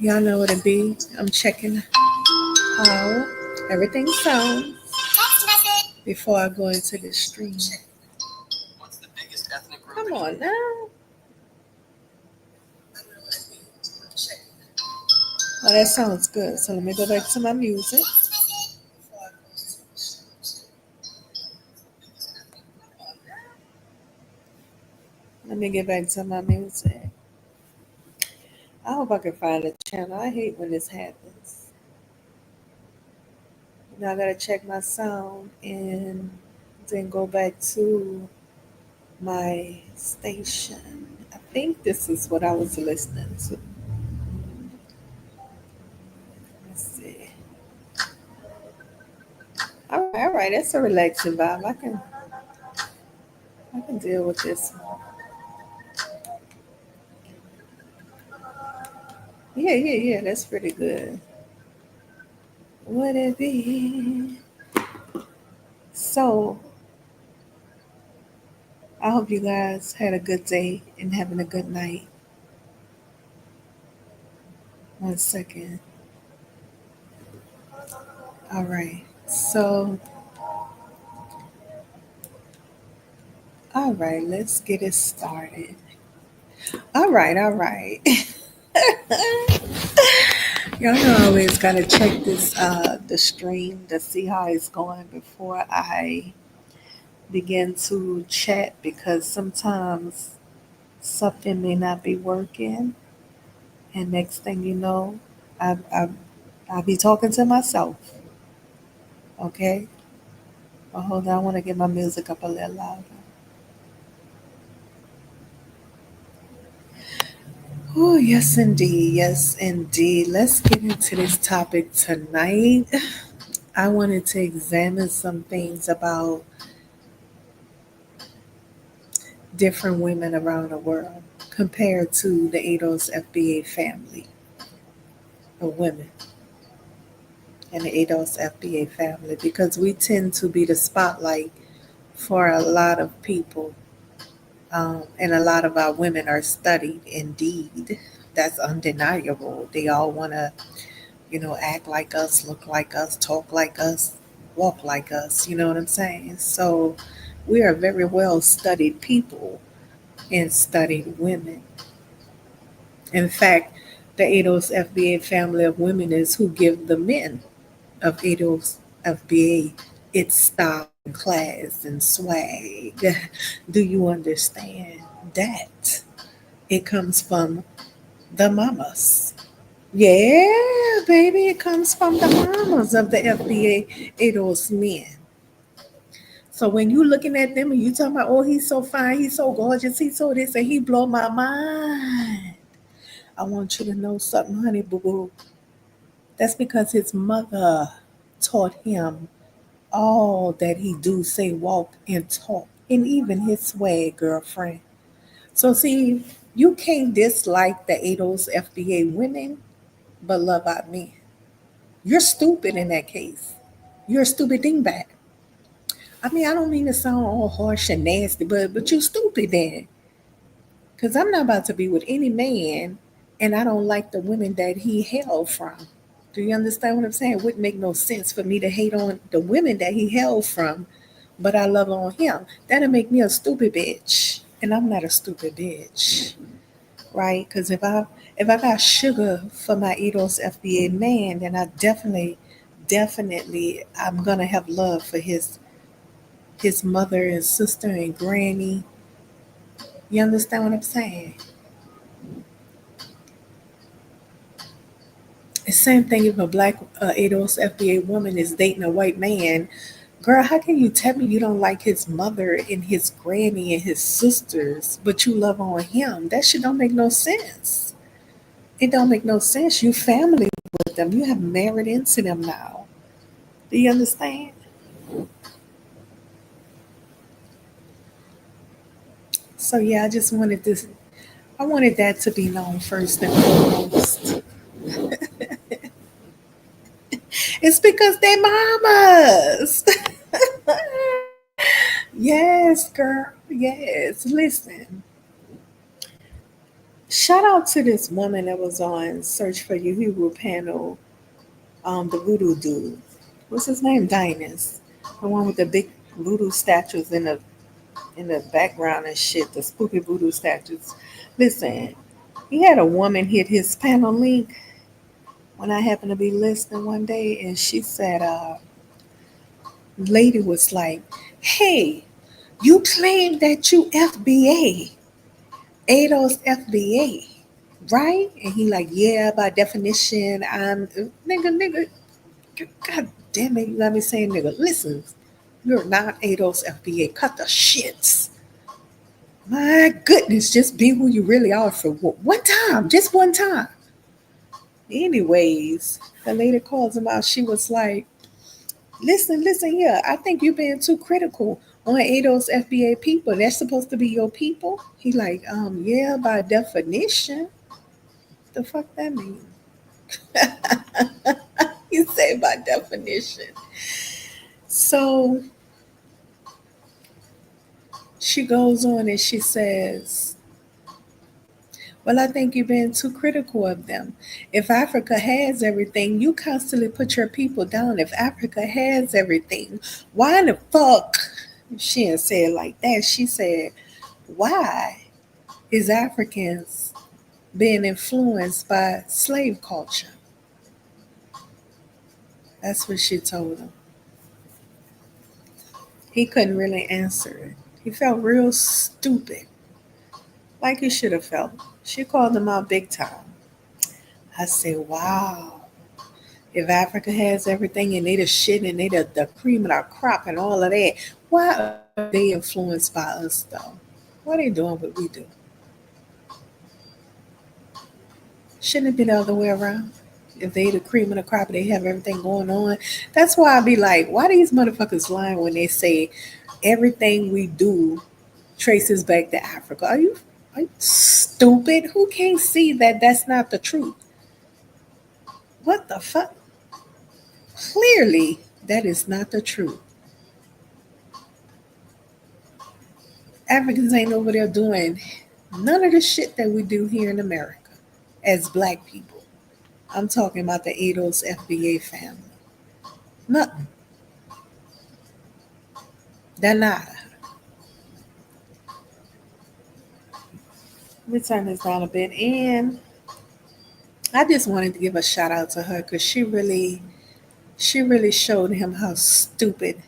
Y'all know what it be. I'm checking how everything sounds before I go into the stream. Come on now. Oh, that sounds good. So let me go back to my music. Let me get back to my music. I hope I can find a channel. I hate when this happens. Now I gotta check my sound and then go back to my station. I think this is what I was listening to. Let's see. All right, that's a relaxing vibe. I can deal with this. Yeah. That's pretty good. Would it be? So I hope you guys had a good day and having a good night. One second. All right. So, all right, let's get it started. All right. Y'all know I always gotta check this the stream to see how it's going before I begin to chat because sometimes something may not be working, and next thing you know, I I'll be talking to myself. Okay, well, hold on, I want to get my music up a little louder. Oh yes indeed. Let's get into this topic tonight. I wanted to examine some things about different women around the world compared to the ADOS FBA family of women and the ADOS FBA family because we tend to be the spotlight for a lot of people. And a lot of our women are studied indeed. That's undeniable. They all want to, act like us, look like us, talk like us, walk like us. You know what I'm saying? So we are very well studied people and studied women. In fact, the ADOS FBA family of women is who give the men of ADOS FBA its style and class and swag. Do you understand that? It comes from the mamas. Yeah, baby, it comes from the mamas of the FBA ADOS men. So when you looking at them and you talking about, oh, he's so fine, he's so gorgeous, he's so this, and he blow my mind. I want you to know something, honey boo boo. That's because his mother taught him all that he do, say, walk, and talk, and even his swag, girlfriend. So see, you can't dislike the ADOS FBA women, but love our men. You're stupid in that case. You're a stupid dingbat. I mean, I don't mean to sound all harsh and nasty, but you stupid then. Because I'm not about to be with any man and I don't like the women that he held from. Do you understand what I'm saying? It wouldn't make no sense for me to hate on the women that he held from, but I love on him. That'll make me a stupid bitch. And I'm not a stupid bitch. Right? Because if I got sugar for my Edos FBA man, then I definitely I'm gonna have love for his mother and sister and granny. You understand what I'm saying? The same thing if a black ADOS FBA woman is dating a white man. Girl, how can you tell me you don't like his mother and his granny and his sisters, but you love on him? That shit don't make no sense. It don't make no sense. You family with them. You have married into them now. Do you understand? So yeah, I just wanted this. I wanted that to be known first and foremost. It's because they mamas. Yes, girl. Yes. Listen, Shout out to this woman that was on Search for Your Hero panel, the voodoo dude. What's his name? Dinus. The one with the big voodoo statues in the background and shit, the spooky voodoo statues. Listen, he had a woman hit his panel link when I happened to be listening one day, and she said, lady was like, hey, you claim that you FBA, ADOS FBA, right? And he like, yeah, by definition, I'm nigga, god damn it, you got me saying nigga. Listen, you're not ADOS FBA. Cut the shits. My goodness, just be who you really are for one time, just one time. Anyways, the lady calls him out. She was like, listen here. I think you're being too critical on ADOS FBA people. They're supposed to be your people. He like, yeah, by definition. The fuck that mean? He said by definition. So she goes on and she says, well, I think you're being too critical of them. If Africa has everything, you constantly put your people down. If Africa has everything, why the fuck? She didn't say it like that. She said, why is Africans being influenced by slave culture? That's what she told him. He couldn't really answer it. He felt real stupid, like he should have felt. She called him out big time. I said, wow. If Africa has everything and they the shit and they the cream of our crop and all of that, why are they influenced by us though? Why are they doing what we do? Shouldn't it be the other way around? If they the cream of the crop, they have everything going on. That's why I be like, why these motherfuckers lying when they say everything we do traces back to Africa? Are you stupid? Who can't see that that's not the truth? What the fuck? Clearly, that is not the truth. Africans ain't over there doing none of the shit that we do here in America as black people. I'm talking about the ADOS FBA family. Nothing. They're not. Let me turn this down a bit. And I just wanted to give a shout out to her because she really showed him how stupid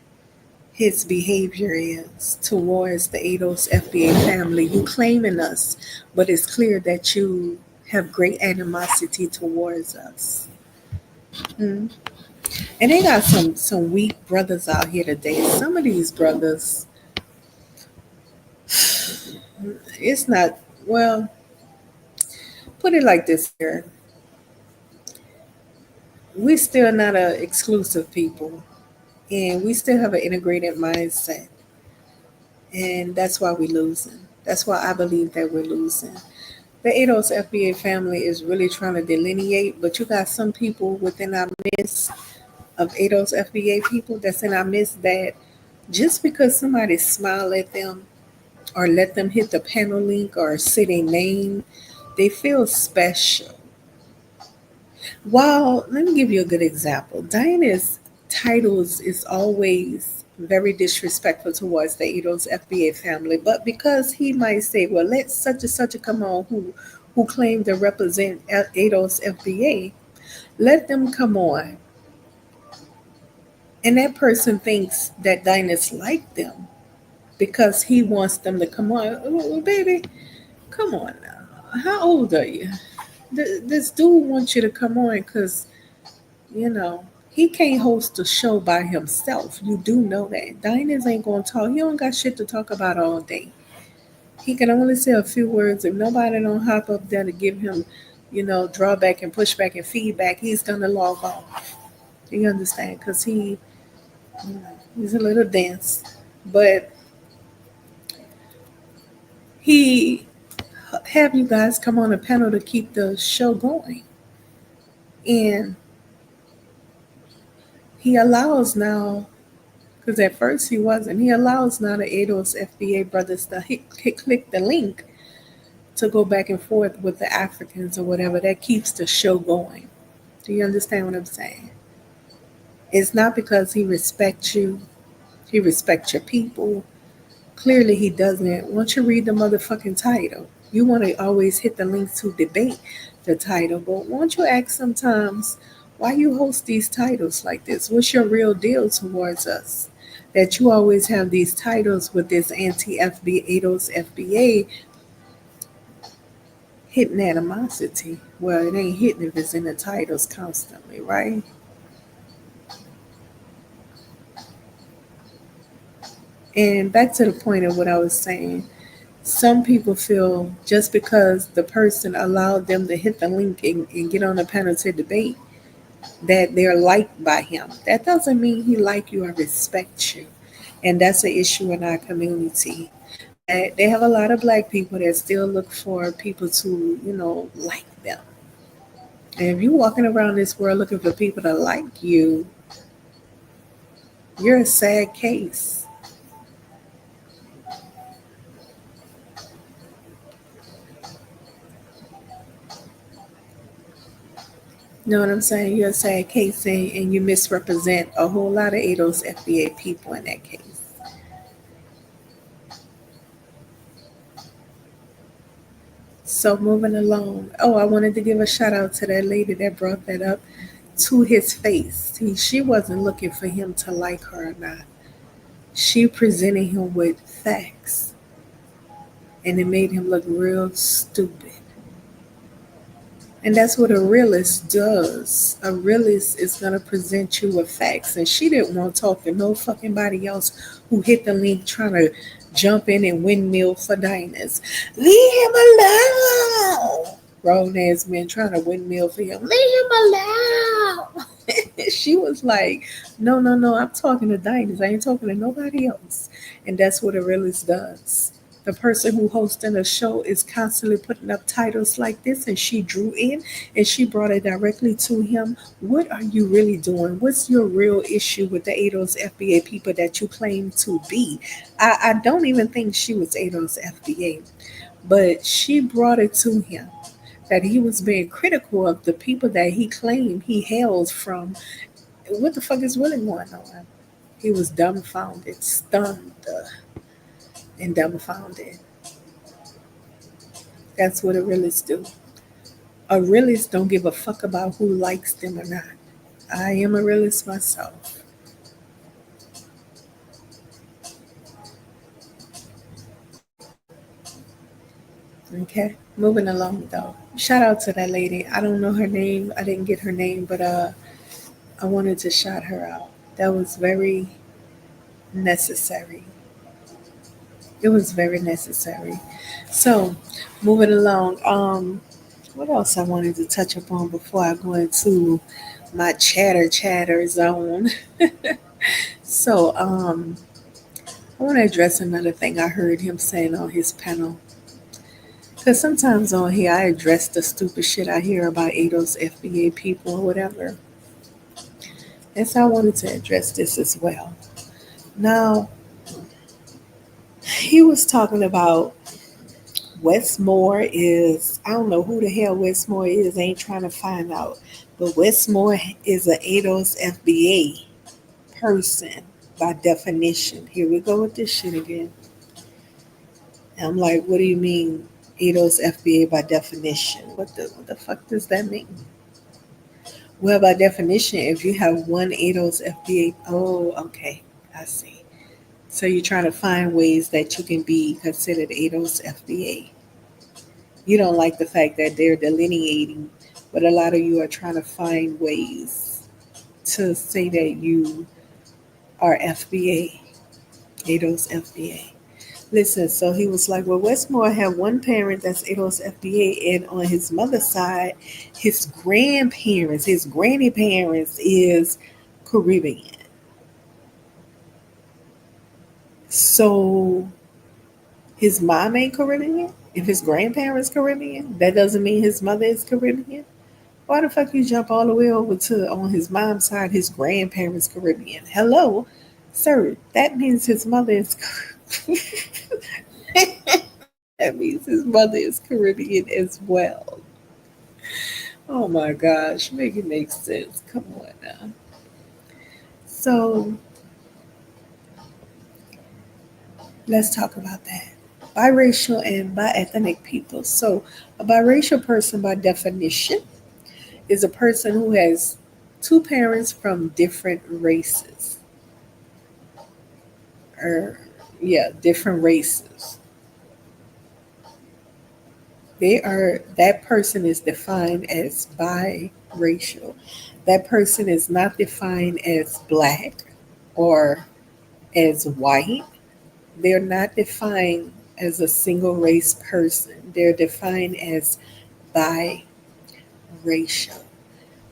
his behavior is towards the ADOS FBA family. You claiming us, but it's clear that you have great animosity towards us. Mm. And they got some weak brothers out here today. Some of these brothers, it's not well. Put it like this here: we still not a exclusive people, and we still have an integrated mindset, and that's why we're losing. That's why I believe that we're losing. The ADOS FBA family is really trying to delineate, but you got some people within our midst of ADOS FBA people that's in our midst that just because somebody smile at them or let them hit the panel link or say their name, they feel special. Well, let me give you a good example. Diana's titles is always very disrespectful towards the Edo's FBA family, but because he might say, well, let such and such a come on who claim to represent Edo's FBA, let them come on. And that person thinks that Diana's like them because he wants them to come on. Oh, baby, come on now. How old are you? This dude wants you to come on because, he can't host a show by himself. You do know that. Diners ain't going to talk. He don't got shit to talk about all day. He can only say a few words. If nobody don't hop up there to give him, drawback and pushback and feedback, he's going to log off. You understand? Because he's a little dense. But he have you guys come on a panel to keep the show going. And he allows now, because at first he wasn't, he allows now the ADOS FBA brothers to click the link to go back and forth with the Africans or whatever. That keeps the show going. Do you understand what I'm saying? It's not because he respects you, he respects your people. Clearly, he doesn't. Once you read the motherfucking title, you want to always hit the link to debate the title. But won't you ask sometimes why you host these titles like this? What's your real deal towards us? That you always have these titles with this anti ADOS FBA hitting animosity. Well, it ain't hitting if it's in the titles constantly, right? And back to the point of what I was saying, some people feel just because the person allowed them to hit the link and get on the panel to debate that they're liked by him. That doesn't mean he like you or respect you. And that's an issue in our community. They have a lot of black people that still look for people to, like them. And if you're walking around this world looking for people to like you, you're a sad case. You know what I'm saying? You're a sad case, and you misrepresent a whole lot of ADOS FBA people in that case. So moving along. Oh, I wanted to give a shout out to that lady that brought that up to his face. She wasn't looking for him to like her or not. She presented him with facts, and it made him look real stupid. And that's what a realist does. A realist is going to present you with facts. And she didn't want to talk to no fucking body else who hit the link trying to jump in and windmill for diners. Leave him alone. Grown ass men trying to windmill for him. Leave him alone. She was like, no, no, no, I'm talking to diners. I ain't talking to nobody else. And that's what a realist does. The person who hosting a show is constantly putting up titles like this, and she drew in and she brought it directly to him. What are you really doing? What's your real issue with the ADOS FBA people that you claim to be? I don't even think she was ADOS FBA, but she brought it to him that he was being critical of the people that he claimed he hails from. What the fuck is really going on? He was dumbfounded, stunned, and dumbfounded. That's what a realist do. A realist don't give a fuck about who likes them or not. I am a realist myself. Okay, moving along though. Shout out to that lady. I don't know her name. I didn't get her name, but I wanted to shout her out. That was very necessary. It was very necessary. So, moving along. What else I wanted to touch upon before I go into my chatter zone? So, I want to address another thing I heard him saying on his panel. Because sometimes on here, I address the stupid shit I hear about ADOS FBA people or whatever. And so I wanted to address this as well. Now, he was talking about Westmore is, I don't know who the hell Westmore is, I ain't trying to find out. But Westmore is an ADOS FBA person by definition. Here we go with this shit again. And I'm like, what do you mean ADOS FBA by definition? What the fuck does that mean? Well, by definition, if you have one ADOS FBA, oh, okay, I see. So you're trying to find ways that you can be considered ADOS FBA. You don't like the fact that they're delineating, but a lot of you are trying to find ways to say that you are FBA, ADOS FBA. Listen, so he was like, well, Westmore had one parent that's ADOS FBA, and on his mother's side, his grandparents, his granny parents is Caribbean. So his mom ain't Caribbean? If his grandparents Caribbean, that doesn't mean his mother is Caribbean? Why the fuck you jump all the way over to on his mom's side, his grandparents Caribbean? Hello, sir. That means his mother is That means his mother is Caribbean as well. Oh my gosh, make it make sense. Come on now. So let's talk about that. Biracial and bi-ethnic people. So a biracial person by definition is a person who has two parents from different races. Or yeah, different races. That person is defined as biracial. That person is not defined as black or as white. They're not defined as a single race person. They're defined as biracial.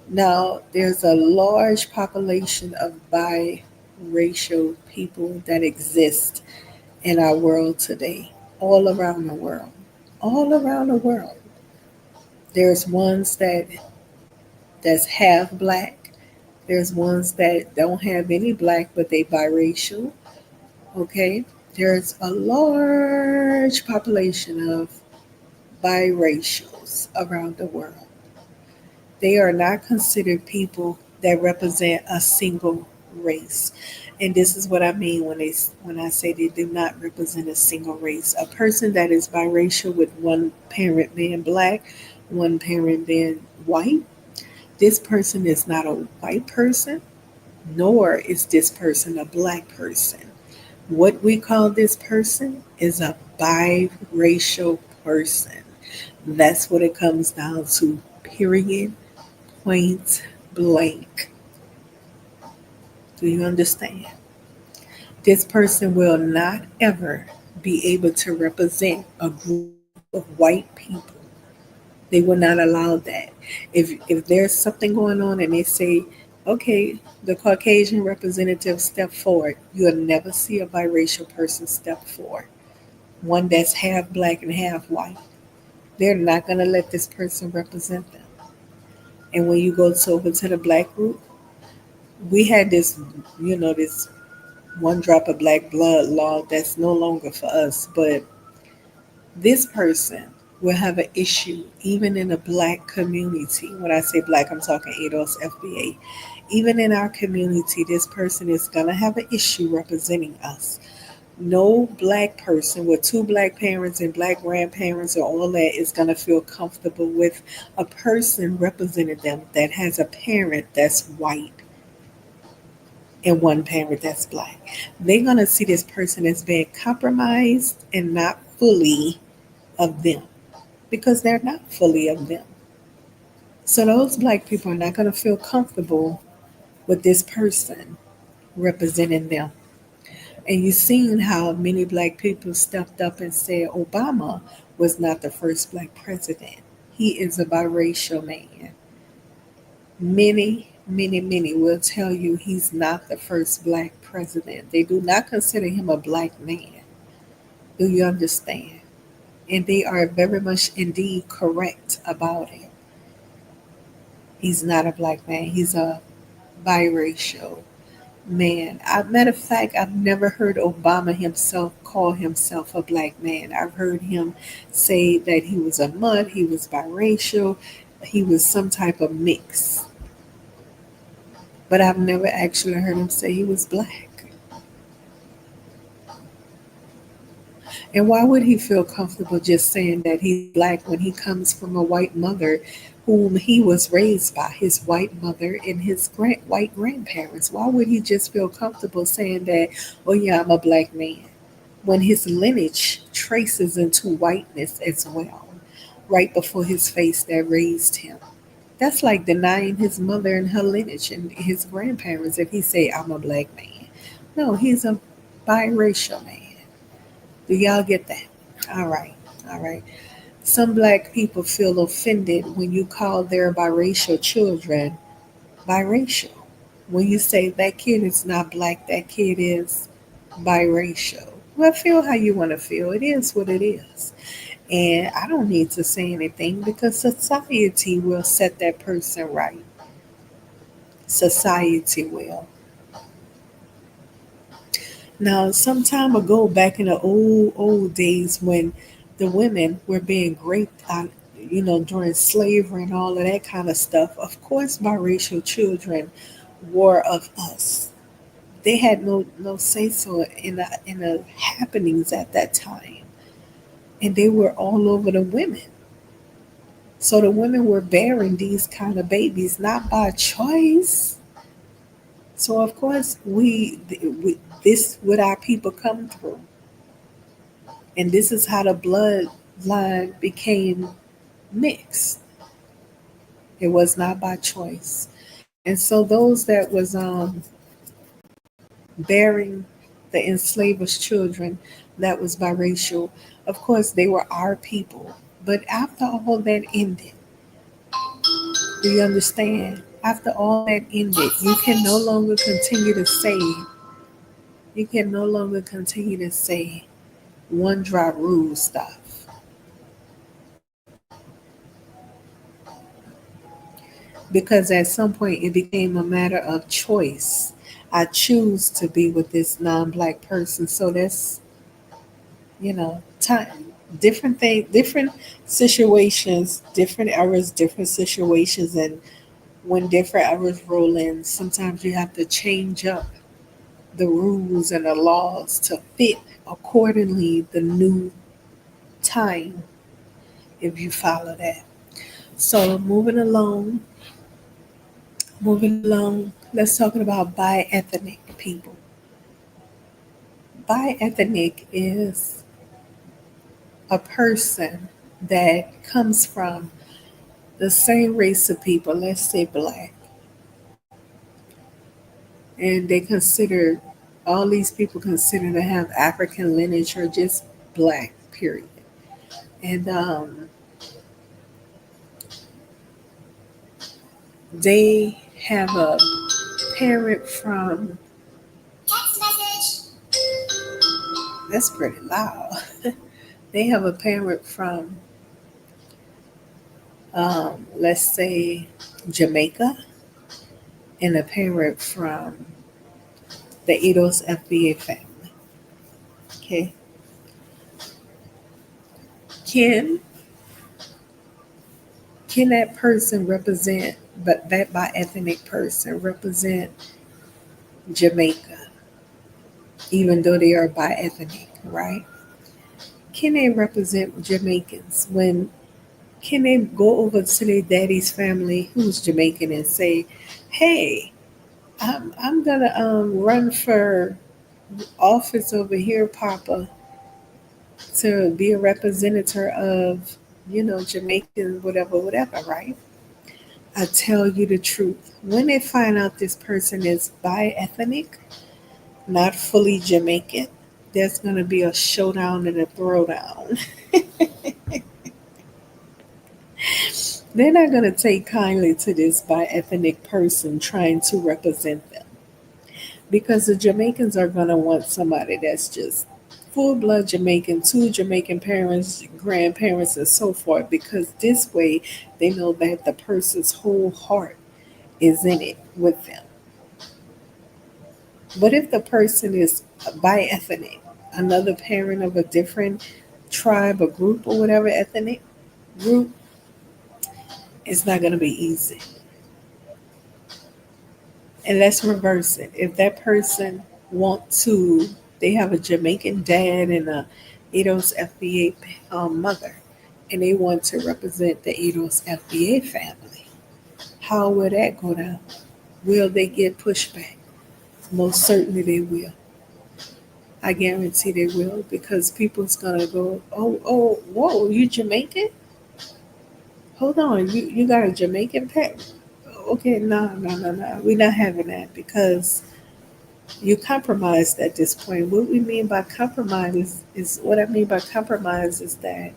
Now, there's a large population of biracial people that exist in our world today, all around the world. All around the world. There's ones that's half black. There's ones that don't have any black, but they biracial. Okay, there's a large population of biracials around the world. They are not considered people that represent a single race. And this is what I mean when I say they do not represent a single race. A person that is biracial with one parent being black, one parent being white, this person is not a white person, nor is this person a black person. What we call this person is a biracial person. That's what it comes down to, period, point blank. Do you understand? This person will not ever be able to represent a group of white people. They will not allow that. If there's something going on and they say, okay, the Caucasian representative step forward, you'll never see a biracial person step forward. One that's half black and half white. They're not going to let this person represent them. And when you go over to the black group, we had this, this one drop of black blood law that's no longer for us, but this person will have an issue even in a black community. When I say black, I'm talking ADOS FBA. Even in our community, this person is going to have an issue representing us. No black person with two black parents and black grandparents or all that is going to feel comfortable with a person representing them that has a parent that's white and one parent that's black. They're going to see this person as being compromised and not fully of them because they're not fully of them. So those black people are not going to feel comfortable with this person representing them. And you've seen how many black people stepped up and said Obama was not the first black president. He is a biracial man. Many will tell you he's not the first black president. They do not consider him a black man. Do you understand? And they are very much indeed correct about it. He's not a black man. He's a biracial man. Matter of fact, I've never heard Obama himself call himself a black man. I've heard him say that he was a mutt, he was biracial, he was some type of mix. But I've never actually heard him say he was black. And why would he feel comfortable just saying that he's black when he comes from a white mother whom he was raised by, his white mother and his white grandparents? Why would he just feel comfortable saying that, oh yeah, I'm a black man, when his lineage traces into whiteness as well, right before his face that raised him? That's like denying his mother and her lineage and his grandparents if he say, I'm a black man. No, he's a biracial man. Do y'all get that? All right. All right. Some black people feel offended when you call their biracial children biracial. When you say that kid is not black, that kid is biracial. Well, feel how you want to feel. It is what it is. And I don't need to say anything because society will set that person right. Society will. Now, some time ago, back in the old days when the women were being raped out, during slavery and all of that kind of stuff. Of course, biracial children were of us. They had no say so in the happenings at that time, and they were all over the women. So the women were bearing these kind of babies not by choice. So of course we this what our people come through, and this is how the bloodline became mixed. It was not by choice. And so those that was bearing the enslavers' children that was biracial, of course they were our people. But after all that ended, do you understand? After all that ended, you can no longer continue to say one drop rule stuff. Because at some point it became a matter of choice. I choose to be with this non-black person. So that's, time, different situations, different eras, different situations. And when different eras roll in, sometimes you have to change up the rules and the laws to fit accordingly the new time, if you follow that. So moving along, let's talk about bi-ethnic people. Bi-ethnic is a person that comes from the same race of people, let's say black, and all these people consider to have African lineage or just black, period. And they have a parent from, that's pretty loud. They have a parent from, let's say, Jamaica, and a parent from the Edos FBA family. Okay. Can can that person represent, but that by ethnic person represent Jamaica, even though they are by ethnic, right? Can they represent Jamaicans when can they go over to their daddy's family who's Jamaican and say, "Hey, I'm gonna run for office over here, Papa, to be a representative of Jamaican, whatever, right?" I tell you the truth. When they find out this person is bi ethnic, not fully Jamaican, there's going to be a showdown and a throwdown. They're not going to take kindly to this bi ethnic person trying to represent them because the Jamaicans are going to want somebody that's just full blood Jamaican, two Jamaican parents, grandparents, and so forth, because this way they know that the person's whole heart is in it with them. But if the person is bi ethnic, another parent of a different tribe or group or whatever ethnic group, it's not going to be easy. And let's reverse it. If that person they have a Jamaican dad and a Edos FBA mother, and they want to represent the Edos FBA family, how will that go down? Will they get pushback? Most certainly they will. I guarantee they will because people's gonna go, oh, whoa, you Jamaican? Hold on, you got a Jamaican pet? Okay, no. We're not having that because you compromised at this point. What we mean by compromise is what I mean by compromise is that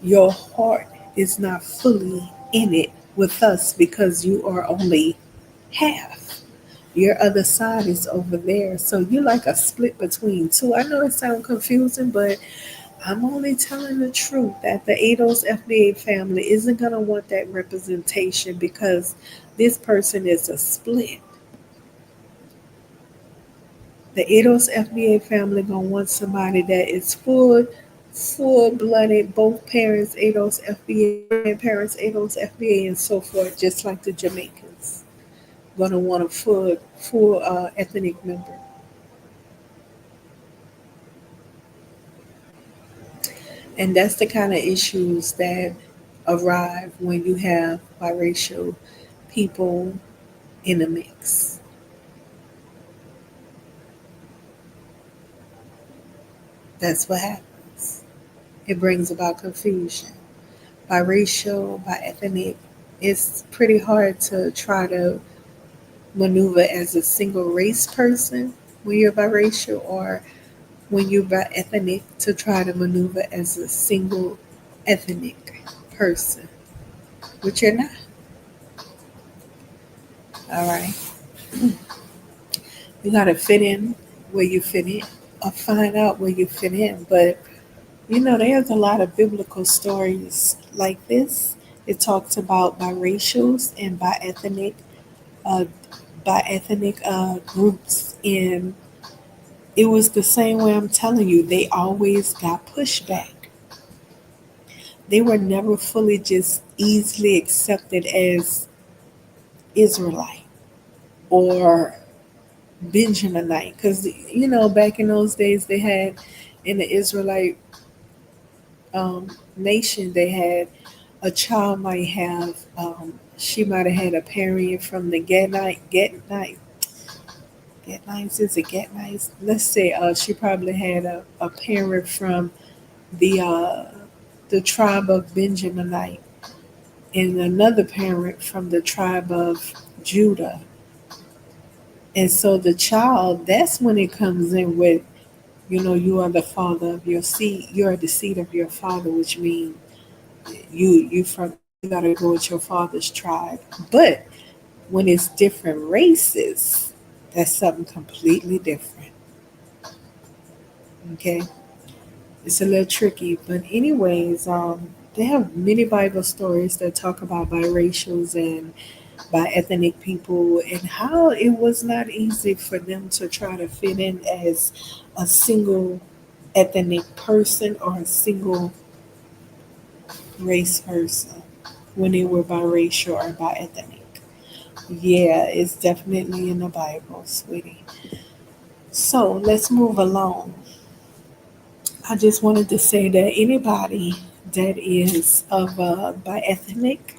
your heart is not fully in it with us because you are only half. Your other side is over there. So you're like a split between two. I know it sounds confusing, but I'm only telling the truth that the ADOS FBA family isn't going to want that representation because this person is a split. The ADOS FBA family going to want somebody that is full full blooded, both parents ADOS FBA, grandparents ADOS FBA, and so forth, just like the Jamaicans. Gonna want a full ethnic member. And that's the kind of issues that arrive when you have biracial people in the mix. That's what happens. It brings about confusion. Biracial, by ethnic, it's pretty hard to try to maneuver as a single race person when you're biracial, or when you're by ethnic to try to maneuver as a single ethnic person, which you're not. All right. You got to fit in where you fit in, or find out where you fit in. But there's a lot of biblical stories like this. It talks about biracials and uh, by ethnic groups, and it was the same way. I'm telling you, they always got pushback. They were never fully just easily accepted as Israelite or Benjaminite, because back in those days they had, in the Israelite nation, they had a child might have, she might have had a parent from the Gadites, is it Gadites? Let's say she probably had a parent from the tribe of Benjaminite, and another parent from the tribe of Judah. And so the child, that's when it comes in with, you are the father of your seed. You are the seed of your father, which means you gotta go with your father's tribe. But when it's different races, that's something completely different. Okay, it's a little tricky, but anyways, they have many Bible stories that talk about biracials and by ethnic people, and how it was not easy for them to try to fit in as a single ethnic person or a single race person when they were biracial or by ethnic. Yeah, it's definitely in the Bible, sweetie. So let's move along. I just wanted to say that anybody that is of by ethnic,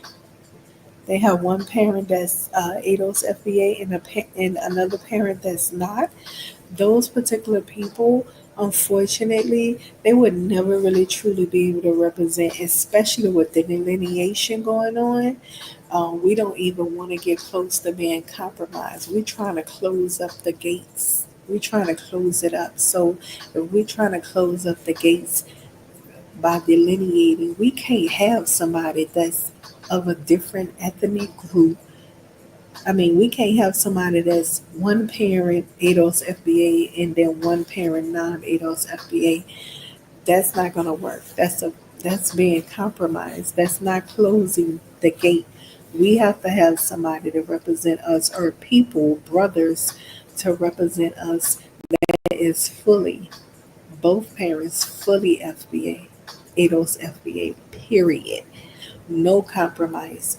they have one parent that's ADOS FBA, and and another parent that's not. Those particular people, unfortunately, they would never really truly be able to represent, especially with the delineation going on. We don't even want to get close to being compromised. We're trying to close up the gates. We're trying to close it up. So if we're trying to close up the gates by delineating, we can't have somebody that's of a different ethnic group. I mean, we can't have somebody that's one parent ADOS FBA and then one parent non ADOS FBA. That's not going to work. That's being compromised. That's not closing the gate. We have to have somebody to represent us, or people, brothers, to represent us that is fully, both parents fully FBA, ADOS FBA, period. No compromise,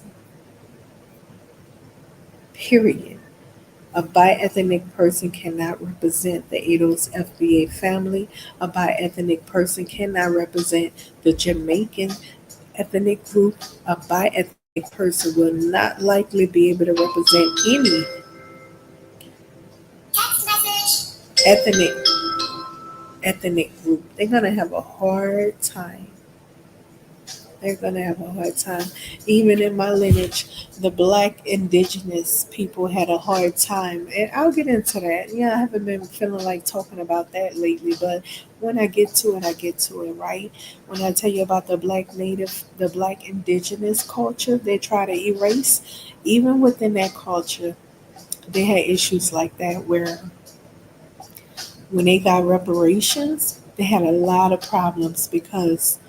period. A bi-ethnic person cannot represent the ADOS FBA family. A bi-ethnic person cannot represent the Jamaican ethnic group. A bi-ethnic person will not likely be able to represent any ethnic ethnic group. They're gonna have a hard time. They're gonna have a hard time. Even in my lineage, the black indigenous people had a hard time. And I'll get into that. Yeah, I haven't been feeling like talking about that lately, but when I get to it, I get to it, right? When I tell you about the black indigenous culture, they try to erase. Even within that culture, they had issues like that where when they got reparations, they had a lot of problems because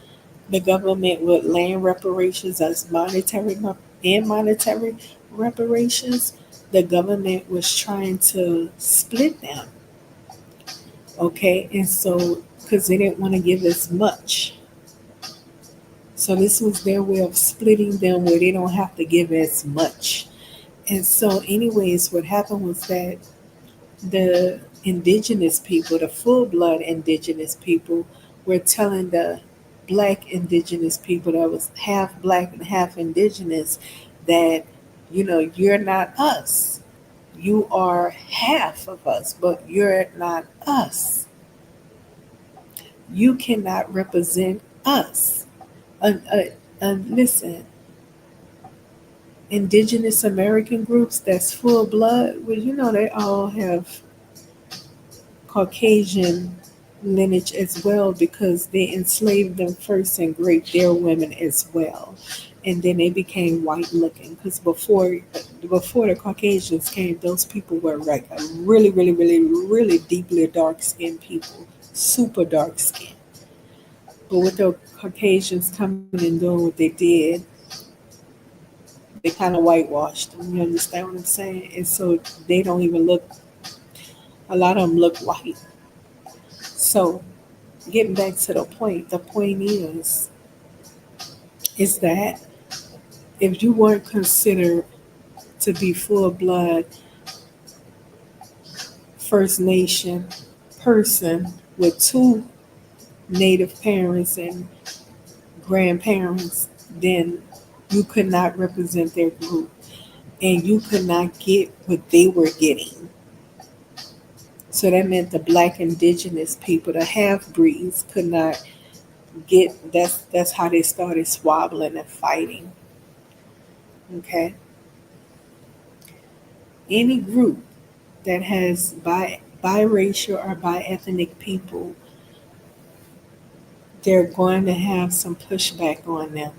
the government would land reparations as monetary reparations. The government was trying to split them. Okay, and so because they didn't want to give as much. So this was their way of splitting them where they don't have to give as much. And so, anyways, what happened was that the indigenous people, the full blood indigenous people, were telling the black indigenous people that was half black and half indigenous that, you're not us. You are half of us, but you're not us. You cannot represent us. And listen, indigenous American groups that's full blood, well, they all have Caucasian lineage as well because they enslaved them first and raped their women as well. And then they became white looking because before the Caucasians came, those people were like a really, really, really, really deeply dark skinned people, super dark skinned. But with the Caucasians coming and doing what they did, they kind of whitewashed them. You understand what I'm saying? And so they don't even look. A lot of them look white. So getting back to the point, the point is that if you weren't considered to be full blood First Nation person with two Native parents and grandparents, then you could not represent their group and you could not get what they were getting. So that meant the black indigenous people, the half breeds, could not get. That's how they started squabbling and fighting. Okay, any group that has biracial or bi-ethnic people, they're going to have some pushback on them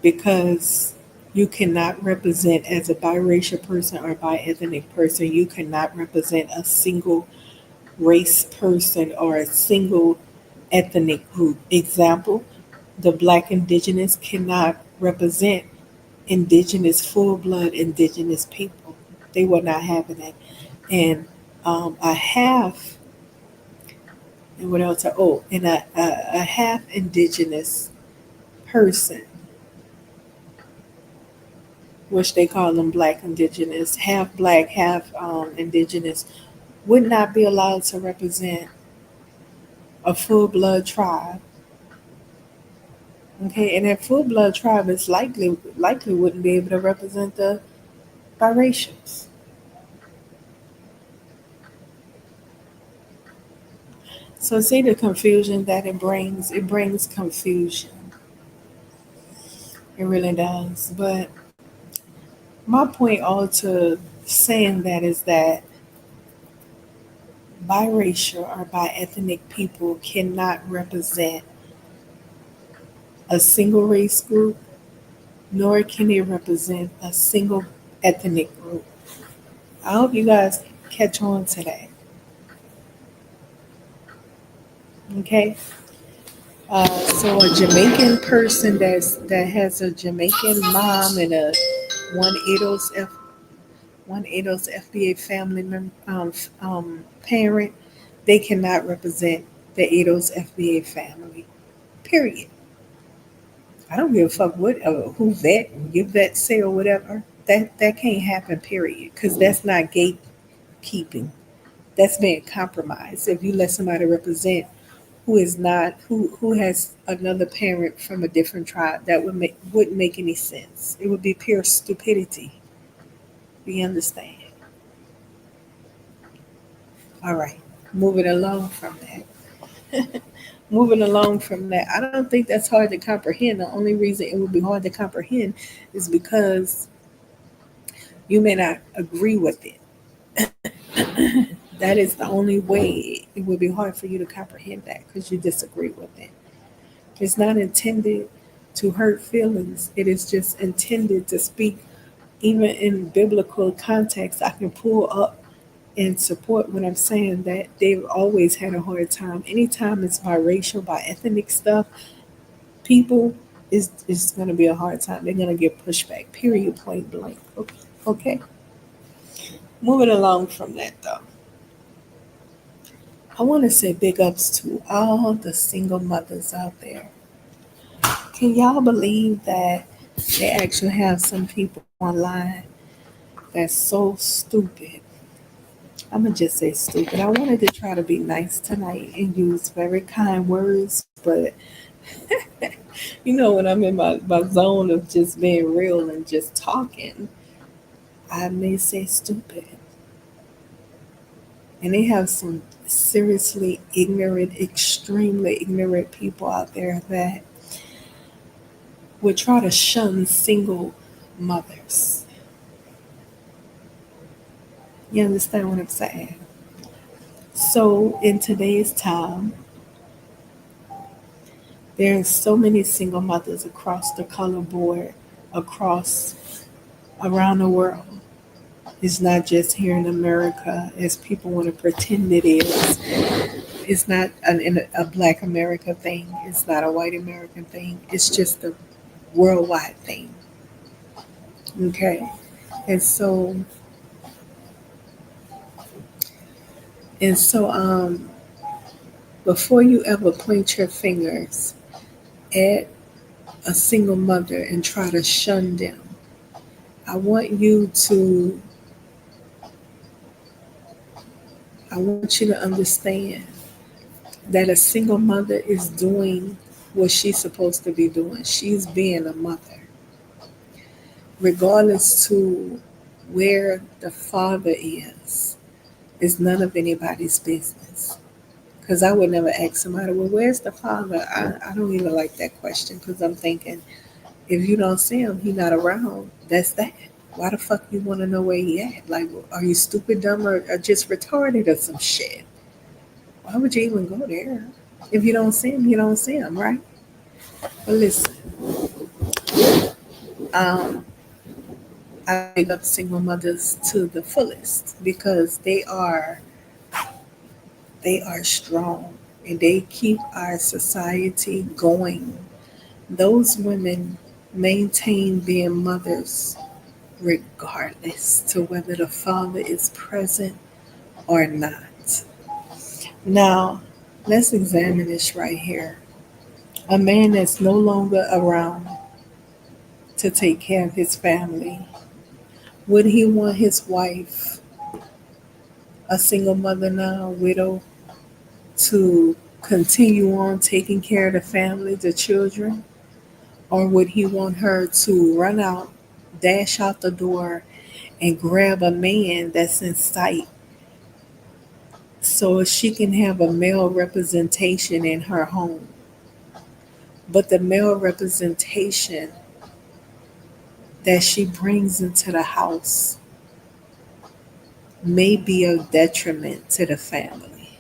because you cannot represent as a biracial person or bi-ethnic person. You cannot represent a single race person or a single ethnic group. Example, the black indigenous cannot represent indigenous, full blood indigenous people. They were not having it. And a half, and what else? Oh, and a half indigenous person, which they call them black indigenous, half black, half indigenous, would not be allowed to represent a full blood tribe. Okay, and that full blood tribe is likely wouldn't be able to represent the biracials. So see the confusion that it brings confusion. It really does. But my point all to saying that is that biracial or bi-ethnic people cannot represent a single race group, nor can they represent a single ethnic group. I hope you guys catch on to that. Okay. So a Jamaican person that has a Jamaican mom and a one Eidos F one Eidos FBA family parent, they cannot represent the Eidos FBA family. Period. I don't give a fuck what who vet give that say or whatever. That can't happen. Period. Because that's not gatekeeping. That's being compromised. If you let somebody represent who is not who has another parent from a different tribe, that wouldn't make any sense. It would be pure stupidity. You understand? All right. Moving along from that. Moving along from that. I don't think that's hard to comprehend. The only reason it would be hard to comprehend is because you may not agree with it. That is the only way it would be hard for you to comprehend that because you disagree with it. It's not intended to hurt feelings. It is just intended to speak, even in biblical context. I can pull up and support what I'm saying that they've always had a hard time. Anytime it's biracial, by ethnic stuff, people is going to be a hard time. They're going to get pushback. Period. Point blank. Okay. Okay. Moving along from that though. I want to say big ups to all the single mothers out there. Can y'all believe that they actually have some people online that's so stupid? I'm going to just say stupid. I wanted to try to be nice tonight and use very kind words, but when I'm in my zone of just being real and just talking, I may say stupid. And they have some seriously ignorant, extremely ignorant people out there that would try to shun single mothers. You understand what I'm saying? So, in today's time, there's so many single mothers across the color board, across around the world. It's not just here in America, as people want to pretend it is. It's not a black America thing. It's not a white American thing. It's just a worldwide thing. Okay. And so and so before you ever point your fingers at a single mother and try to shun them, I want you to I want you to understand that a single mother is doing what she's supposed to be doing. She's being a mother, regardless to where the father is. It's none of anybody's business. Because I would never ask somebody, well, where's the father? I don't even like that question because I'm thinking, if you don't see him, he not around. That's that. Why the fuck you want to know where he at? Like, are you stupid, dumb, or just retarded or some shit? Why would you even go there? If you don't see him, you don't see him, right? But listen, um, I big up single mothers to the fullest because they are strong and they keep our society going. Those women maintain being mothers regardless to whether the father is present or not. Now, let's examine this right here. A man that's no longer around to take care of his family, would he want his wife, a single mother now, widow, to continue on taking care of the family, the children? Or would he want her to run out, dash out the door, and grab a man that's in sight so she can have a male representation in her home? But the male representation that she brings into the house may be a detriment to the family,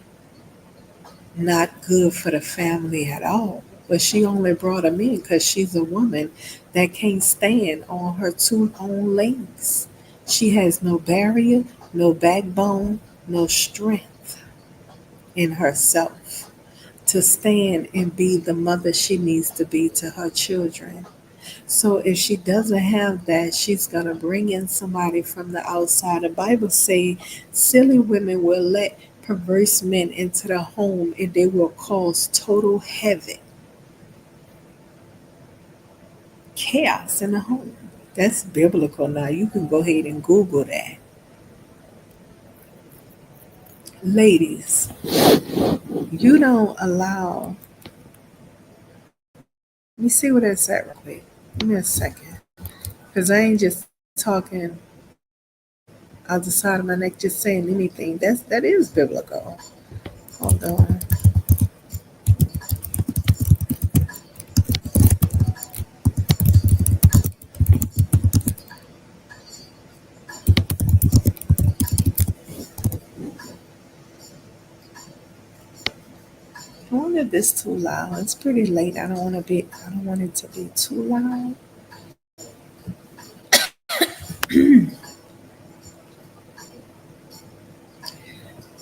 not good for the family at all. But she only brought him in because she's a woman that can't stand on her two own legs. She has no barrier, no backbone, no strength in herself to stand and be the mother she needs to be to her children. So if she doesn't have that, she's gonna bring in somebody from the outside. The Bible say silly women will let perverse men into the home and they will cause total havoc, chaos in the home. That's biblical now. You can go ahead and Google that. Ladies, you don't allow, let me see what that's at real quick. Give me a second. Because I ain't just talking out the side of my neck, just saying anything. That is biblical. Hold on. I wonder if this too loud. It's pretty late. I don't want it to be too loud.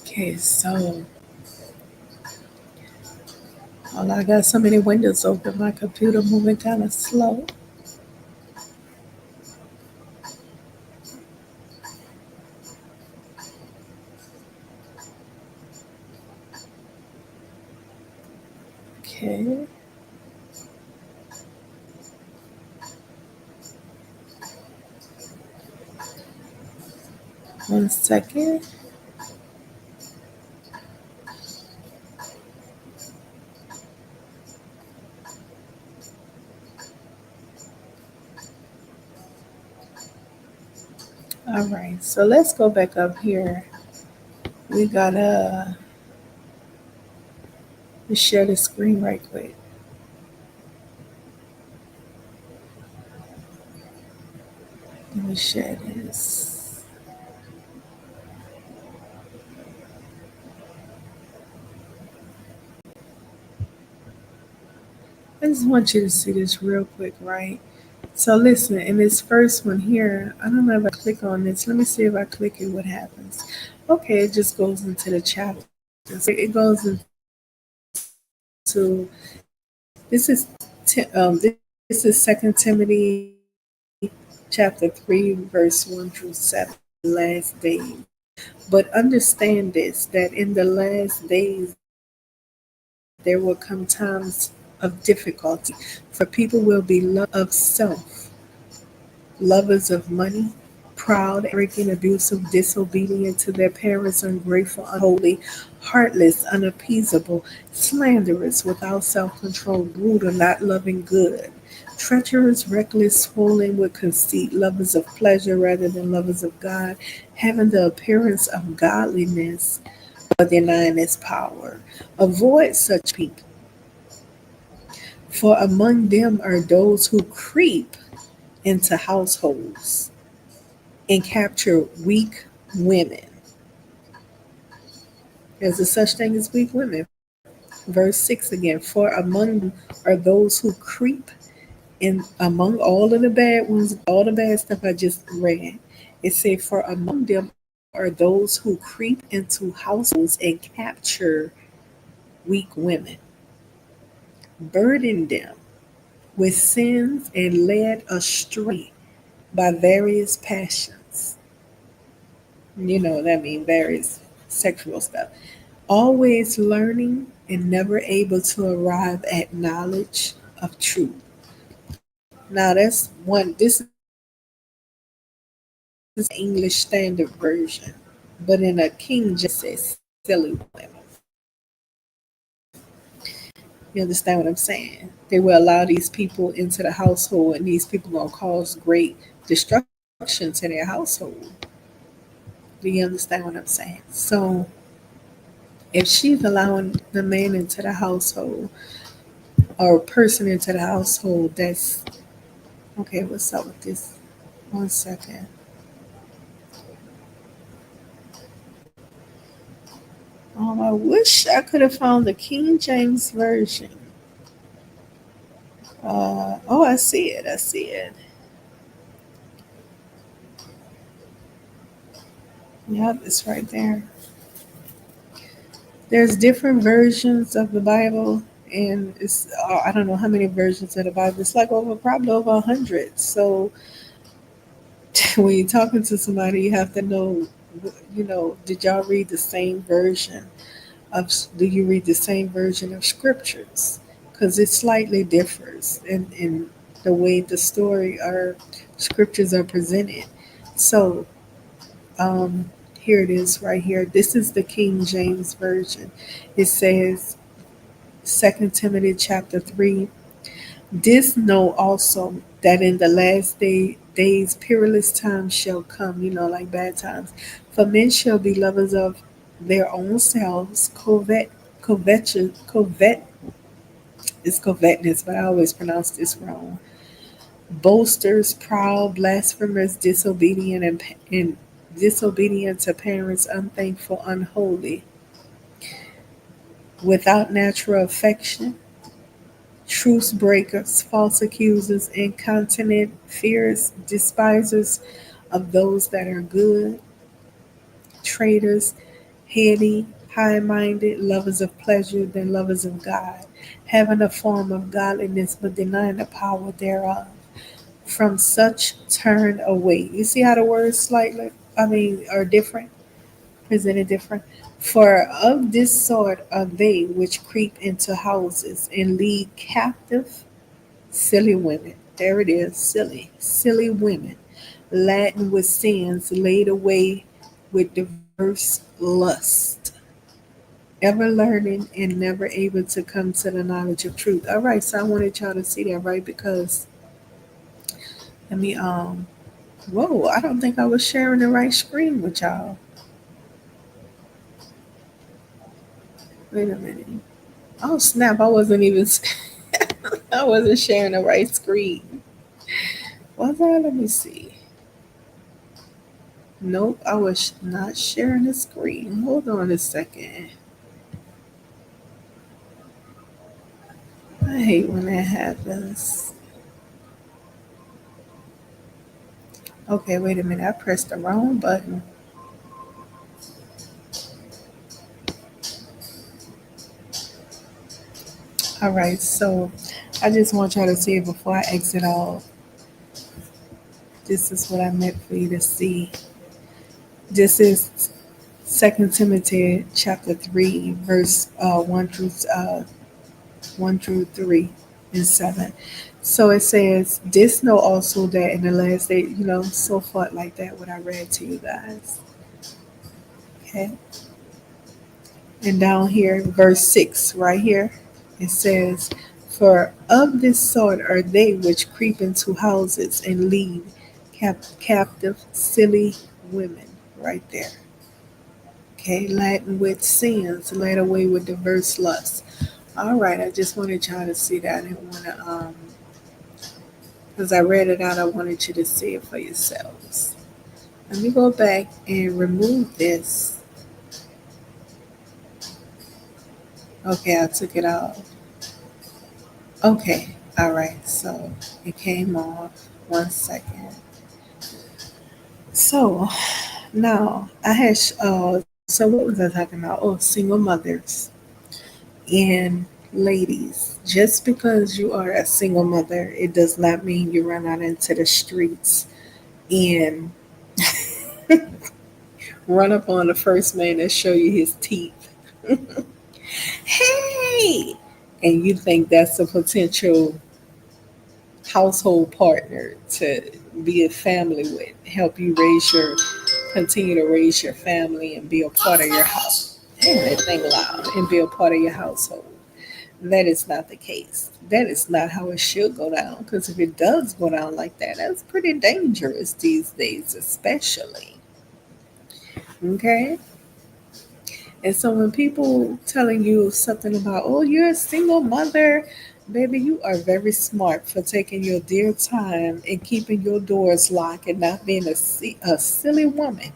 Okay, so I got so many windows open, my computer moving kind of slow. Okay, 1 second. All right, so let's go back up here. We gotta share the screen right quick. Let me share this. I just want you to see this real quick, right? So listen, in this first one here, I don't know if I click on this. Let me see if I click it, what happens. Okay, it just goes into the chapter. So it goes into this is this is Second Timothy chapter 3, verse 1 through 7, last days. But understand this, that in the last days there will come times of difficulty, for people will be lovers of self, lovers of money, proud, arrogant, abusive, disobedient to their parents, ungrateful, unholy, heartless, unappeasable, slanderous, without self control, brutal, not loving good, treacherous, reckless, swollen with conceit, lovers of pleasure rather than lovers of God, having the appearance of godliness but denying its power. Avoid such people, for among them are those who creep into households and capture weak women. There's a such thing as weak women. Verse 6 again, for among them are those who creep in among all of the bad ones, all the bad stuff I just read. It said, for among them are those who creep into households and capture weak women, burden them with sins and led astray by various passions. You know, that means various sexual stuff. Always learning and never able to arrive at knowledge of truth. Now that's one, this is English Standard Version, but in a King James it says silly women. You understand what I'm saying? They will allow these people into the household, and these people gonna cause great destruction to their household. Do you understand what I'm saying? So if she's allowing the man into the household or person into the household, that's okay. What's up with this? 1 second. I wish I could have found the King James version. Oh, I see it. I see it. Yep, it's right there. There's different versions of the Bible, and it's I don't know how many versions of the Bible. It's like over probably over 100. So when you're talking to somebody, you have to know. Did y'all read the same version of? Do you read the same version of scriptures? Because it slightly differs in the way the story or scriptures are presented. So here it is right here. This is the King James version. It says Second Timothy chapter 3. This know also that in the last days perilous times shall come, like bad times. For men shall be lovers of their own selves, it's covetous, but I always pronounce this wrong. Boasters, proud, blasphemers, and disobedient to parents, unthankful, unholy, without natural affection, truce breakers, false accusers, incontinent, fierce, despisers of those that are good, traitors, heady, high minded, lovers of pleasure than lovers of God, having a form of godliness but denying the power thereof. From such turn away. You see how the words slightly, are different? presented different. For of this sort are they which creep into houses and lead captive silly women. There it is, silly women, laden with sins laid away with diverse lust, ever learning and never able to come to the knowledge of truth. All right, so I wanted y'all to see that, right? Because let me whoa, I don't think I was sharing the right screen with y'all. Wait a minute. Oh snap, I wasn't even I wasn't sharing the right screen. Was I? Let me see. Nope, I was not sharing the screen. Hold on a second. I hate when that happens. Okay, wait a minute. I pressed the wrong button. All right, so I just want y'all to see it before I exit out. This is what I meant for you to see. This is Second Timothy chapter 3, verse 1 through 3 and 7. So it says, this know also that in the last day, so forth like that, what I read to you guys. Okay. And down here, verse 6, right here, it says, for of this sort are they which creep into houses and lead captive silly women, right there. Okay, laden with sins, led away with diverse lusts. All right, I just wanted y'all to see that. I didn't want to, because I read it out, I wanted you to see it for yourselves. Let me go back and remove this. Okay, I took it out. Okay, all right, so it came off. 1 second. So now I had, so what was I talking about? Oh, single mothers and ladies. Just because you are a single mother, it does not mean you run out into the streets and run up on the first man and show you his teeth. Hey! And you think that's a potential household partner to be a family with, help you continue to raise your family and be a part of your house. Damn, that thing loud, and be a part of your household. That is not the case. That is not how it should go down. Because if it does go down like that, that's pretty dangerous these days, especially. Okay? And so when people telling you something about, oh, you're a single mother, baby, you are very smart for taking your dear time and keeping your doors locked and not being a silly woman.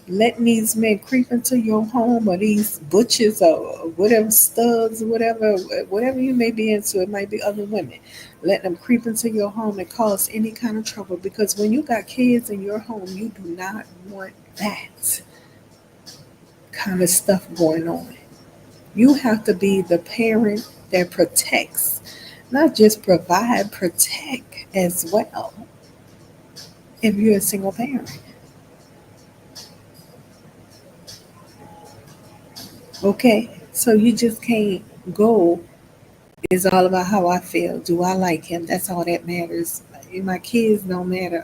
Letting these men creep into your home, or these butchers or whatever, studs, whatever you may be into. It might be other women. Let them creep into your home and cause any kind of trouble, because when you got kids in your home, you do not want that kind of stuff going on. You have to be the parent that protects, not just provide, protect as well if you're a single parent. Okay? So you just can't go, it's all about how I feel. Do I like him? That's all that matters. My kids don't matter.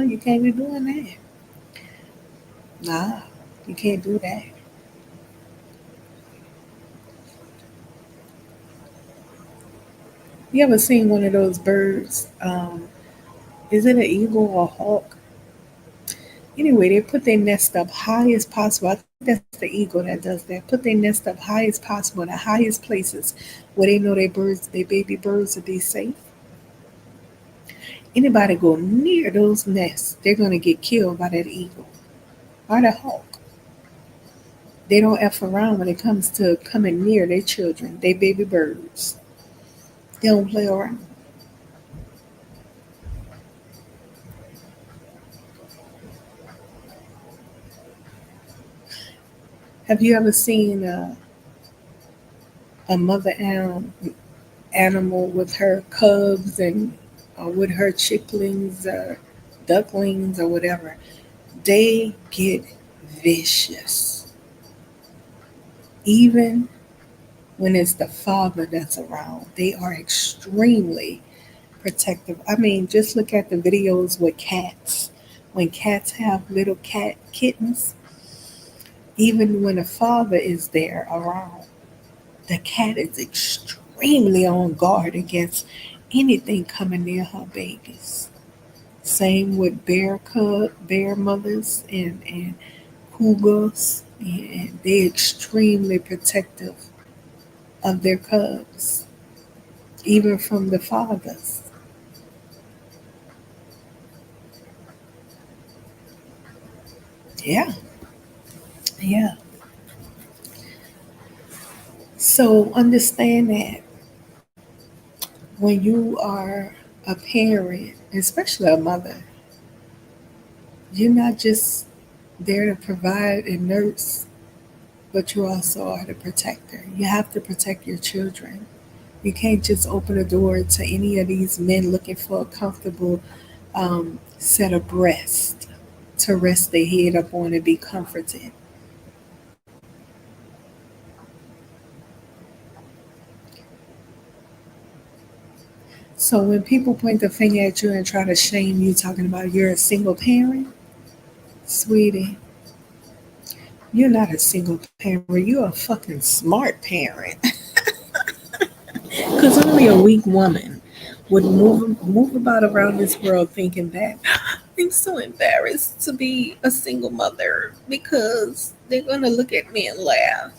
You can't be doing that. Nah, you can't do that. You ever seen one of those birds? Is it an eagle or a hawk? Anyway, they put their nest up high as possible. I think that's the eagle that does that. Put their nest up high as possible, the highest places where they know their baby birds will be safe. Anybody go near those nests, they're gonna get killed by that eagle or the hawk. They don't F around when it comes to coming near their children, their baby birds. They don't play around. Have you ever seen a mother animal with her cubs and with her chicklings or ducklings or whatever? They get vicious. Even when it's the father that's around, they are extremely protective. I mean, just look at the videos with cats. When cats have little cat kittens, even when a father is there around, the cat is extremely on guard against anything coming near her babies. Same with bear mothers and cougars, and they're extremely protective of their cubs, even from the fathers. Yeah, yeah. So understand that when you are a parent, especially a mother, you're not just there to provide and nurse, but you also are the protector. You have to protect your children. You can't just open a door to any of these men looking for a comfortable set of breast to rest their head up on and be comforted. So when people point the finger at you and try to shame you, talking about you're a single parent, sweetie, you're not a single parent. You're a fucking smart parent. Because only a weak woman would move about around this world thinking that I'm so embarrassed to be a single mother because they're going to look at me and laugh.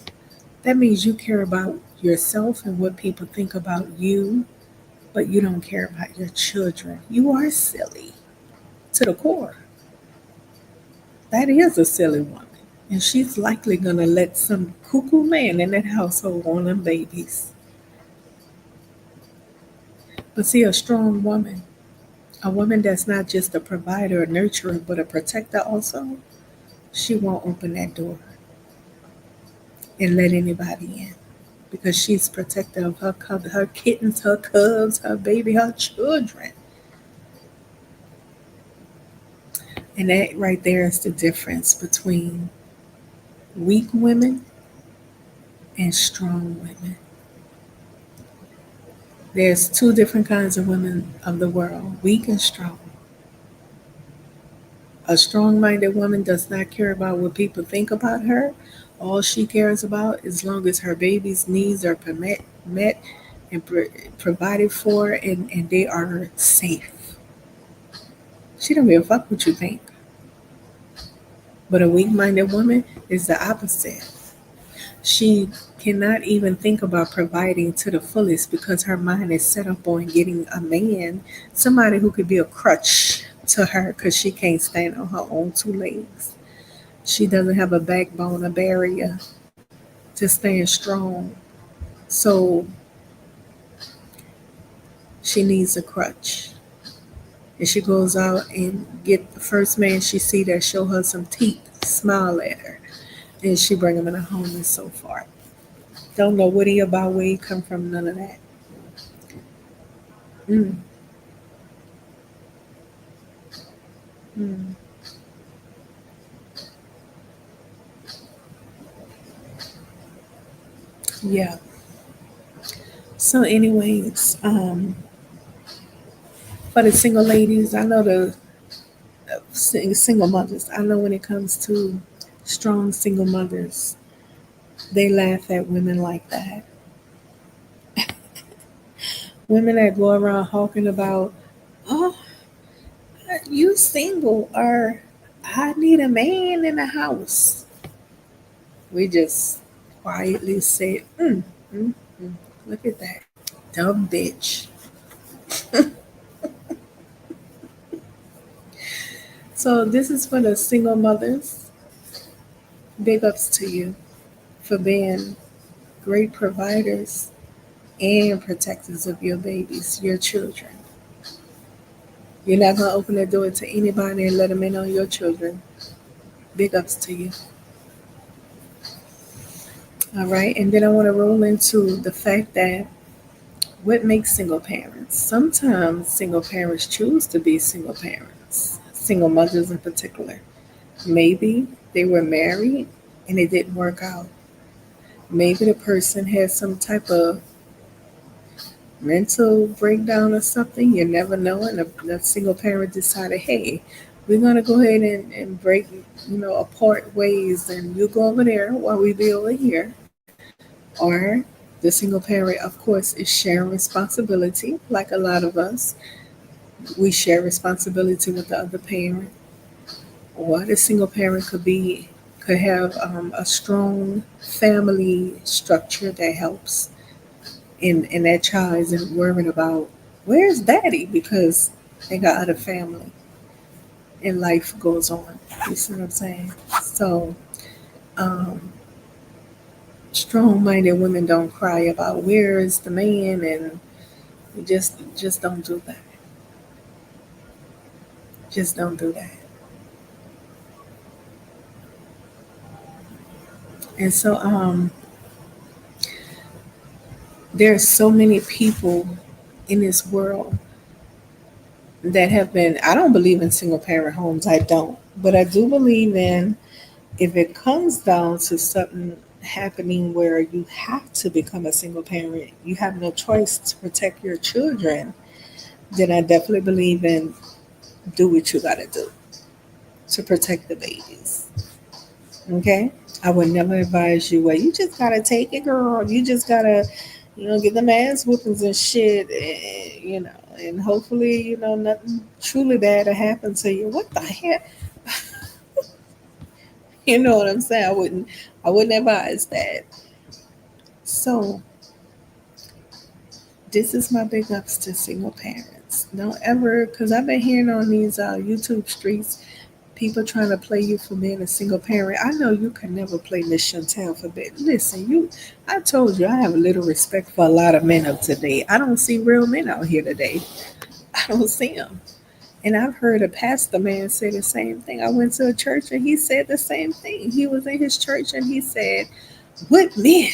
That means you care about yourself and what people think about you, but you don't care about your children. You are silly to the core. That is a silly woman. And she's likely going to let some cuckoo man in that household want them babies. But see, a strong woman, a woman that's not just a provider or nurturer, but a protector also, she won't open that door and let anybody in because she's protective of her kittens, her cubs, her baby, her children. And that right there is the difference between weak women and strong women. There's two different kinds of women of the world, weak and strong. A strong minded woman does not care about what people think about her. All she cares about, as long as her baby's needs are met and provided for, and they are safe. She don't give a fuck what you think. But a weak minded woman is the opposite. She cannot even think about providing to the fullest because her mind is set up on getting a man, somebody who could be a crutch to her because she can't stand on her own two legs. She doesn't have a backbone, a barrier to stand strong. So she needs a crutch. And she goes out and get the first man she see that show her some teeth, smile at her, and she bring him in a home and so forth. Don't know what he about, where he come from, none of that. Mm, mm, yeah. So, anyways, for the single ladies, I know the single mothers. I know when it comes to strong single mothers, they laugh at women like that. Women that go around hawking about, oh, you single, or I need a man in the house. We just quietly say, mm, mm. Look at that. Dumb bitch. So, this is for the single mothers. Big ups to you for being great providers and protectors of your babies, your children. You're not going to open the door to anybody and let them in on your children. Big ups to you. All right. And then I want to roll into the fact that what makes single parents? Sometimes single parents choose to be single parents, single mothers in particular. Maybe they were married and it didn't work out. Maybe the person had some type of mental breakdown or something. You never know. And the single parent decided, hey, we're going to go ahead and break, apart ways, and you go over there while we be over here. Or the single parent, of course, is sharing responsibility, like a lot of us. We share responsibility with the other parent. Or the single parent could have a strong family structure that helps, and that child isn't worried about where's daddy because they got other family and life goes on. You see what I'm saying? So, um, strong-minded women don't cry about where is the man, and just don't do that. Just don't do that. And so, there's so many people in this world that have been. I don't believe in single parent homes. I don't, but I do believe in, if it comes down to something happening where you have to become a single parent, you have no choice to protect your children, then I definitely believe in, do what you got to do to protect the babies. Okay? I would never advise you, well, you just got to take it, girl. You just got to, get them ass whoopings and shit, and hopefully, nothing truly bad will happen to you. What the heck? You know what I'm saying? I wouldn't advise that. So, this is my big ups to single parents. Don't ever, because I've been hearing on these YouTube streets, people trying to play you for being a single parent. I know you can never play Miss Chantell for that. Listen, I told you I have a little respect for a lot of men of today. I don't see real men out here today. I don't see them. And I've heard a pastor man say the same thing. I went to a church and he said the same thing. He was in his church and he said, what men?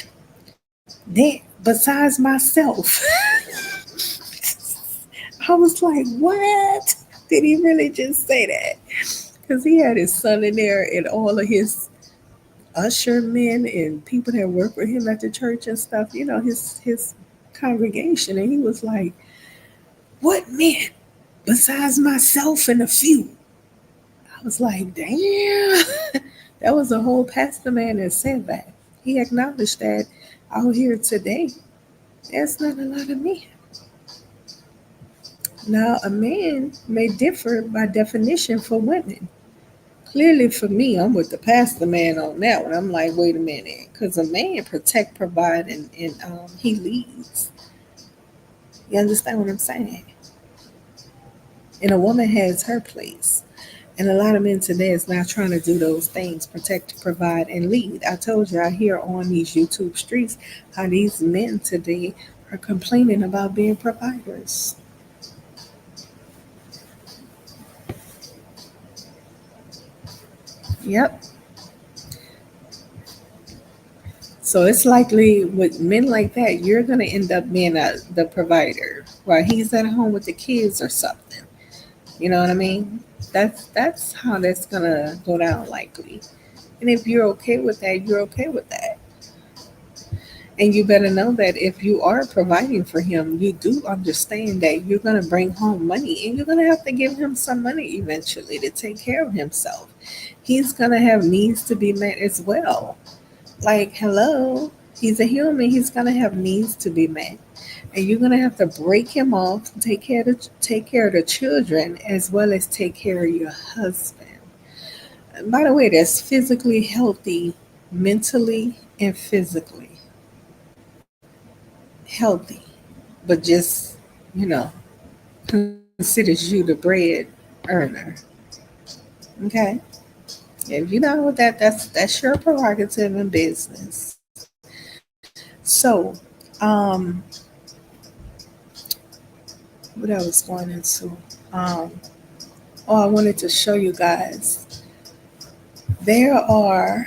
That besides myself. I was like, what? Did he really just say that? Because he had his son in there and all of his usher men and people that work with him at the church and stuff, his congregation. And he was like, what men besides myself and a few? I was like, damn. That was a whole pastor man that said that. He acknowledged that out here today, there's not a lot of men. Now, a man may differ by definition for women. Clearly, for me, I'm with the pastor man on that one. I'm like, wait a minute, because a man protect, provide, and he leads. You understand what I'm saying? And a woman has her place. And a lot of men today is not trying to do those things, protect, provide, and lead. I told you, I hear on these YouTube streets how these men today are complaining about being providers. Yep. So it's likely with men like that, you're going to end up being the provider while he's at home with the kids or something. You know what I mean? That's how that's going to go down likely. And if you're okay with that, you're okay with that. And you better know that if you are providing for him, you do understand that you're going to bring home money and you're going to have to give him some money eventually to take care of himself. He's going to have needs to be met as well. Like, hello, he's a human. He's gonna have needs to be met, and you're gonna have to break him off, take care of the children, as well as take care of your husband. And by the way, that's physically healthy, mentally and physically healthy, but just you know considers you the bread earner. Okay, if you know that's your prerogative in business. So, um, what I was going into. Um, oh, I wanted to show you guys. There are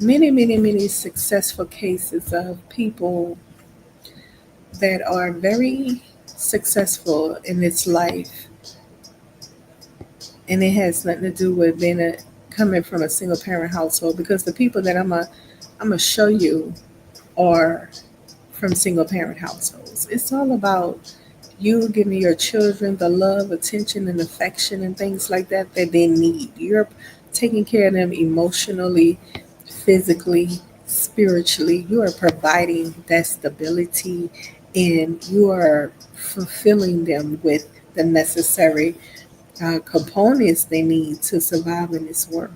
many, many, many successful cases of people that are very successful in this life and it has nothing to do with being a coming from a single parent household, because the people that I'm gonna show you are from single parent households. It's all about you giving your children the love, attention, and affection and things like that that they need. You're taking care of them emotionally, physically, spiritually. You are providing that stability, and you are fulfilling them with the necessary components they need to survive in this world.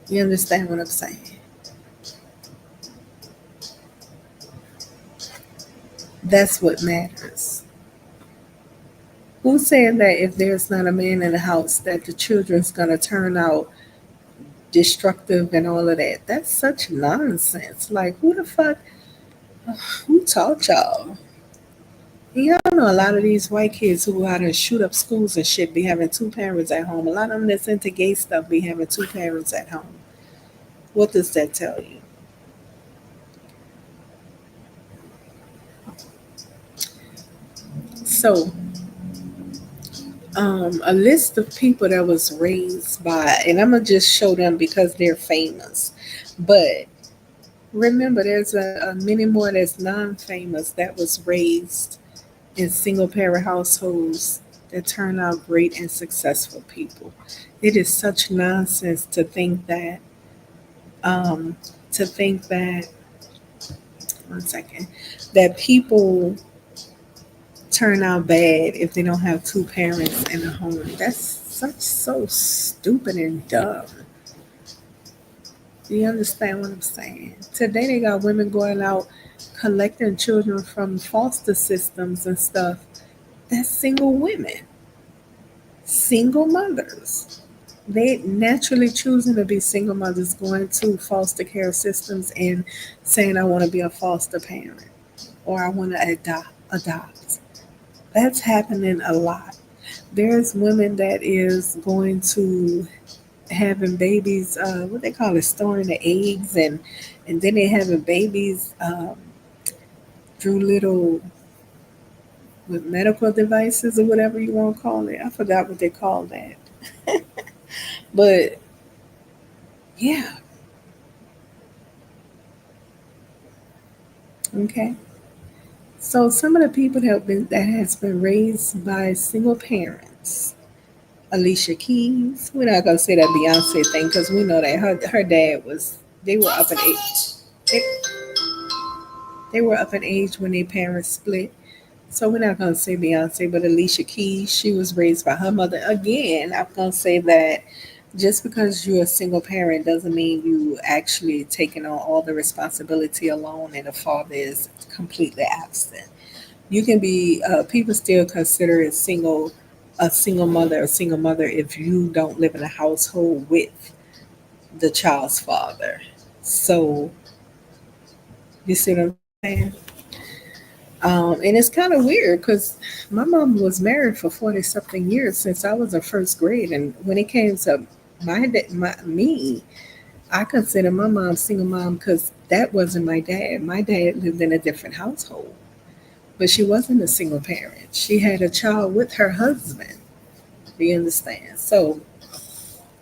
You understand what I'm saying? That's what matters. Who said that if there's not a man in the house that the children's gonna turn out destructive and all of that? That's such nonsense. Like who the fuck who taught y'all? Y'all know a lot of these white kids who go out and shoot up schools and shit be having two parents at home. A lot of them that's into gay stuff be having two parents at home. What does that tell you? So, a list of people that was raised by, and I'm gonna just show them because they're famous. But remember, there's a many more that's non-famous that was raised in single parent households that turn out great and successful people. It is such nonsense um, to think that one second that people turn out bad if they don't have two parents in the home. That's such so stupid and dumb. Do you understand what I'm saying? Today they got women going out collecting children from foster systems and stuff. That's single women, single mothers. They naturally choosing to be single mothers, going to foster care systems and saying, I want to be a foster parent or I want to adopt. That's happening a lot. There's women that is going to having babies, what they call it, storing the eggs, and then they having babies through little with medical devices or whatever you want to call it. I forgot what they call that, but yeah, okay. So some of the people that has been raised by single parents. Alicia Keys. We're not gonna say that Beyonce thing because we know that her dad was. They were up in age. They, they were up in age when their parents split. So we're not gonna say Beyonce, but Alicia Keys. She was raised by her mother. Again, I'm gonna say that just because you're a single parent doesn't mean you actually taking on all the responsibility alone and the father is completely absent. You can be people still consider it single a single mother if you don't live in a household with the child's father. So you see what I'm saying? And it's kind of weird because my mom was married for 40 something years since I was in first grade, and when it came to me, I consider my mom single mom because that wasn't my dad. My dad lived in a different household, but she wasn't a single parent. She had a child with her husband. Do you understand? So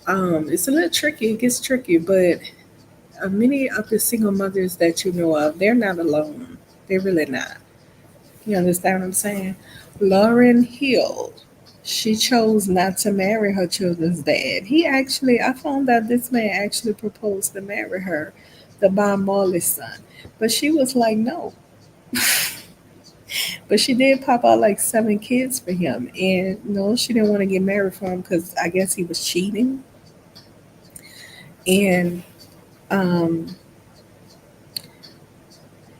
it's a little tricky. It gets tricky, but many of the single mothers that you know of, they're not alone. They're really not. You understand what I'm saying? Lauren Hill, she chose not to marry her children's dad. I found out this man actually proposed to marry her, the Bob Marley son. But she was like, no. But she did pop out like seven kids for him. And no, she didn't want to get married for him because I guess he was cheating. And um,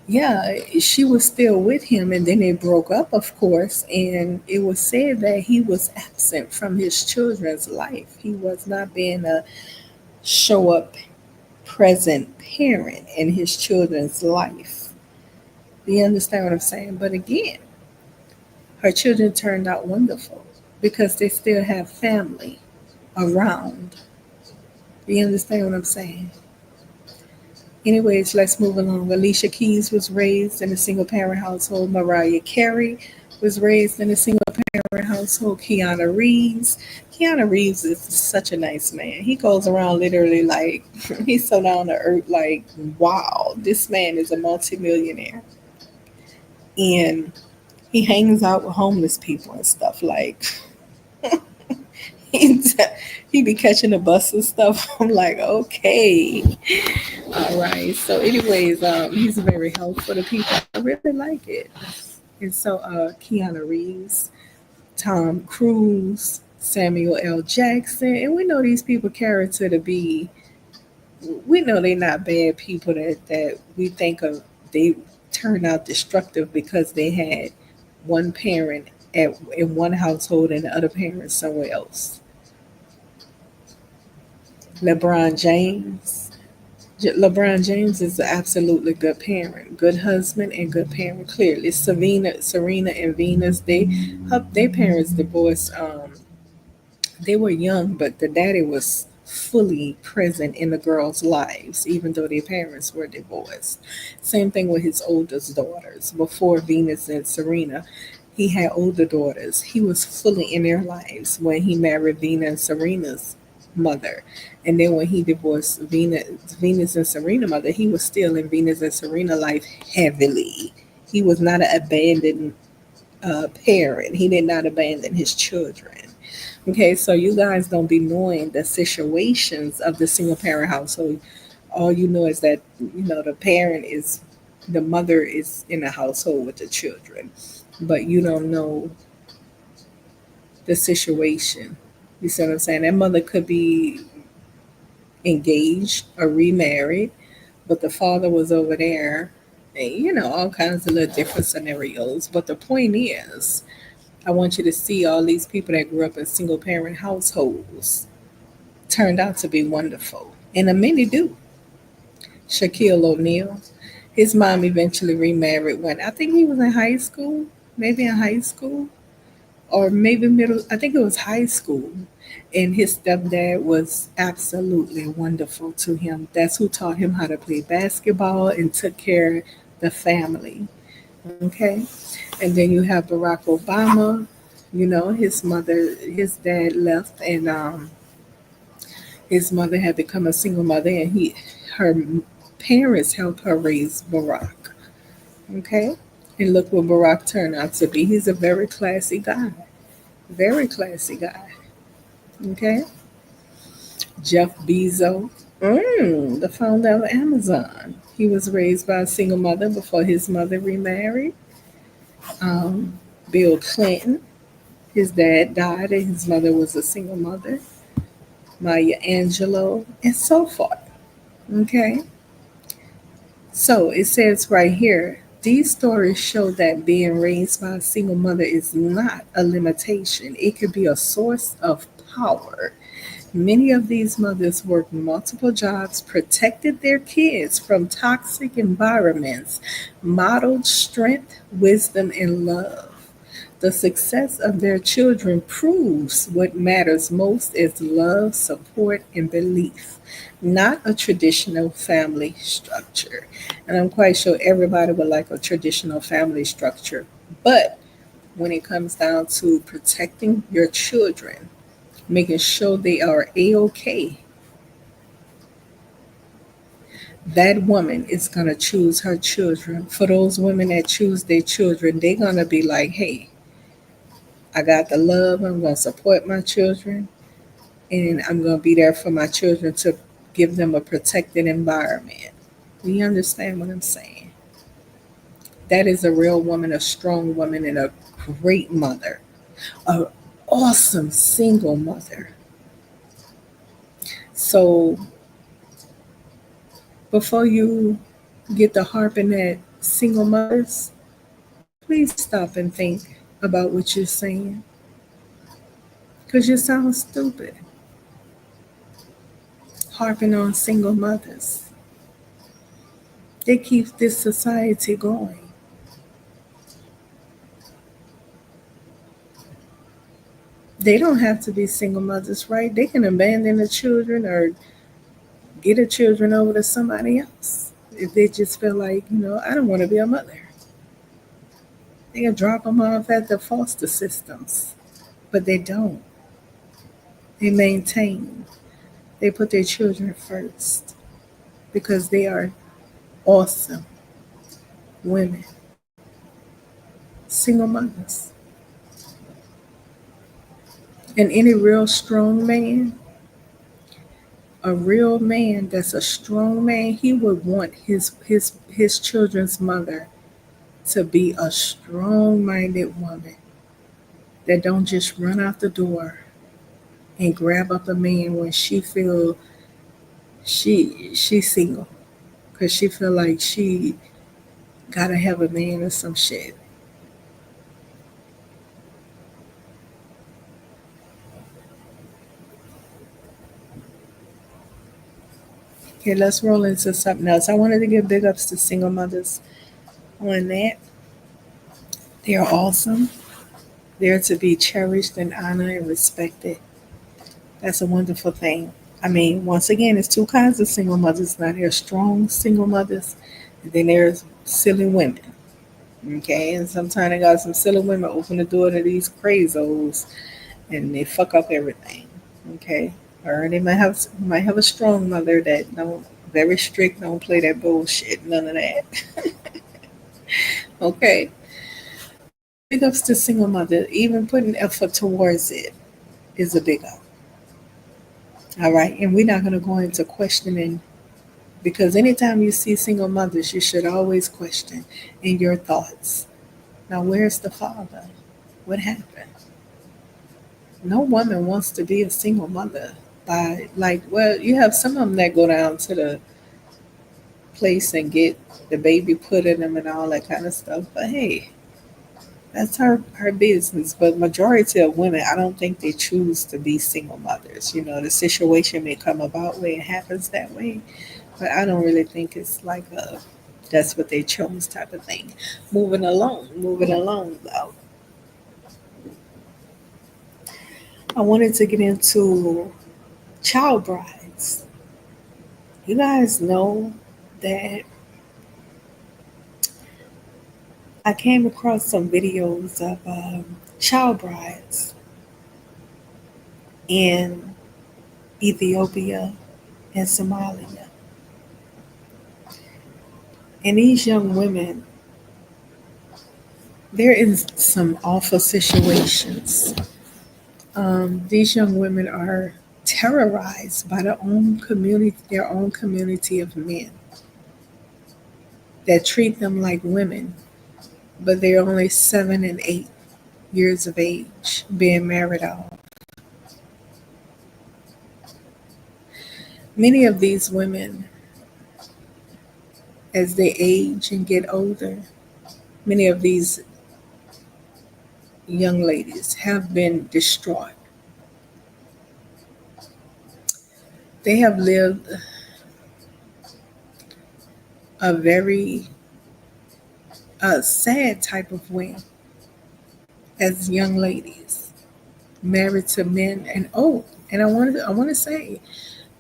yeah, she was still with him. And then they broke up, of course. And it was said that he was absent from his children's life. He was not being a show up present parent in his children's life. Do you understand what I'm saying? But again, her children turned out wonderful because they still have family around. Do you understand what I'm saying? Anyways, let's move along. Alicia Keys was raised in a single parent household. Mariah Carey was raised in a single parent household. Keanu Reeves is such a nice man. He goes around literally like he's so down to earth. Like, wow, this man is a multimillionaire, and he hangs out with homeless people and stuff. Like, he he be catching the bus and stuff. I'm like, okay, all right. So, anyways, he's very helpful to people. I really like it. And so, Keanu Reeves, Tom Cruise, Samuel L. Jackson, and we know these people character to be. We know they're not bad people that we think of. They turn out destructive because they had one parent in one household and the other parent somewhere else. LeBron James. LeBron James is an absolutely good parent, good husband, and good parent. Clearly, Serena, and Venus, their parents divorced. They were young, but the daddy was fully present in the girls' lives, even though their parents were divorced. Same thing with his oldest daughters. Before Venus and Serena, he had older daughters. He was fully in their lives when he married Venus and Serena's mother. And then when he divorced Venus and Serena's mother, he was still in Venus and Serena's life heavily. He was not an abandoned parent. He did not abandon his children. Okay, so you guys don't be knowing the situations of the single parent household. All you know is that the mother is in the household with the children, but you don't know the situation. You see what I'm saying? That mother could be engaged or remarried, but the father was over there. And, all kinds of little different scenarios. But the point is, I want you to see all these people that grew up in single parent households turned out to be wonderful. And many do. Shaquille O'Neal, his mom eventually remarried when I think he was in high school, maybe in high school, or maybe middle, I think it was high school. And his stepdad was absolutely wonderful to him. That's who taught him how to play basketball and took care of the family. Okay. And then you have Barack Obama. His dad left, and his mother had become a single mother, and her parents helped her raise Barack. Okay. And look what Barack turned out to be. He's a very classy guy. Very classy guy. Okay. Jeff Bezos, the founder of Amazon. He was raised by a single mother before his mother remarried. Um, Bill Clinton, his dad died and his mother was a single mother. Maya Angelou, and so forth. Okay? So it says right here, these stories show that being raised by a single mother is not a limitation. It could be a source of power. Many of these mothers worked multiple jobs, protected their kids from toxic environments, modeled strength, wisdom, and love. The success of their children proves what matters most is love, support, and belief, not a traditional family structure. And I'm quite sure everybody would like a traditional family structure. But when it comes down to protecting your children, making sure they are A-OK, that woman is going to choose her children. For those women that choose their children, they're going to be like, hey, I got the love. I'm going to support my children, and I'm going to be there for my children to give them a protected environment. Do you understand what I'm saying? That is a real woman, a strong woman, and a great mother, an awesome single mother. So before you get to harping at single mothers, please stop and think about what you're saying because you sound stupid harping on single mothers. They keep this society going. They don't have to be single mothers, right? They can abandon the children or get the children over to somebody else if they just feel like, I don't want to be a mother. They can drop them off at the foster systems, but they don't. They maintain. They put their children first because they are awesome women, single mothers. And any real strong man, a real man that's a strong man, he would want his children's mother to be a strong-minded woman that don't just run out the door and grab up a man when she feel she's single because she feel like she gotta have a man or some shit. Okay, let's roll into something else. I wanted to give big ups to single mothers on that. They are awesome. They're to be cherished and honored and respected. That's a wonderful thing. I mean, once again, there's two kinds of single mothers. Now there's strong single mothers, and then there's silly women. Okay, and sometimes they got some silly women open the door to these crazos, and they fuck up everything. Okay, or they might have a strong mother that don't very strict, don't play that bullshit, none of that. Okay, big ups to single mother. Even putting effort towards it is a big up. All right, and we're not gonna go into questioning because anytime you see single mothers, you should always question in your thoughts. Now, where's the father? What happened? No woman wants to be a single mother. By like, well, you have some of them that go down to the place and get the baby put in them and all that kind of stuff. But hey, that's her business. But majority of women, I don't think they choose to be single mothers. You know, the situation may come about where it happens that way, but I don't really think it's like a that's what they chose type of thing. Moving along though. I wanted to get into child brides. You guys know that I came across some videos of child brides in Ethiopia and Somalia. And these young women, they're in some awful situations. These young women are terrorized by their own community of men that treat them like women, but they're only 7 and 8 years of age, being married off. Many of these women, as they age and get older, many of these young ladies have been distraught. They have lived a very sad type of way as young ladies, married to men. And I want to say,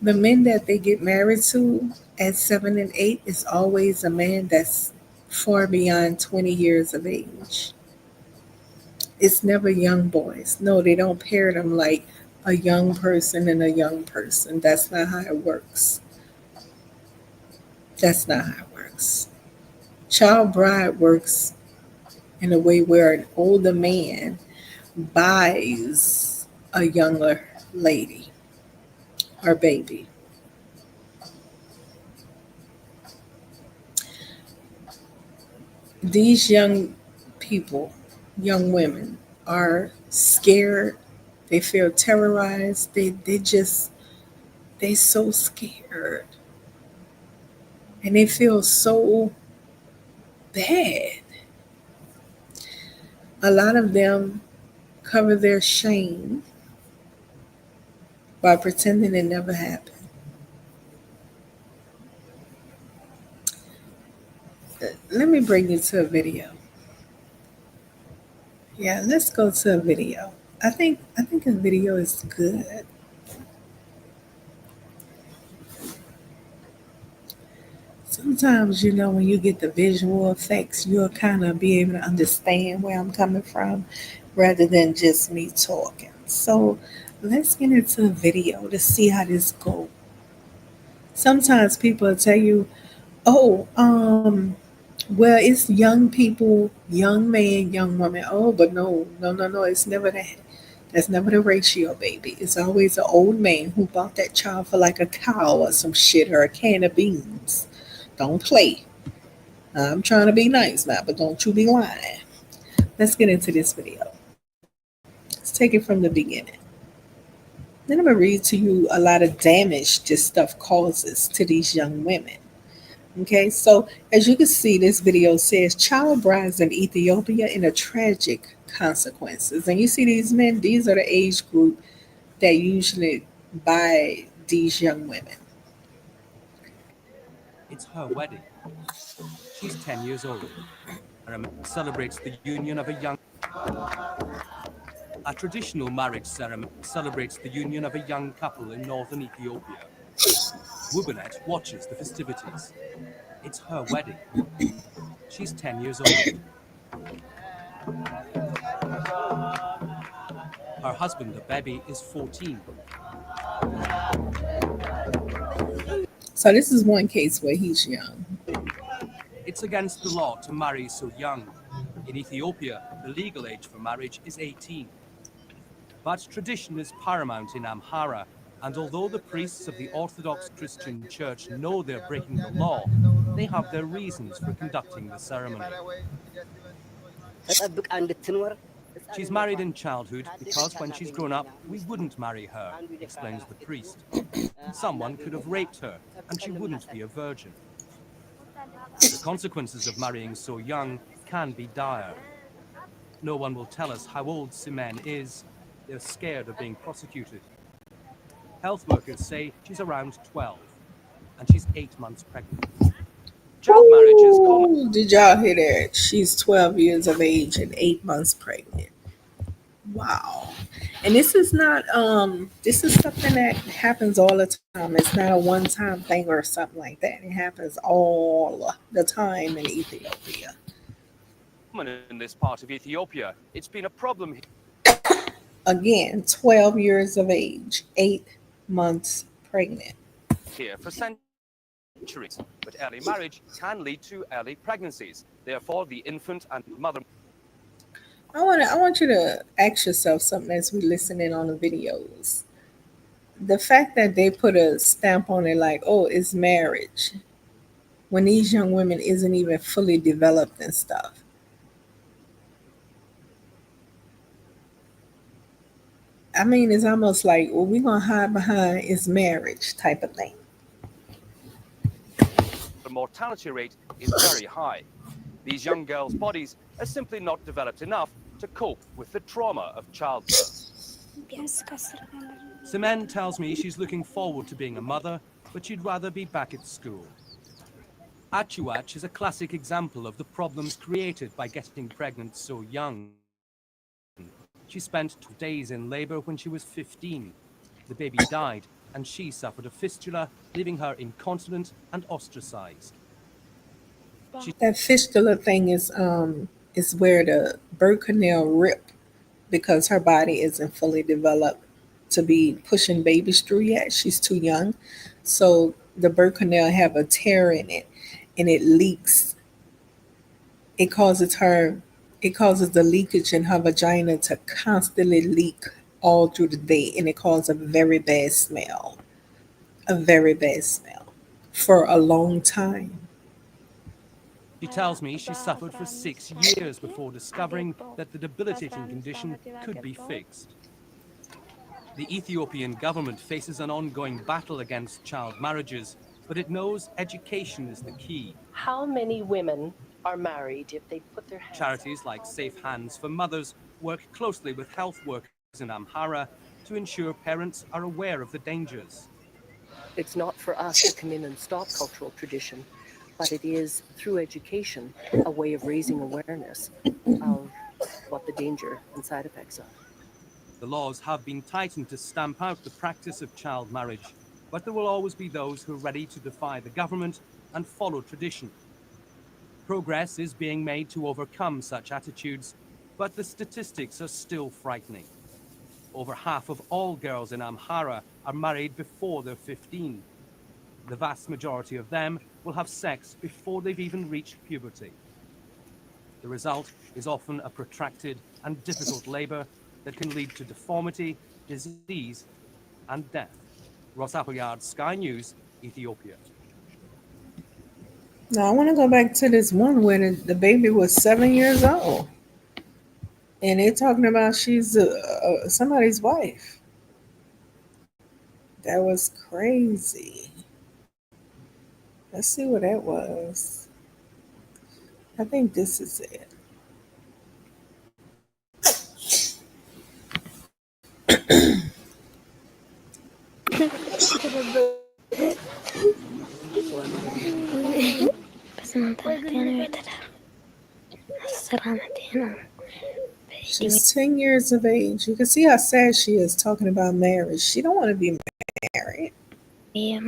the men that they get married to at 7 and 8 is always a man that's far beyond 20 years of age. It's never young boys. No, they don't pair them like a young person and a young person. That's not how it works. That's not how it works. Child bride works in a way where an older man buys a younger lady or baby. These young people, young women, are scared. They feel terrorized. They so scared. And they feel so bad. A lot of them cover their shame by pretending it never happened. Let me bring you to a video. Yeah, let's go to a video. I think a video is good. Sometimes, when you get the visual effects, you'll kind of be able to understand where I'm coming from rather than just me talking. So let's get into the video to see how this goes. Sometimes people will tell you, oh, well, it's young people, young man, young woman. Oh, but no, no, no, no, it's never that. That's never the ratio, baby. It's always an old man who bought that child for like a cow or some shit or a can of beans. Don't play. I'm trying to be nice now, but don't you be lying. Let's get into this video. Let's take it from the beginning. Then I'm going to read to you a lot of damage this stuff causes to these young women. Okay, so as you can see, this video says child brides in Ethiopia and the tragic consequences. And you see these men, these are the age group that usually buy these young women. It's her wedding. She's 10 years old. Celebrates the union of a young. A traditional marriage ceremony celebrates the union of a young couple in northern Ethiopia. Wubanet watches the festivities. It's her wedding. She's 10 years old. Her husband, the baby, is 14. So this is one case where he's young. It's against the law to marry so young. In Ethiopia, the legal age for marriage is 18. But tradition is paramount in Amhara, and although the priests of the Orthodox Christian Church know they're breaking the law, they have their reasons for conducting the ceremony. She's married in childhood because when she's grown up, we wouldn't marry her, explains the priest. Someone could have raped her, and she wouldn't be a virgin. The consequences of marrying so young can be dire. No one will tell us how old Simen is. They're scared of being prosecuted. Health workers say she's around 12, and she's 8 months pregnant. Child marriage is common. Ooh, did y'all hear that? She's 12 years of age and 8 months pregnant. Wow. And this is something that happens all the time. It's not a one time thing or something like that. It happens all the time in Ethiopia. In this part of Ethiopia. It's been a problem Again, 12 years of age, 8 months pregnant. here for centuries, but early marriage can lead to early pregnancies. Therefore, the infant and mother. I want you to ask yourself something as we listen in on the videos. The fact that they put a stamp on it like, oh, it's marriage, when these young women isn't even fully developed and stuff. I mean, it's almost like, well, we're gonna hide behind it's marriage type of thing. Mortality rate is very high. These young girls' bodies are simply not developed enough to cope with the trauma of childbirth. Simen tells me she's looking forward to being a mother, but she'd rather be back at school. Achuach is a classic example of the problems created by getting pregnant so young. She spent 2 days in labor when she was 15. The baby died, and she suffered a fistula, leaving her incontinent and ostracized. That fistula thing is where the birth canal rip because her body isn't fully developed to be pushing babies through yet. She's too young. So the birth canal have a tear in it and it leaks. It causes her it causes the leakage in her vagina to constantly leak all through the day and it causes a very bad smell. A very bad smell for a long time. She tells me she suffered for 6 years before discovering that the debilitating condition could be fixed. The Ethiopian government faces an ongoing battle against child marriages, but it knows education is the key. How many women are married if they put their hands Charities like Safe Hands for Mothers work closely with health workers in Amhara to ensure parents are aware of the dangers. It's not for us to come in and stop cultural tradition, but it is through education a way of raising awareness of what the danger and side effects are. The laws have been tightened to stamp out the practice of child marriage, but there will always be those who are ready to defy the government and follow tradition. Progress is being made to overcome such attitudes, but the statistics are still frightening. Over half of all girls in Amhara are married before they're 15. The vast majority of them will have sex before they've even reached puberty. The result is often a protracted and difficult labor that can lead to deformity, disease, and death. Ross Appleyard, Sky News, Ethiopia. Now I want to go back to this one when the baby was 7 years old, and they're talking about she's somebody's wife. That was crazy. Let's see what that was. I think this is it. She's 10 years of age. You can see how sad she is talking about marriage. She don't want to be married. She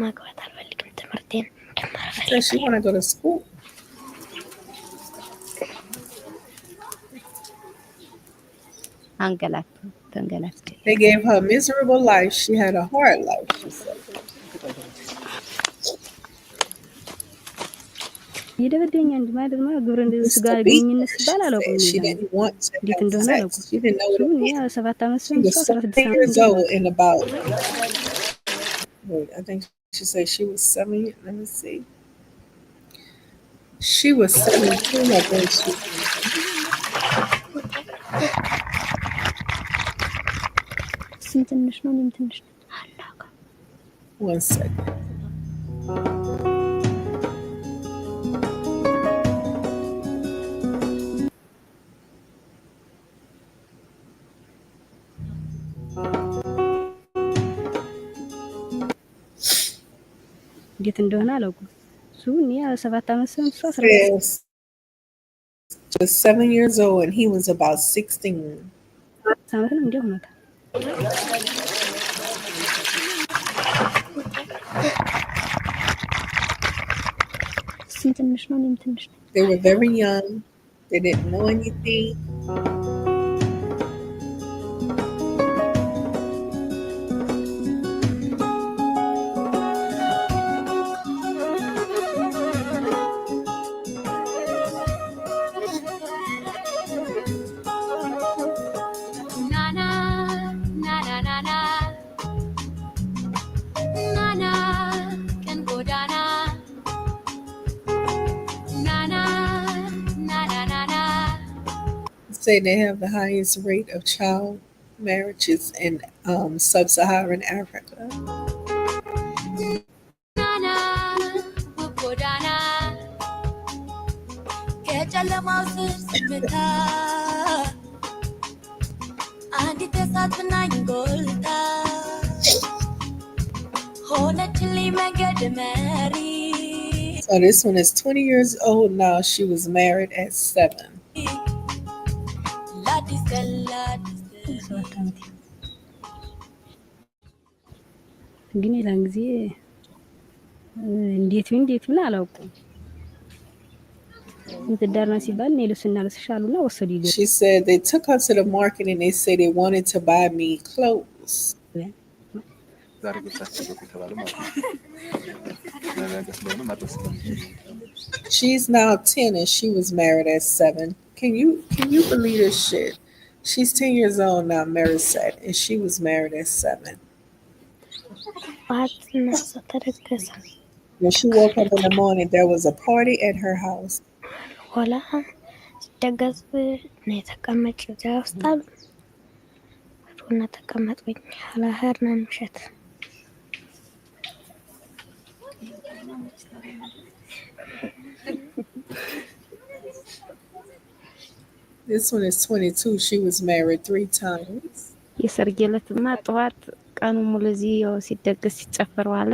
says she want to go to school. They gave her a miserable life. She had a hard life, she said. ይደበደኛል ማለት ነው ግብረ እንደዚህ Used ጋር to beat ግንኙነት her, she ሲባል አላውቅም said. She ይላል didn't want to እንዴት have እንደሆነ sex. አላውቅም She didn't know what እሱን it ያ meant. 7 ዓመት She was 16 7 years old and about, wait, I think she said she was 7. Let me see. She was 17, I think she. ስም ትንሽ ነው እኔም ትንሽ ነው አላውቅም 1 second. እንዴት እንደሆነ አላውቅም እሱን ያ 7 ዓመት 16 Yes. She was 7 years old and he was about 16. ዓመት ነው እንዴ ሆነታ ስም ትንሽ ነው እኔም ትንሽ ነው They were very young. They didn't know anything. Say they have the highest rate of child marriages in sub-Saharan Africa. So this one is 20 years old now. She was married at 7. ግን የዛን ጊዜ እንዴት ብላ አላውቅም እንትዳርና ሲባል ነው ልስና ለስሻሉና ወሰዱ ይገ She said they took her to the market and they said they wanted to buy me clothes. She's now 10 and she was married at 7. Can you believe this shit? She's 10 years old now, married set, and she was married at 7. When she woke up in the morning, there was a party at her house. This one is 22. She was married 3 times. የሰርጌለትማ ጠዋት ቀኑ ሙሉ እዚያው ሲደገስ ሲጨፈር ዋለ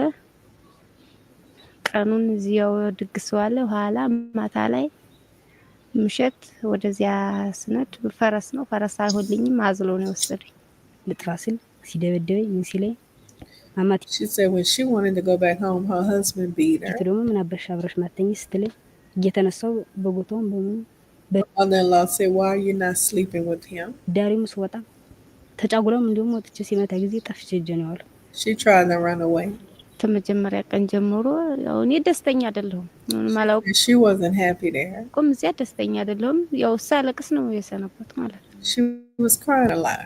ቀኑን እዚያው ድግስ ዋለ ኋላ ማታ ላይ ምሽት ወደዚያ ስነድ ፈረስ ነው ፈረስ አይሆንልኝም አዝሎ ነው ወሰደኝ ልጥፋ ሲል ሲደበደበኝ ምን ሲለኝ አማት She said when she wanted to go back home, her husband beat her. ደግሞ ምን አበሽ አብረሽ ማተኝ ስትለኝ እየተነሳው በቦታው በምን Mother-in-law said, "Why are you not sleeping with him?" በዳሪም ስወጣ ተጫጉሎም እንዲሁም ወጥቼ ሲመታ ጊዜ ጠፍቼ እጄ ነው ያለው። She tried to run away. ከመጀመሪያ ቀን ጀምሮ ያው እኔ ደስተኛ አይደለሁም። ምንም አላውቅም። And she wasn't happy there. ቁም እዚያ ደስተኛ አይደለሁም። ያው ሳለቅስ ነው የሰነበት ማለት ነው። She was crying a lot.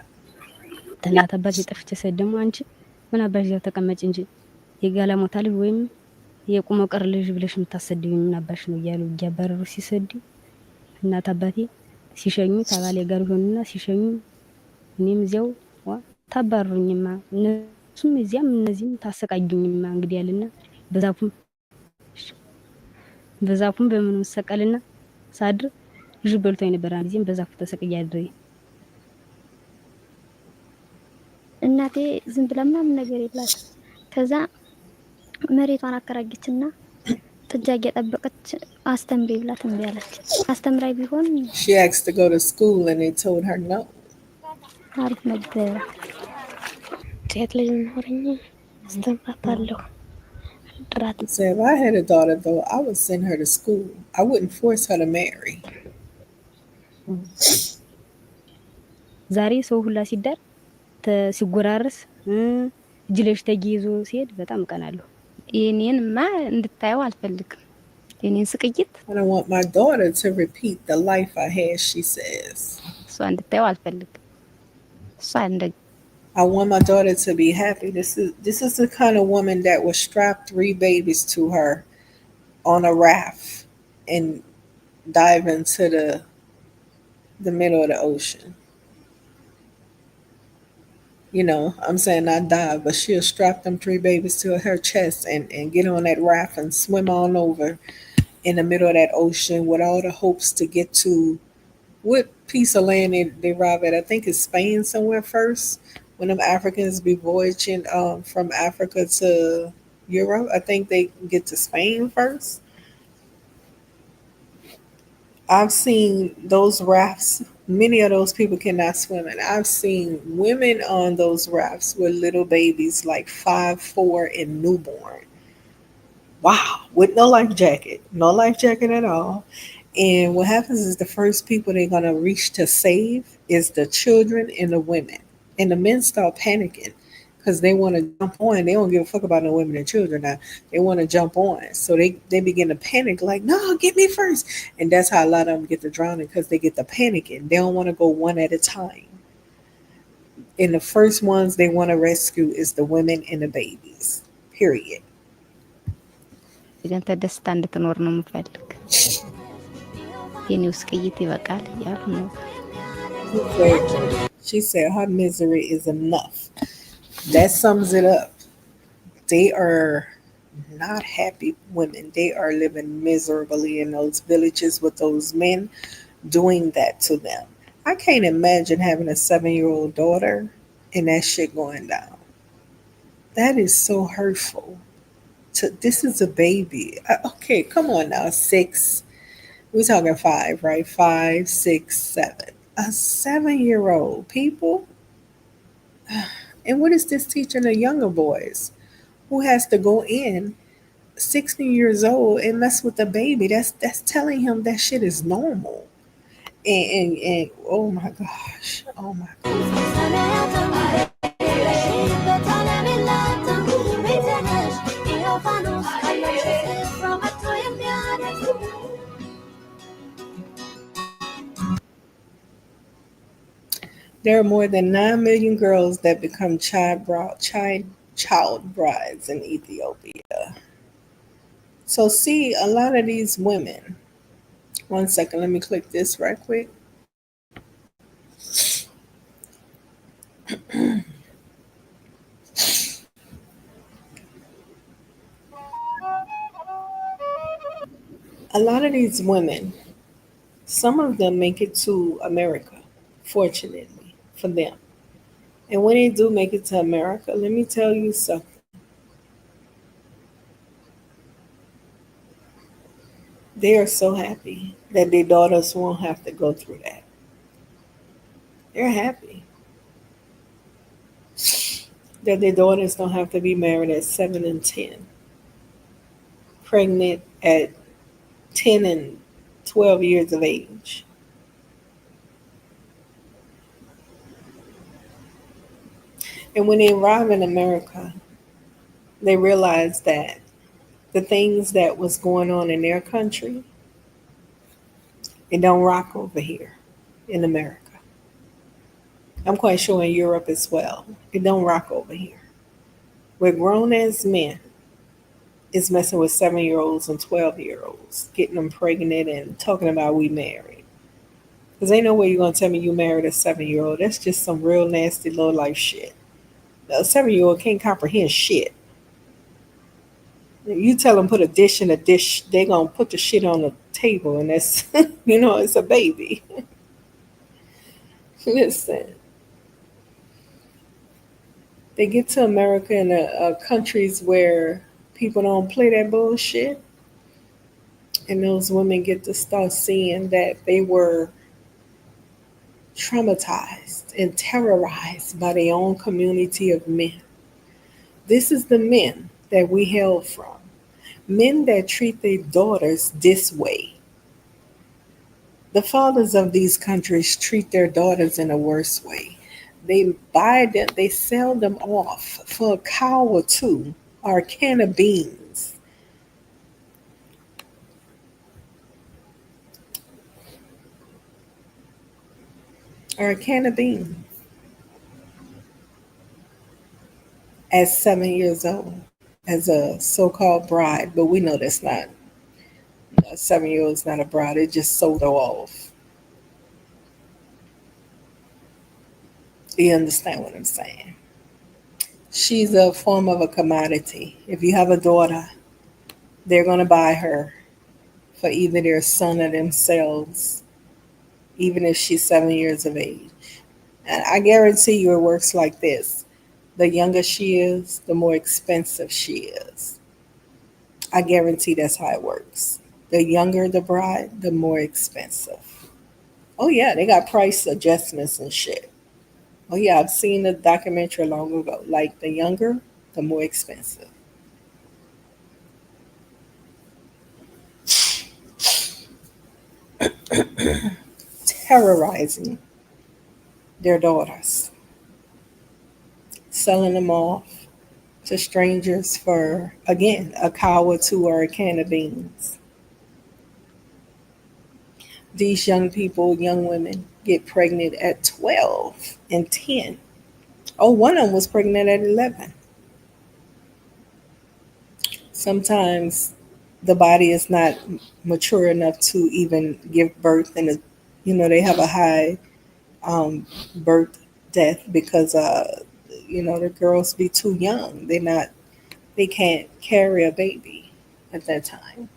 እናት አባት የጠፍቼ ሰድ ደግሞ አንቺ ምን አባሽ እዚያው ተቀመጭ እንጂ የጋለሞታ ልጅ ወይም የቁመ ቀር ልጅ ብለሽ የምታሰድኝ ምን አባሽ ነው እያሉ እያባረሩ ሲሰዱ እናት አባቴ ሲሸኙ ታባሌ ጋር ሆነና ሲሸኙ እኔም እዚያው ታባሩኝማ እነሱም እዚያም እነዚህም ታሰቃዩኝማ እንግዲህ ያለና በዛፉም በምኑ ሰቀልና ሳድር ልጅ በልቶ የነበረ ጊዜም በዛፉ ተሰቅያ አድሬ እናቴ ዝም ብላ ምናምን ነገር የላት። ከዛ መሬቷን አከራየችና ጥጃ እየጠበቀች አስተምሪ ብላት እምቢ አለች። አስተምራይ ቢሆን She asked to go to school and they told her no. አሪፍ ነበር። ሴት ልጅ ኖረኝ አስተምራታለሁ። ጥራት Said if I had a daughter though, I would send her to school. I wouldn't force her to marry. ዛሬ ሰው ሁላ ሲዳር ሲጎራረስ እጅለሽ ተጊዞ ሲሄድ በጣም ቀናለሁ። የኔንማ እንድታየው አልፈልግም። የኔን ስቅይት I don't want my daughter to repeat the life I had, she says. እሷ እንድታየው አልፈልግም። እሷ እንደ I want my daughter to be happy. This is the kind of woman that would strap 3 babies to her on a raft and dive into the middle of the ocean. You know, I'm saying not dive, but she'll strap them 3 babies to her chest and get on that raft and swim on over in the middle of that ocean with all the hopes to get to what piece of land they arrive at. I think it's Spain somewhere first. When them Africans be voyaging from Africa to Europe, I think they get to Spain first. I've seen those rafts. Many of those people cannot swim, and I've seen women on those rafts with little babies like 5, 4, and newborn. Wow, with no life jacket at all. And what happens is the first people they're gonna reach to save is the children and the women, and the men start panicking because they want to jump on. They don't give a fuck about no women and children now. They want to jump on. So they begin to panic like, no, get me first. And that's how a lot of them get to drowning because they get to panicking. They don't want to go one at a time. And the first ones they want to rescue is the women and the babies. Period. ግን ተደስታ እንድትኖር ነው የምፈልግ። የኔው ስቅይት ይበቃል ያሉ ነው። She said her misery is enough. That sums it up. They are not happy women. They are living miserably in those villages with those men doing that to them. I can't imagine having a 7-year-old daughter and that shit going down. That is so hurtful. This is a baby. Okay, come on now. 6. We're talking 5, right? 5, 6, 7. A 7-year-old, people. And what is this teaching the younger boys who has to go in 16 years old and mess with the baby? That's telling him that shit is normal. And oh my gosh. Oh my gosh. There are more than 9 million girls that become child brides in Ethiopia. So see, a lot of these women, one second, let me click this right quick. A lot of these women, some of them make it to America, fortunately for them. And when they do make it to America, let me tell you something. They are so happy that their daughters won't have to go through that. They're happy. that their daughters don't have to be married at 7 and 10, pregnant at 10 and 12 years of age. And when they arrive in America, they realize that the things that was going on in their country, it don't rock over here in America. I'm quite sure in Europe as well. It don't rock over here. We're grown as men is messing with 7-year-olds and 12-year-olds, getting them pregnant and talking about we married. Because ain't no way you're going to tell me you married a 7-year-old. That's just some real nasty low life shit. A 7-year-old can't comprehend shit. You tell them put a dish in a dish, they going to put the shit on the table, and that's, it's a baby. Listen, they get to America and countries where people don't play that bullshit, and those women get to start seeing that they were traumatized and terrorized by their own community of men. This is the men that we hail from. Men that treat their daughters this way. The fathers of these countries treat their daughters in a worse way. They buy them, they sell them off for a cow or two or a can of beans. Or a can of beans at 7 years old as a so-called bride, but we know that's not. A 7-year-old is not a bride. It just sold her off. You understand what I'm saying? She's a form of a commodity. If you have a daughter, they're going to buy her for either their son or themselves, even if she's 7 years of age. And I guarantee you it works like this. The younger she is, the more expensive she is. I guarantee that's how it works. The younger the bride, the more expensive. Oh yeah, they got price adjustments and shit. Oh yeah, I've seen the documentary long ago. Like the younger, the more expensive. Terrorizing their daughters, selling them off to strangers for, again, a cow or two or a can of beans. These young people, young women, get pregnant at 12 and 10. Oh, one of them was pregnant at 11. Sometimes the body is not mature enough to even give birth, and they have a high birth death because the girls be too young. They can't carry a baby at that time.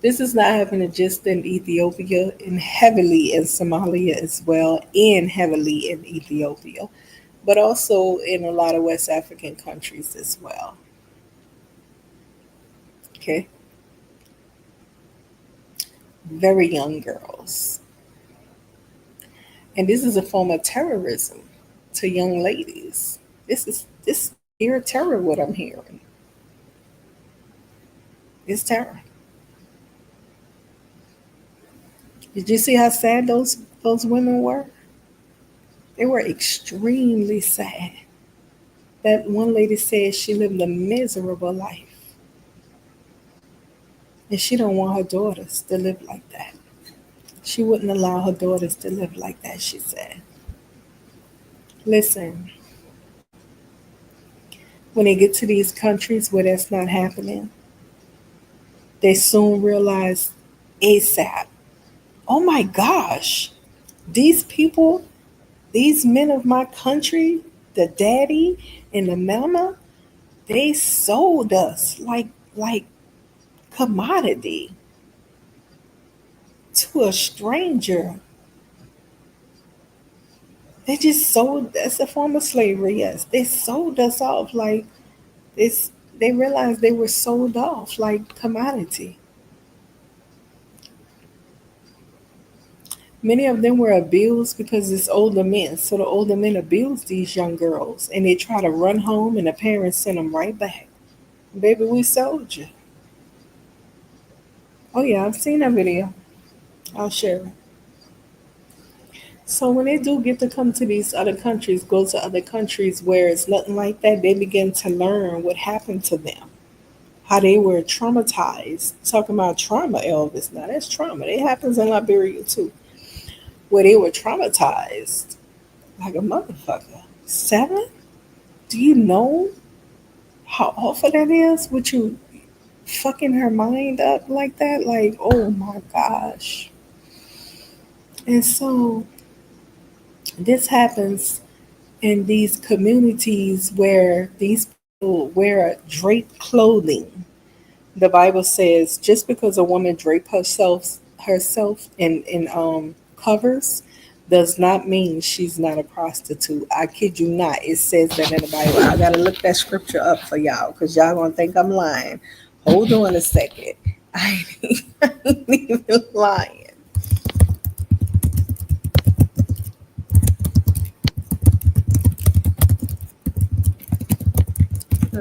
This is not happening just in Ethiopia, and heavily in Somalia as well, and heavily in Ethiopia, but also in a lot of West African countries as well. Okay. Very young girls. And this is a form of terrorism to young ladies. This pure terror what I'm hearing. It's terror. Did you see how sad those women were? They were extremely sad. That one lady said she lived a miserable life. And she don't want her daughters to live like that. She wouldn't allow her daughters to live like that, she said. Listen, when they get to these countries where that's not happening, they soon realize ASAP, oh my gosh, these people, these men of my country, the daddy and the mama, they sold us like commodity to a stranger. They just sold. That's a form of slavery. Yes, they sold us off like this. They realized they were sold off like commodity. Many of them were abused because it's older men. So the older men abuse these young girls and they try to run home and the parents send them right back. Baby, we sold you. Oh, yeah, I've seen that video. I'll share it. So when they do get to come to these other countries, go to other countries where it's nothing like that, they begin to learn what happened to them, how they were traumatized. Talking about trauma, Elvis. Now that's trauma. It happens in Liberia too, where they were traumatized like a motherfucker. Seven? Do you know how awful that is? Would you fucking her mind up like that? Like, oh my gosh. And so this happens in these communities where these people wear draped clothing. The Bible says just because a woman drape herself in covers does not mean she's not a prostitute. I kid you not. It says that in the Bible. I gotta look that scripture up for y'all because y'all gonna think I'm lying. Hold on a second. I ain't even lying.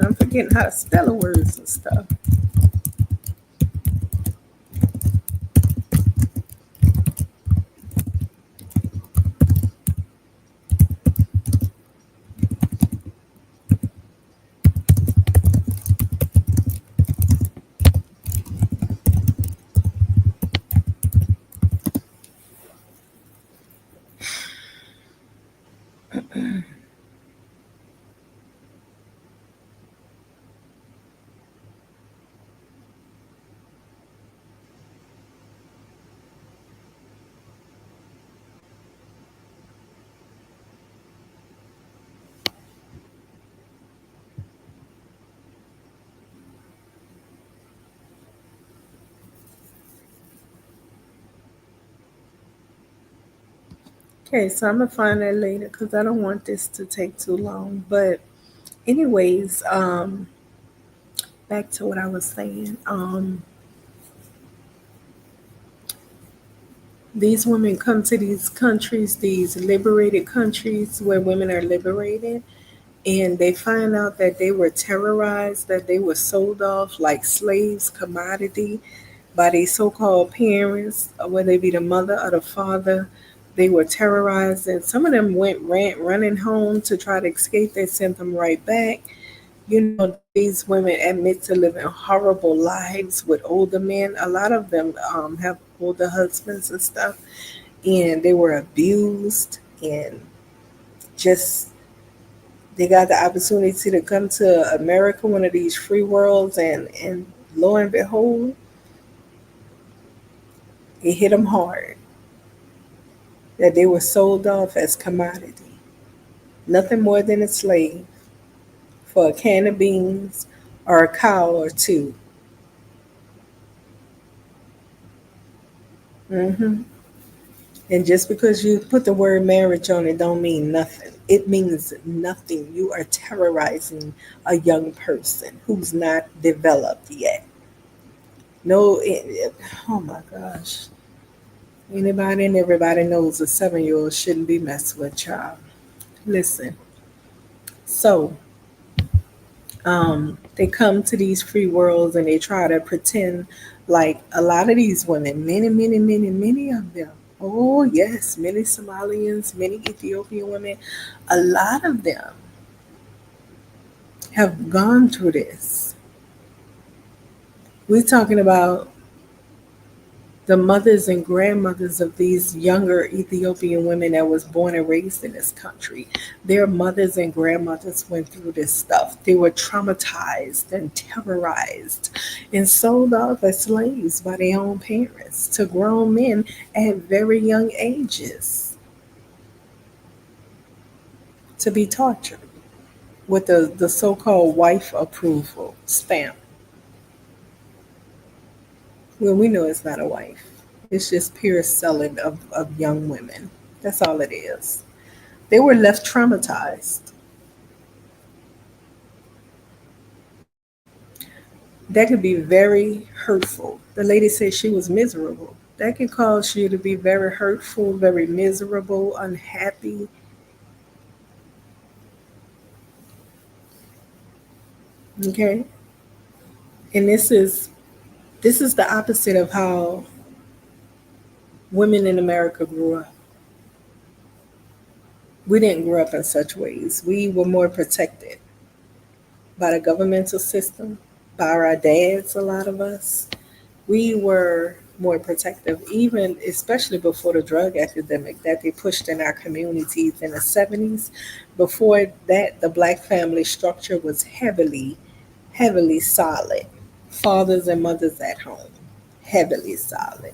I'm forgetting how to spell the words and stuff. Okay, so I'm gonna find that later because I don't want this to take too long. But anyways, back to what I was saying. These women come to these countries, these liberated countries where women are liberated, and they find out that they were terrorized, that they were sold off like slaves, commodity by their so-called parents, whether they be the mother or the father. They were terrorized, and some of them running home to try to escape. They sent them right back. You know, these women admit to living horrible lives with older men. A lot of them have older husbands and stuff, and they were abused and just they got the opportunity to come to America, one of these free worlds, and lo and behold, it hit them hard that they were sold off as commodity, nothing more than a slave for a can of beans or a cow or two. hmm And just because you put the word marriage on it don't mean nothing. It means nothing. You are terrorizing a young person who's not developed yet. No, oh my gosh. Anybody and everybody knows a 7-year-old shouldn't be messed with, child. Listen, so they come to these free worlds and they try to pretend like a lot of these women, many of them. Oh, yes, many Somalians, many Ethiopian women, a lot of them have gone through this. We're talking about the mothers and grandmothers of these younger Ethiopian women that was born and raised in this country. Their mothers and grandmothers went through this stuff. They were traumatized and terrorized and sold off as slaves by their own parents to grown men at very young ages to be tortured with the so-called wife approval stamp. Well, we know it's not a wife. It's just pure selling of young women. That's all it is. They were left traumatized. That could be very hurtful. The lady said she was miserable. That can cause you to be very hurtful, very miserable, unhappy. Okay? And this is the opposite of how women in America grew up. We didn't grow up in such ways. We were more protected by the governmental system, by our dads, a lot of us. We were more protective, even especially before the drug epidemic that they pushed in our communities in the 70s. Before that, the black family structure was heavily, heavily solid. Fathers and mothers at home, heavily solid.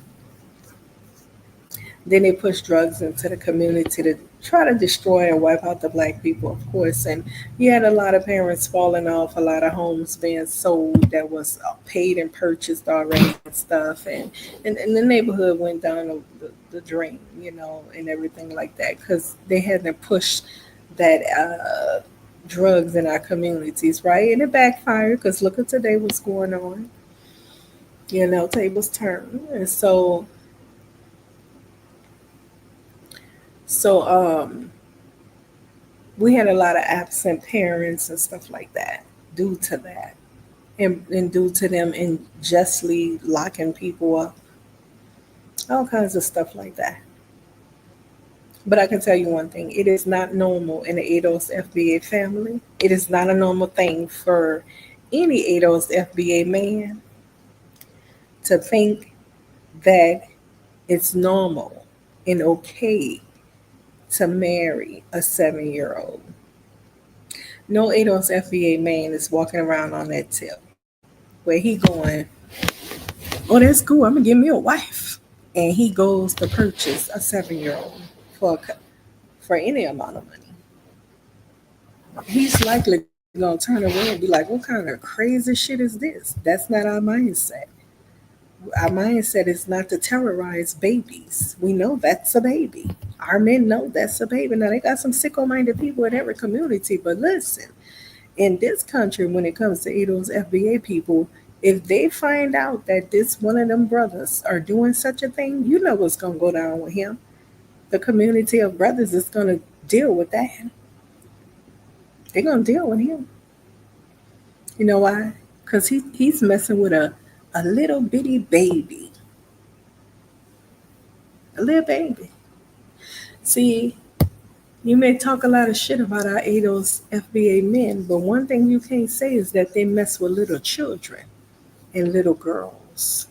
Then they pushed drugs into the community to try to destroy and wipe out the black people, of course. And you had a lot of parents falling off, a lot of homes being sold that was paid and purchased already and stuff. And the neighborhood went down the drain, and everything like that because they hadn't pushed that drugs in our communities, right? And it backfired because look at today what's going on. Tables turn. And so we had a lot of absent parents and stuff like that due to that. And due to them unjustly locking people up, all kinds of stuff like that. But I can tell you one thing, it is not normal in the ADOS FBA family. It is not a normal thing for any ADOS FBA man to think that it's normal and okay to marry a 7-year-old. No ADOS FBA man is walking around on that tip where he going, oh, that's cool, I'm gonna give me a wife. And he goes to purchase a 7-year-old for any amount of money. He's likely gonna turn away and be like, what kind of crazy shit is this? That's not our mindset. Our mindset is not to terrorize babies. We know that's a baby. Our men know that's a baby. Now they got some sicko-minded people in every community, but listen, in this country, when it comes to those FBA people, if they find out that this one of them brothers are doing such a thing, you know what's gonna go down with him. The community of brothers is gonna deal with that. They're gonna deal with him. You know why? Because he's messing with a little bitty baby. A little baby. See, you may talk a lot of shit about our ADOS FBA men, but one thing you can't say is that they mess with little children and little girls.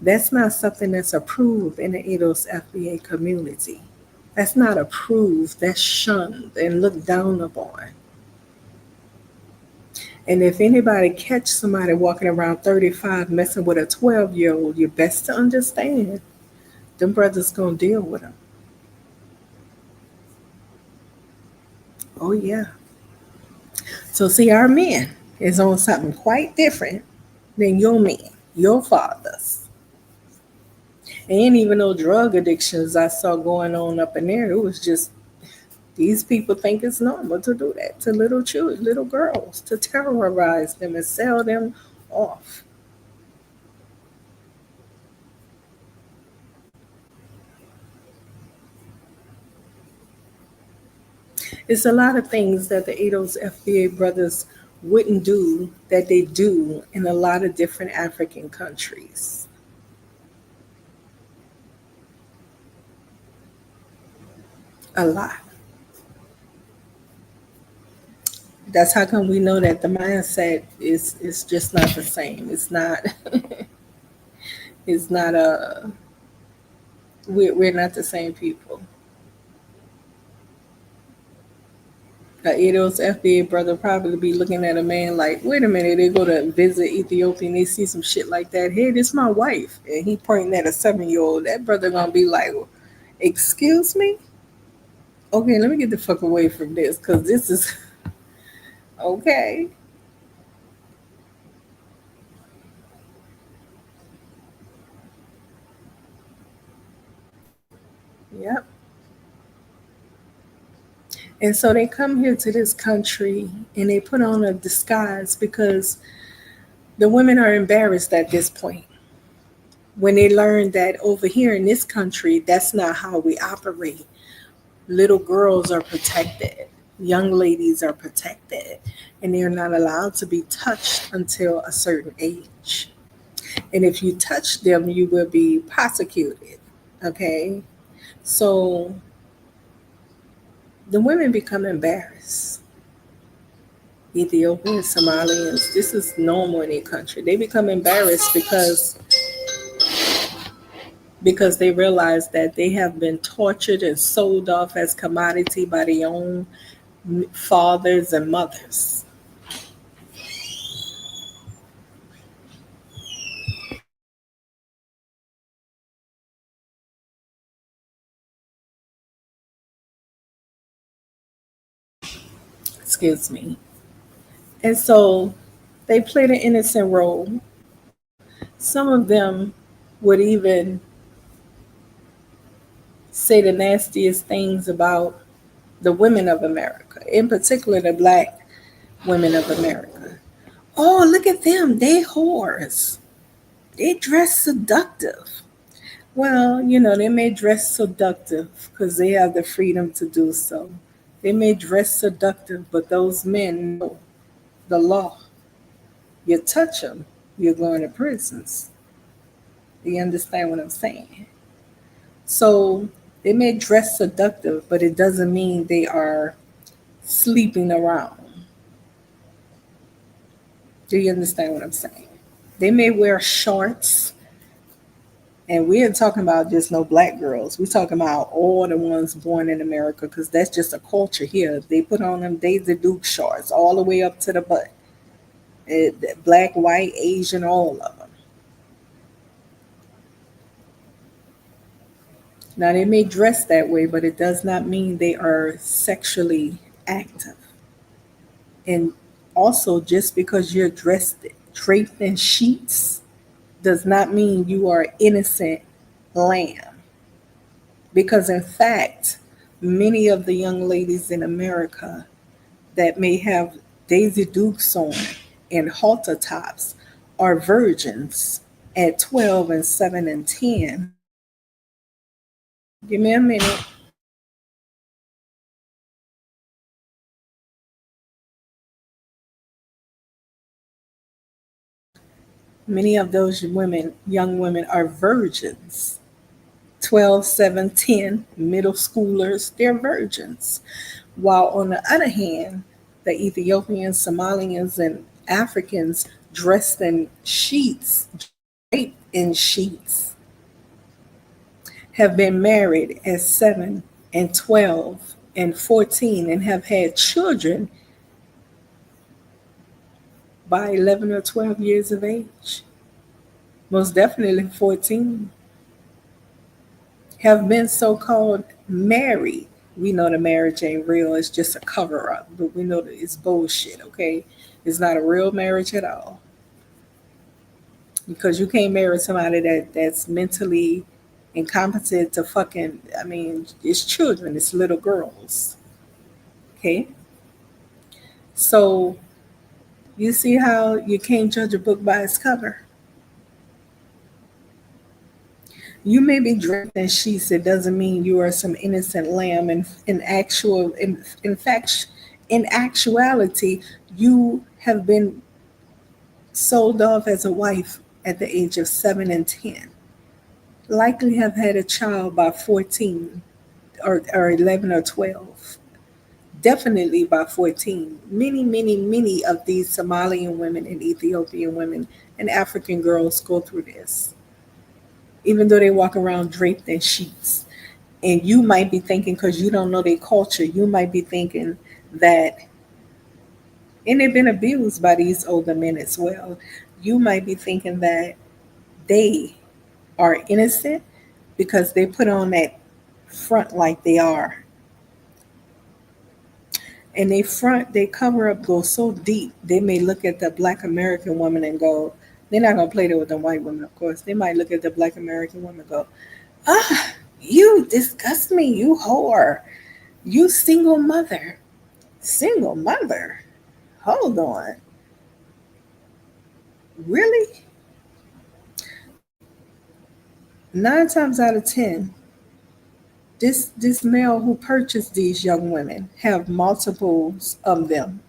That's not something that's approved in the ADOS FBA community. That's not approved. That's shunned and looked down upon. And if anybody catch somebody walking around 35 messing with a 12-year-old, you best to understand them brothers gonna deal with them. Oh yeah. So see, our men is on something quite different than your men, your fathers. And even though drug addictions I saw going on up in there, it was just these people think it's normal to do that to little children, little girls, to terrorize them and sell them off. It's a lot of things that the ADOS FBA brothers wouldn't do that they do in a lot of different African countries. A lot. That's how come we know that the mindset is just not the same. It's not it's not a we're not the same people. Edo's FBA brother probably be looking at a man like, wait a minute, they go to visit Ethiopia and they see some shit like that. Hey, this my wife. And he pointing at a 7-year-old. That brother gonna be like, excuse me? Okay, let me get the fuck away from this because this is okay. Yep. And so they come here to this country and they put on a disguise because the women are embarrassed at this point. when they learn that over here in this country, that's not how we operate. Little girls are protected, young ladies are protected, and they're not allowed to be touched until a certain age. And if you touch them, you will be prosecuted. Okay? So the women become embarrassed. Ethiopians, Somalians, this is normal in their country. They become embarrassed because they realize that they have been tortured and sold off as commodity by their own fathers and mothers. Excuse me. And so they played an innocent role. Some of them would even say the nastiest things about the women of America, in particular the black women of America. Oh, look at them. They whores. They dress seductive. Well, they may dress seductive because they have the freedom to do so. They may dress seductive, but those men know the law. You touch them, you're going to prisons. Do you understand what I'm saying? So they may dress seductive, but it doesn't mean they are sleeping around. Do you understand what I'm saying? They may wear shorts, and we ain't talking about just no black girls. We're talking about all the ones born in America because that's just a culture here. They put on them Daisy Duke shorts all the way up to the butt. Black, white, Asian, all of them. Now, they may dress that way, but it does not mean they are sexually active. And also, just because you're draped in sheets does not mean you are innocent lamb. Because, in fact, many of the young ladies in America that may have Daisy Dukes on and halter tops are virgins at 12 and 7 and 10. Give me a minute. Many of those young women are virgins. 12, 7, 10, middle schoolers, they're virgins. While on the other hand, the Ethiopians, Somalians, and Africans dressed in sheets, draped in sheets, have been married at 7 and 12 and 14 and have had children by 11 or 12 years of age. Most definitely 14. Have been so-called married. We know the marriage ain't real. It's just a cover-up, but we know that it's bullshit, okay? It's not a real marriage at all. Because you can't marry somebody that's mentally incompetent to fucking, it's children, it's little girls, okay? So you see how you can't judge a book by its cover? You may be draped in sheets. It doesn't mean you are some innocent lamb. And in actuality, you have been sold off as a wife at the age of 7 and 10. Likely have had a child by 14 or 11 or 12. Definitely by 14. Many, many, many of these Somalian women and Ethiopian women and African girls go through this, even though they walk around draped in sheets. And you might be thinking, because you don't know their culture, you might be thinking that, and they've been abused by these older men as well. You might be thinking that they are innocent because they put on that front like they are. And they cover up goes so deep, they may look at the black American woman and go, they're not going to play there with the white women, of course. They might look at the black American woman and go, ah, you disgust me, you whore. You single mother. Single mother? Hold on. Really? 9 times out of 10, this male who purchased these young women have multiples of them,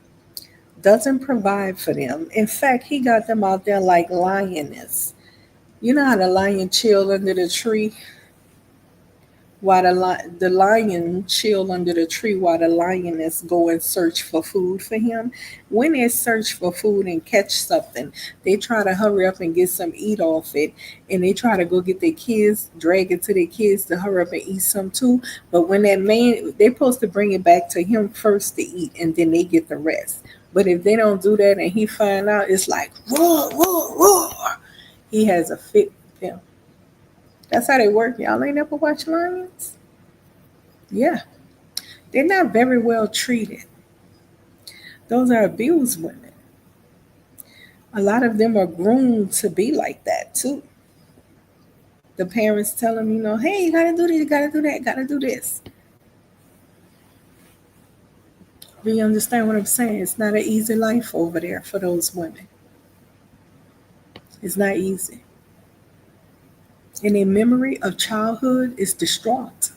doesn't provide for them. In fact, he got them out there like lioness. You know how the lion chill under the tree while the lion chill under the tree while the lioness go and search for food for him. When they search for food and catch something, they try to hurry up and get some eat off it, and they try to go get their kids, drag it to their kids to hurry up and eat some too. But when that man, they're supposed to bring it back to him first to eat, and then they get the rest. But if they don't do that and he find out, it's like roar, roar, roar. He has a fit with them. That's how they work. Y'all ain't never watched lions? Yeah. They're not very well treated. Those are abused women. A lot of them are groomed to be like that too. The parents tell them, hey, you gotta do this, you gotta do that, you gotta do this. Do you understand what I'm saying? It's not an easy life over there for those women. It's not easy. And their memory of childhood is distraught.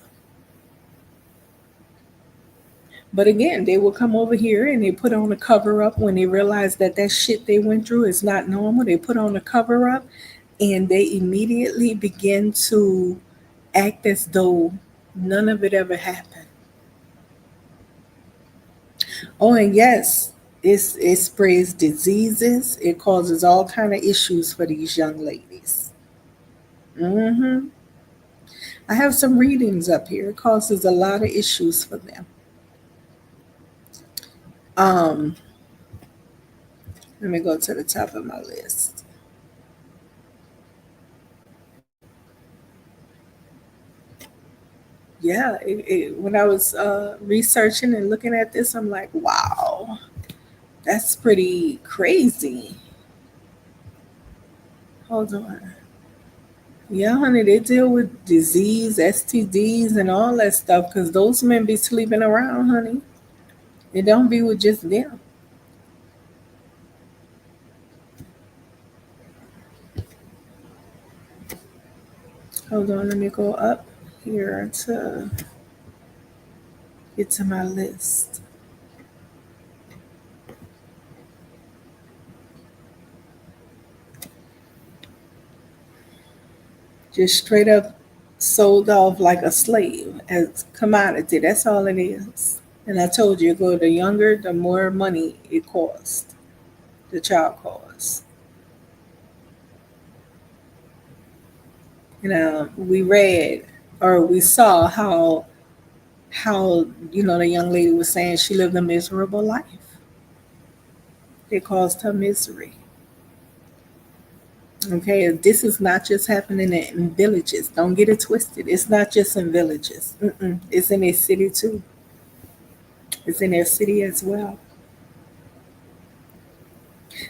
But again, they will come over here and they put on a cover up when they realize that shit they went through is not normal. They put on a cover up and they immediately begin to act as though none of it ever happened. Oh, and yes, it spreads diseases. It causes all kind of issues for these young ladies. I have some readings up here. It causes a lot of issues for them. Let me go to the top of my list. Yeah, when I was researching and looking at this, I'm like, wow, that's pretty crazy. Hold on. Yeah, honey, they deal with disease, STDs, and all that stuff because those men be sleeping around, honey. It don't be with just them. Hold on, let me go up here to get to my list. Just straight up sold off like a slave as commodity. That's all it is. And I told you, the younger, the more money it costs, the child costs. We read or we saw how the young lady was saying she lived a miserable life. It caused her misery. Okay, this is not just happening in villages. Don't get it twisted. It's not just in villages. It's in their city too. It's in their city as well.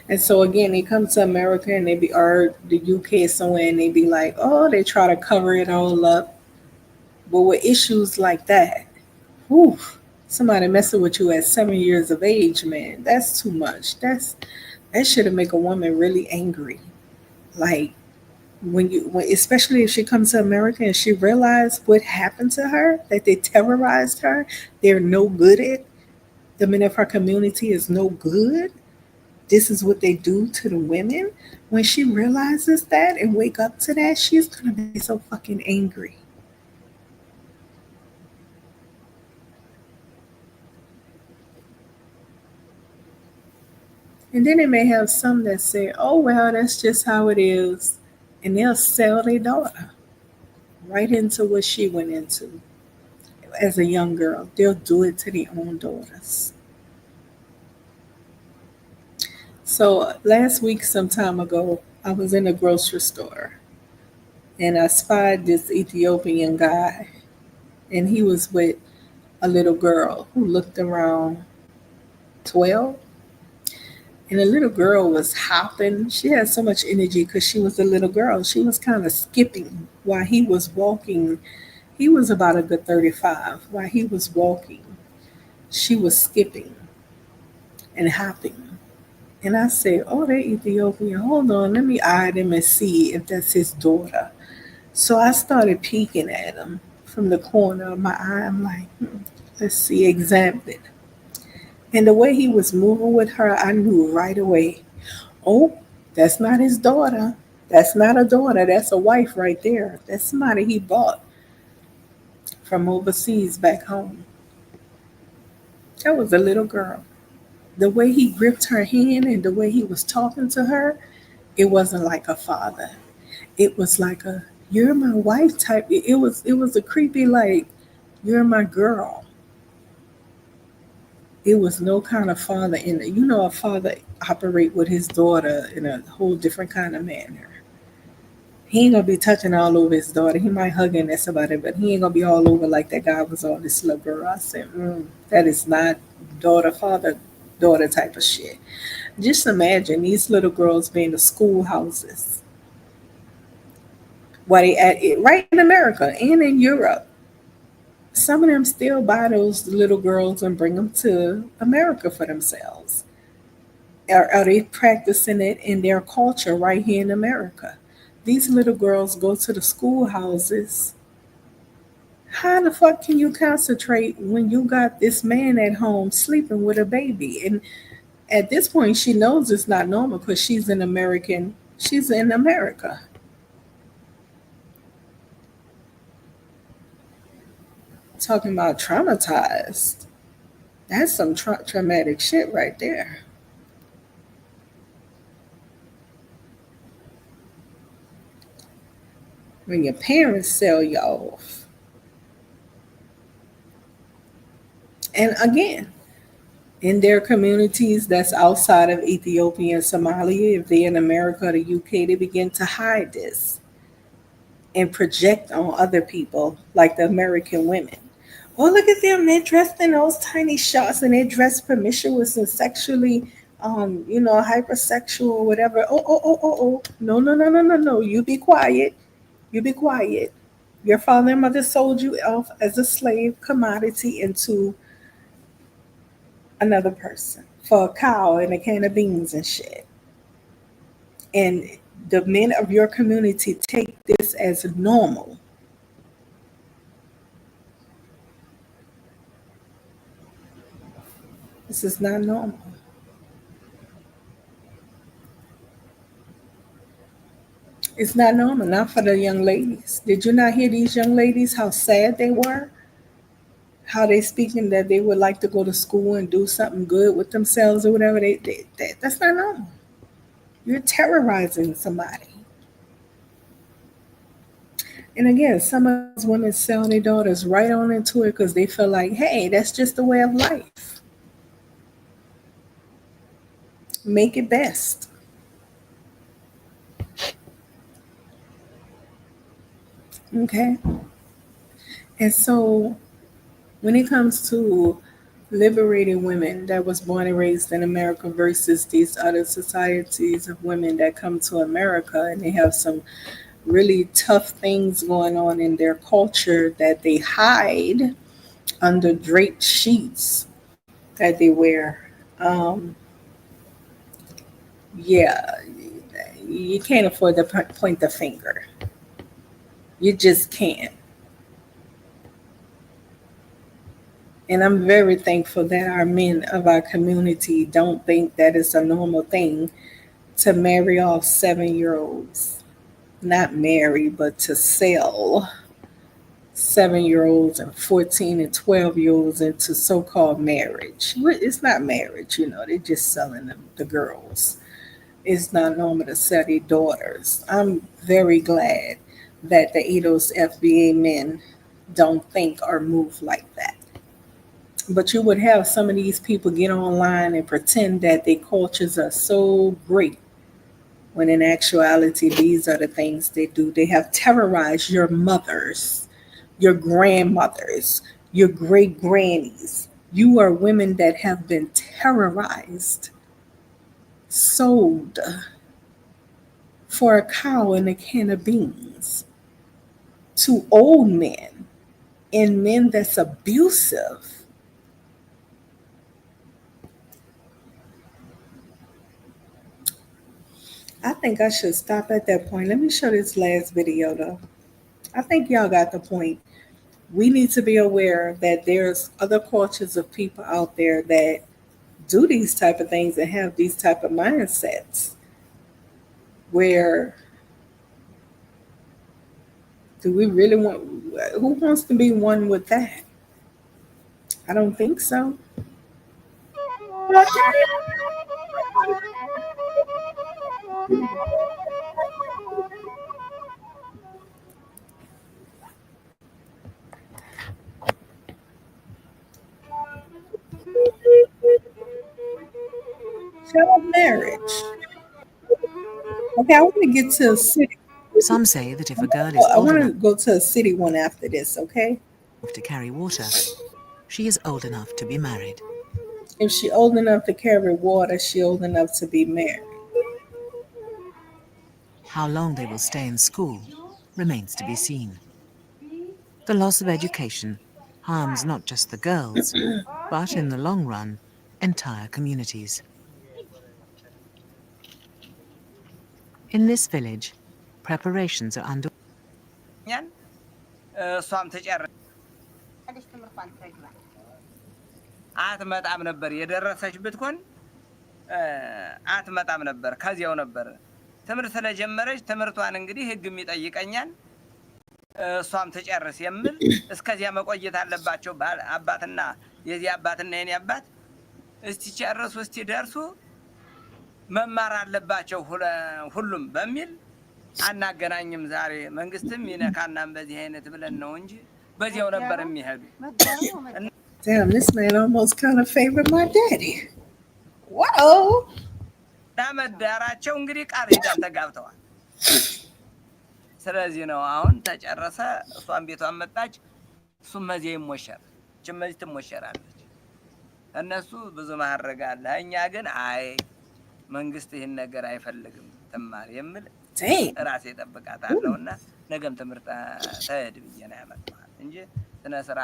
And so again, they come to America and or the UK somewhere, and they be like, oh, they try to cover it all up. But with issues like that, whew, somebody messing with you at 7 years of age, man, that's too much. That should make a woman really angry. Like when especially if she comes to America and she realized what happened to her, that they terrorized her, they're no good at. The men of her community is no good. This is what they do to the women. When she realizes that and wake up to that, she's gonna be so fucking angry. And then they may have some that say, oh, well, that's just how it is. And they'll sell their daughter right into what she went into as a young girl. They'll do it to their own daughters. So last week, some time ago, I was in a grocery store and I spied this Ethiopian guy. And he was with a little girl who looked around 12. And the little girl was hopping. She had so much energy because she was a little girl. She was kind of skipping while he was walking. He was about a good 35. While he was walking, she was skipping and hopping. And I said, oh, they're Ethiopian. Hold on, let me eye them and see if that's his daughter. So I started peeking at him from the corner of my eye. I'm like, let's see, examine it. And the way he was moving with her, I knew right away, oh, that's not his daughter. That's not a daughter. That's a wife right there. That's somebody he bought from overseas back home. That was a little girl. The way he gripped her hand and the way he was talking to her, it wasn't like a father. It was like a "you're my wife" type. It was a creepy like "you're my girl." It was no kind of father in it. You know, a father operate with his daughter in a whole different kind of manner. He ain't gonna be touching all over his daughter. He might hug and that's about it, but he ain't gonna be all over like that guy was on this little girl. I said, that is not daughter, father, daughter type of shit. Just imagine these little girls being the schoolhouses. Why they at it right in America and in Europe. Some of them still buy those little girls and bring them to America for themselves. Are they practicing it in their culture right here in America? These little girls go to the schoolhouses. How the fuck can you concentrate when you got this man at home sleeping with a baby? And at this point, she knows it's not normal because she's an American. She's in America. Talking about traumatized. That's some traumatic shit right there. When your parents sell you off. And again, in their communities that's outside of Ethiopia and Somalia, if they're in America or the UK, they begin to hide this and project on other people, like the American women. Oh, look at them. They're dressed in those tiny shorts and they're dressed promiscuous and sexually, hypersexual or whatever. Oh. No, no, no, no, no, no. You be quiet. You be quiet. Your father and mother sold you off as a slave commodity into another person for a cow and a can of beans and shit. And the men of your community take this as normal. This is not normal. It's not normal, not for the young ladies. Did you not hear these young ladies, how sad they were? How they speaking that they would like to go to school and do something good with themselves or whatever. That's not normal. You're terrorizing somebody. And again, some of those women sell their daughters right on into it because they feel like, hey, that's just the way of life. Make it best. Okay. And so when it comes to liberating women that was born and raised in America versus these other societies of women that come to America and they have some really tough things going on in their culture that they hide under draped sheets that they wear. Yeah, you can't afford to point the finger. You just can't. And I'm very thankful that our men of our community don't think that it's a normal thing to marry off 7 year olds. Not marry, but to sell 7 year olds and 14 and 12 year olds into so called marriage. It's not marriage, they're just selling them, the girls. It's not normal to sell their daughters. I'm very glad that the ADOS FBA men don't think or move like that. But you would have some of these people get online and pretend that their cultures are so great, when in actuality, these are the things they do. They have terrorized your mothers, your grandmothers, your great grannies. You are women that have been terrorized, sold for a cow and a can of beans to old men and men that's abusive. I think I should stop at that point. Let me show this last video though. I think y'all got the point. We need to be aware that there's other cultures of people out there that do these type of things and have these type of mindsets. Where do we really want? Who wants to be one with that? I don't think so. Child marriage. Okay, I want to get to a city. Some say that if a girl is I old want to enough go to a city one after this. Okay, to carry water, she is old enough to be married. if she old enough to carry water, she old enough to be married. How long they will stay in school remains to be seen. The loss of education harms not just the girls, but in the long run, entire communities. In this village, preparations are underway. እሷም ተጨረሰች አትመጣም ነበር የደረሰች ብትሆን አትመጣም ነበር ከዚያው ነበር ትምህርት ስለጀመረች ትምህርቷን እንግዲህ ህግም ይጠይቀኛል እሷም ተጨርስ የሚል እስከዚያ መቆየት አለባቸው አባትና የዚህ አባትና የኔ አባት እስቲ ጨርሱ እስቲ ደርሱ መማር አለባቸው ሁሉም በሚል አናገናኝም ዛሬ መንግስትም ይነካናም በዚህ አይነት ብለን ነው እንጂ በዚያው ነበር የሚሄዱ Damn, this man almost kind of favored my daddy. Wow. ዳመዳራቸው እንግዲህ ቃል ሄዳን ተጋብተዋል ስለዚህ ነው አሁን ተጨረሰ እሷን ቤቷን መጣች እሱም መዚያ ይሞሸር ጭመዚህ ትሞሸራለች እነሱ ብዙ ማድረግ አለ እኛ ግን አይ መንግስት ይሄን ነገር አይፈልግም ተማር የሚል ራሴ ተጠብቃታለሁና ነገም ትምህርት ተሄድ ብዬ ነው ያመጣው እንጂ ተነስራ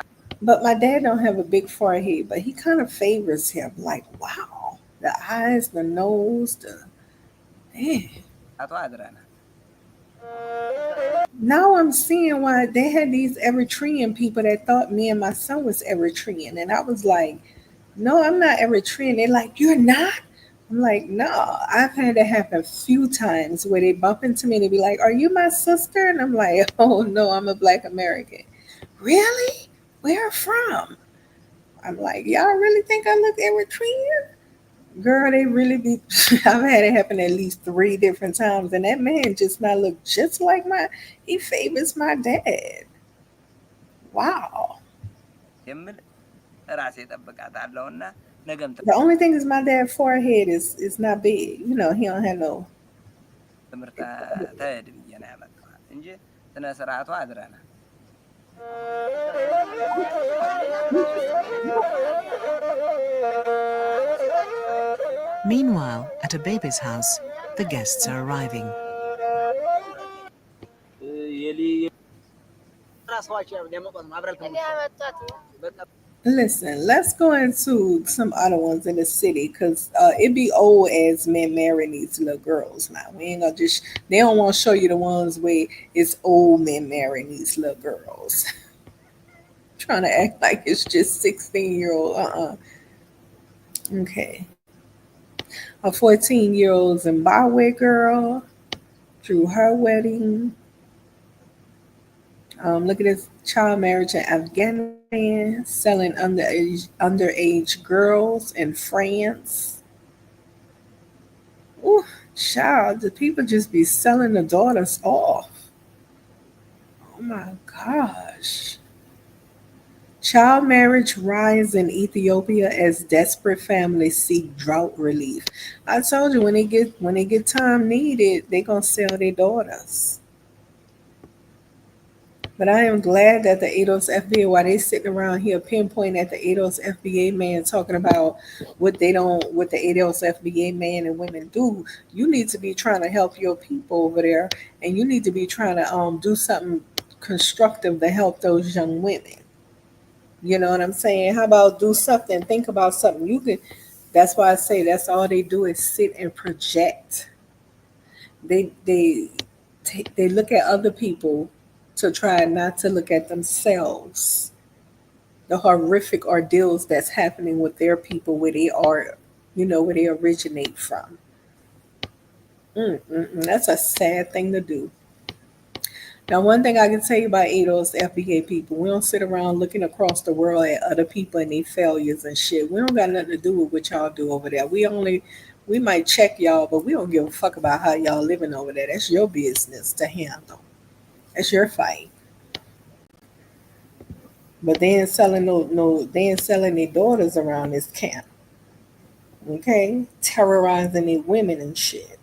But my dad don't have a big forehead, but he kind of favors him. Like, wow, the eyes, the nose, the man. Now I'm seeing why they had these Eritrean people that thought me and my son was Eritrean, and I was like, no, I'm not Eritrean. They're like, you're not. I'm like, no. I've had that happen a few times where they bump into me and they be like, are you my sister? And I'm like, oh no, I'm a Black American. Really? Where from? I'm like, y'all really think I look Eritrean? Girl, they really be. I've had it happen at least 3 different times, and that man just not look just like he favors my dad. Wow. The only thing is my dad's forehead is not big. You know, he don't have no. Meanwhile, at a baby's house, the guests are arriving. Listen, let's go into some other ones in the city because it be old as men marrying these little girls now. We ain't gonna just, they don't want to show you the ones where it's old men marrying these little girls. Trying to act like it's just 16-year-old. Okay. A 14-year-old Zimbabwe girl through her wedding. Look at this child marriage in Afghanistan, selling underage girls in France. Ooh, child, the people just be selling the daughters off. Oh my gosh. Child marriage rise in Ethiopia as desperate families seek drought relief. I told you when they get time needed, they gonna sell their daughters. But I am glad that the ADOS FBA, while they sitting around here pinpointing at the ADOS FBA man talking about what the ADOS FBA man and women do, you need to be trying to help your people over there, and you need to be trying to do something constructive to help those young women. You know what I'm saying? How about do something? Think about something. You can. That's why I say that's all they do is sit and project. They look at other people to try not to look at themselves, the horrific ordeals that's happening with their people where they are, where they originate from. That's a sad thing to do. Now, one thing I can tell you about ADOS FBA people, we don't sit around looking across the world at other people and their failures and shit. We don't got nothing to do with what y'all do over there. We might check y'all, but we don't give a fuck about how y'all living over there. That's your business to handle. That's your fight. But they ain't selling they ain't selling their daughters around this camp. Okay? Terrorizing their women and shit.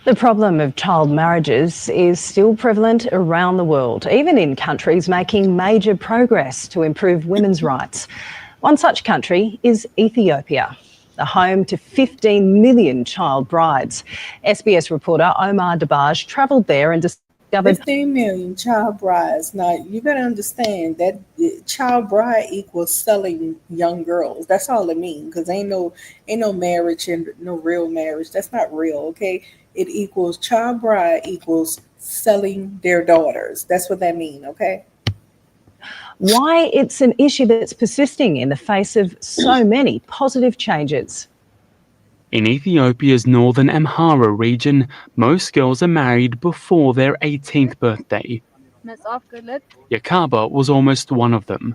The problem of child marriages is still prevalent around the world, even in countries making major progress to improve women's rights. One such country is Ethiopia, the home to 15 million child brides. SBS reporter Omar Dabaj travelled there and discovered 15 million child brides. Now, you got to understand that child bride equals selling young girls. That's all it means, because ain't no marriage and no real marriage. That's not real, okay? It equals child bride equals selling their daughters. That's what that means, okay? why it's an issue that's persisting in the face of so many positive changes. In Ethiopia's northern Amhara region, most girls are married before their 18th birthday. Yakaba was almost one of them.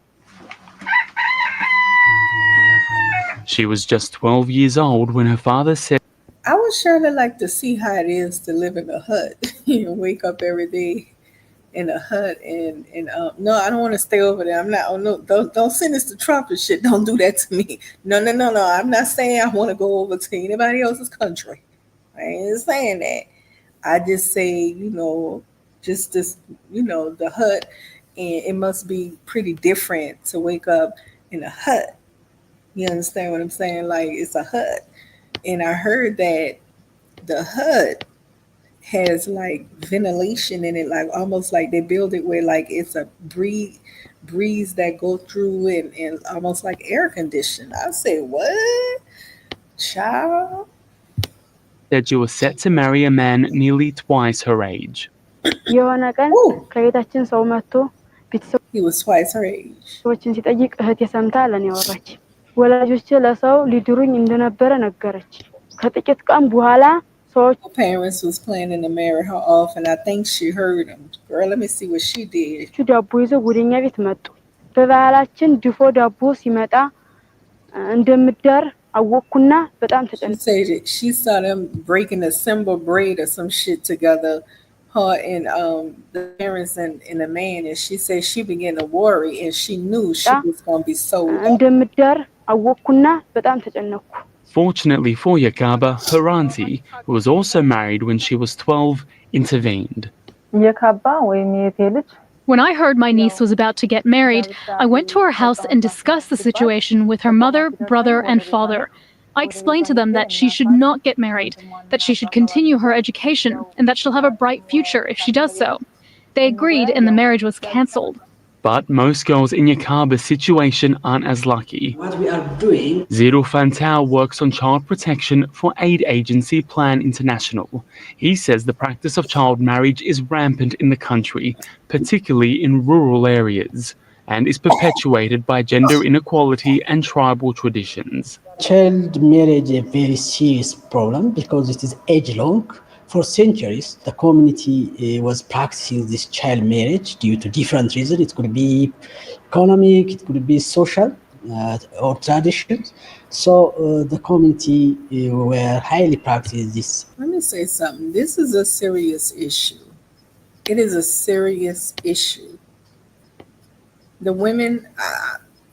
She was just 12 years old when her father said, I would surely like to see how it is to live in a hut. You wake up every day in a hut and no, I don't want to stay over there. I'm not. Oh no, don't send us to Trump and shit. Don't do that to me. No. I'm not saying I want to go over to anybody else's country. I ain't saying that. I just say, just this, the hut, and it must be pretty different to wake up in a hut. You understand what I'm saying? Like, it's a hut. And I heard that the hut has like ventilation in it, like almost like they build it where like it's a breeze that go through and almost like air conditioned. I say, what? Child? that she was set to marry a man nearly twice her age. የሆነ ቀን ከቤታችን ሰው መጥቶ ቤተሰቦችን ሲጠይቅ እህቴ ሰምታ ለኔ ያወራች። ወላጆቼ ለሰው ሊድሩኝ እንደነበረ ነገረች። ከጥቂት ቀን በኋላ ሰዎች parents was planning to marry her off and I think she heard him. Girl, let me see what she did. ዳቦ ይዘው ወደኛ ቤት መጡ። በባህላችን ድፎ ዳቦ ሲመጣ እንደምዳር አወኩና በጣም ተጨነቅኩ። She saw them breaking a symbol braid or some shit together. Her and the parents and the man, and she said she began to worry and she knew she was going to be sold. እንደምዳር አወኩና በጣም ተጨነቅኩ። Fortunately for Yakaba, her auntie, who was also married when she was 12, intervened. When I heard my niece was about to get married, I went to her house and discussed the situation with her mother, brother, and father. I explained to them that she should not get married, that she should continue her education, and that she'll have a bright future if she does so. They agreed and the marriage was cancelled. But most girls in Yakaba's situation aren't as lucky. What we are doing... Zero Fantao works on child protection for aid agency Plan International. He says the practice of child marriage is rampant in the country, particularly in rural areas, and is perpetuated by gender inequality and tribal traditions. Child marriage is a very serious problem because it is age-long. For centuries, the community was practicing this child marriage due to different reasons. It could be economic, it could be social or traditions. So the community were highly practicing this. Let me say something. This is a serious issue. It is a serious issue. The women,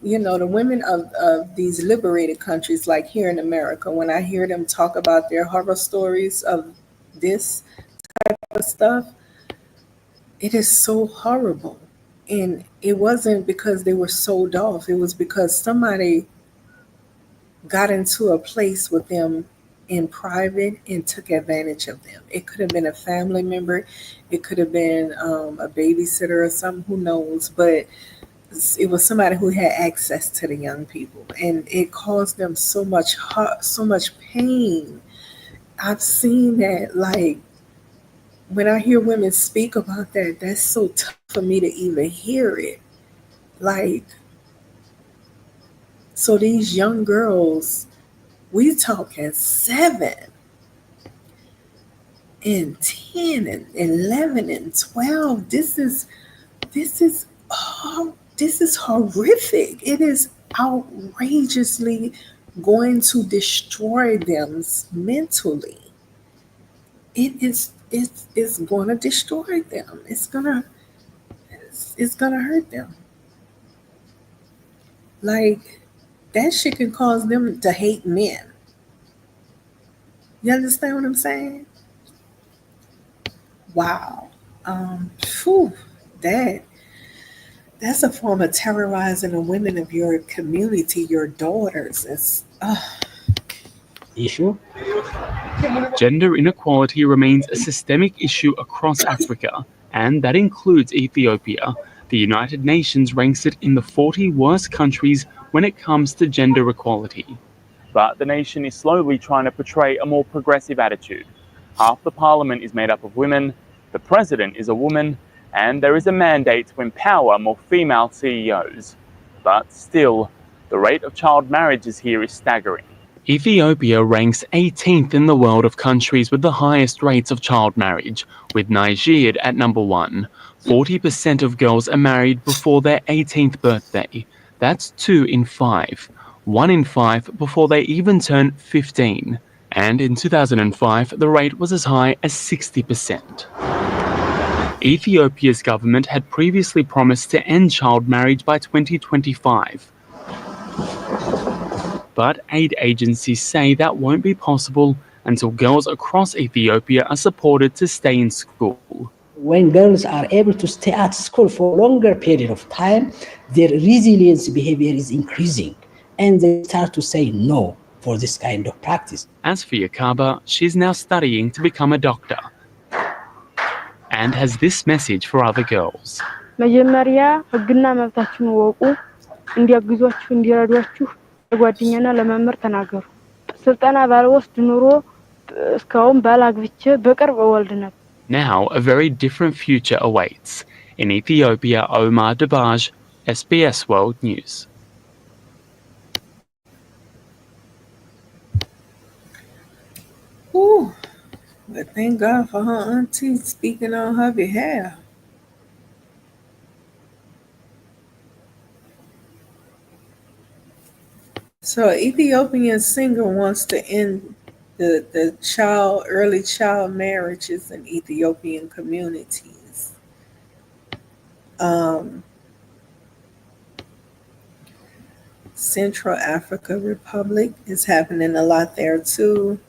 the women of these liberated countries, like here in America, when I hear them talk about their horror stories of this type of stuff, it is so horrible. And it wasn't because they were sold off. It was because somebody got into a place with them in private and took advantage of them. It could have been a family member. It could have been a babysitter or something, who knows. But it was somebody who had access to the young people. And it caused them so much pain. I've seen that, like, when I hear women speak about that, that's so tough for me to even hear it. Like, so these young girls, we talking 7 and 10 and 11 and 12. This is horrific. It is outrageously going to destroy them mentally. It's going to destroy them. It's gonna hurt them. Like, that shit can cause them to hate men. You understand what I'm saying? Wow. Phew, that that's a form of terrorizing the women of your community, your daughters. It's issue. Gender inequality remains a systemic issue across Africa, and that includes Ethiopia. The United Nations ranks it in the 40 worst countries when it comes to gender equality. But the nation is slowly trying to portray a more progressive attitude. Half the parliament is made up of women, the president is a woman, and there is a mandate to empower more female CEOs. But still, the rate of child marriages here is staggering. Ethiopia ranks 18th in the world of countries with the highest rates of child marriage, with Nigeria at number 1. 40% of girls are married before their 18th birthday. That's 2 in 5. 1 in 5 before they even turn 15. And in 2005, the rate was as high as 60%. Ethiopia's government had previously promised to end child marriage by 2025. But aid agencies say that won't be possible until girls across Ethiopia are supported to stay in school. When girls are able to stay at school for a longer period of time, their resilience behavior is increasing, and they start to say no for this kind of practice. As for Yakaba, she's now studying to become a doctor and has this message for other girls. መጀመሪያ ህግና መብታችሁን ወቁ፣ እንዲያግዟችሁ እንዲረዷችሁ ለጓደኛና ለመምህር ተናገሩ። ስልጠና ባልወስድ ኑሮ እስካሁን ባላግብቼ በቅርብ እወልድ ነበር። Now a very different future awaits. In Ethiopia, Omar Dabaj, SBS World News. Ooh, but thank God for her auntie speaking on her behalf. So, Ethiopian singer wants to end the early child marriages in Ethiopian communities. Central Africa Republic is happening a lot there too.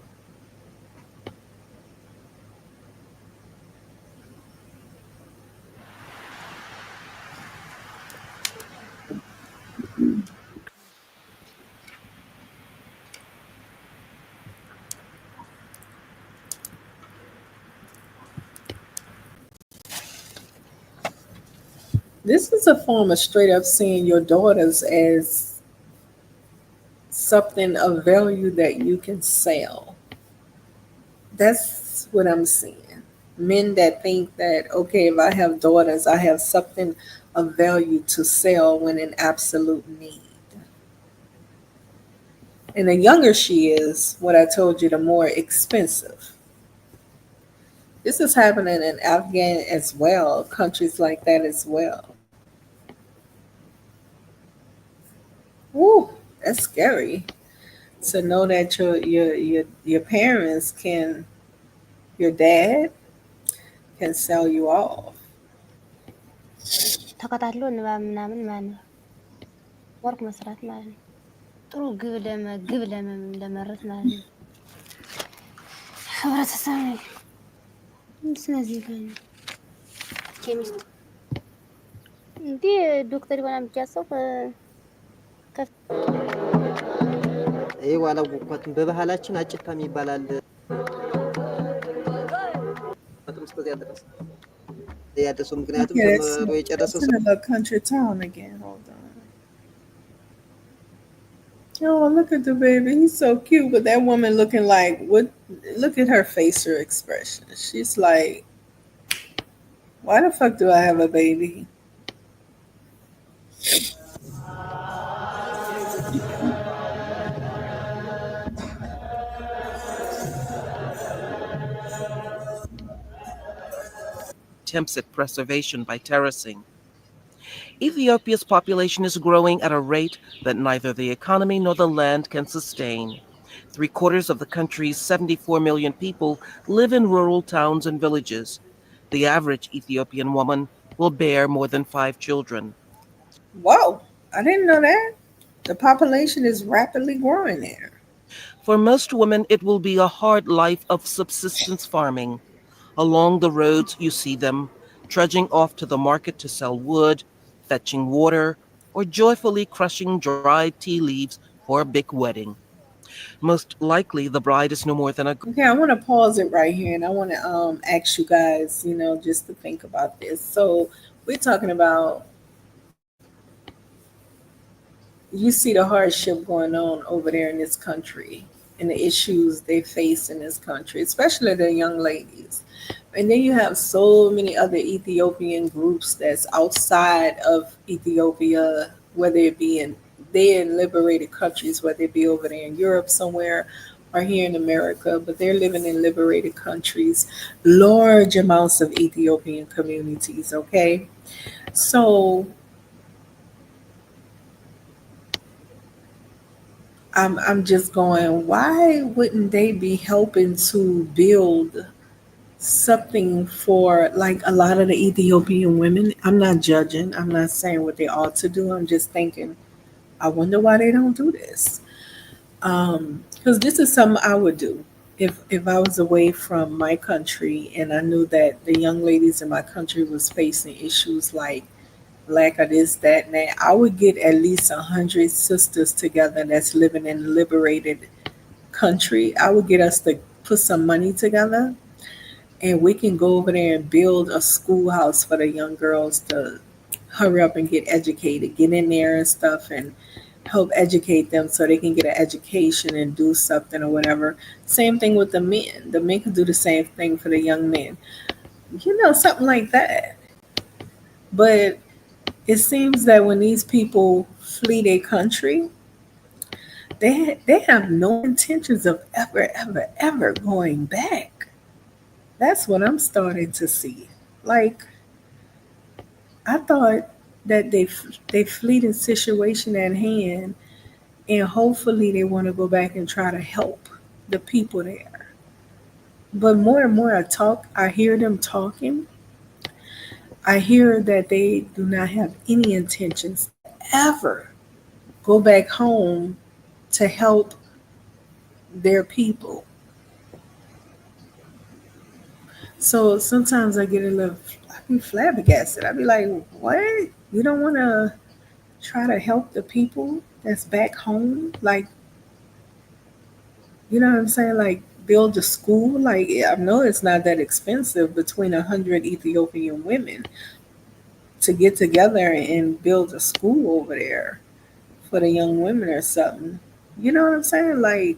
This is a form of straight up seeing your daughters as something of value that you can sell. That's what I'm seeing. Men that think that, okay, if I have daughters, I have something of value to sell when in absolute need. And the younger she is, what I told you, the more expensive. This is happening in Afghan as well, countries like that as well. Woo, that's scary to know that your parents can, your dad can sell you off. ተከታትሎ ንባብ ምናምን ማለት ነው። ወርቅ መስራት ማለት ነው። ጥሩ ግብ ለመረት ማለት ነው። ህብረተሰብ ስለዚህ ኬሚስት እንዴ ዶክተር ይሆናል ብቻ ሰው ይሄ አላወቅኳትም። በባህላችን አጭካም ይባላል። እስከዚያ ድረስ ያደረሰው ምክንያቱም ተምሮ የጨረሰው That's in a country town again. Hold on. Oh, look at the baby. He's so cute. But that woman looking like what? Look at her facial expression. She's like, why the fuck do I have a baby? Attempts at preservation by terracing. Ethiopia's population is growing at a rate that neither the economy nor the land can sustain. Three-quarters of the country's 74 million people live in rural towns and villages. The average Ethiopian woman will bear more than 5 children. Whoa, I didn't know that. The population is rapidly growing there. For most women, it will be a hard life of subsistence farming. Along the roads, you see them trudging off to the market to sell wood, fetching water, or joyfully crushing dried tea leaves for a big wedding. Most likely, the bride is no more than a. Okay, I want to pause it right here and I want to ask you guys, just to think about this. So, we're talking about you see the hardship going on over there in this country and the issues they face in this country, especially the young ladies. And then you have so many other Ethiopian groups that's outside of Ethiopia, whether it be they're in liberated countries, whether it be over there in Europe somewhere or here in America, but they're living in liberated countries, large amounts of Ethiopian communities, okay? So I'm just going, why wouldn't they be helping to build something for like a lot of the Ethiopian women? I'm not judging. I'm not saying what they ought to do. I'm just thinking, I wonder why they don't do this. Because this is something I would do if I was away from my country and I knew that the young ladies in my country was facing issues like lack of this, that, and that. I would get at least 100 sisters together that's living in liberated country. I would get us to put some money together and we can go over there and build a schoolhouse for the young girls to hurry up and get educated, get in there and stuff and help educate them so they can get an education and do something or whatever. Same thing with the men. The men can do the same thing for the young men. Something like that. But it seems that when these people flee their country, they have no intentions of ever, ever, ever going back. That's what I'm starting to see. Like I thought that they flee the situation at hand, and hopefully they want to go back and try to help the people there. But more and more I hear them talking. I hear that they do not have any intentions to ever go back home to help their people. So sometimes I get a little, I be flabbergasted. I be like, what? You don't want to try to help the people that's back home? Like, you know what I'm saying? Like, build a school. Like, I know it's not that expensive between 100 Ethiopian women to get together and build a school over there for the young women or something. You know what I'm saying? Like,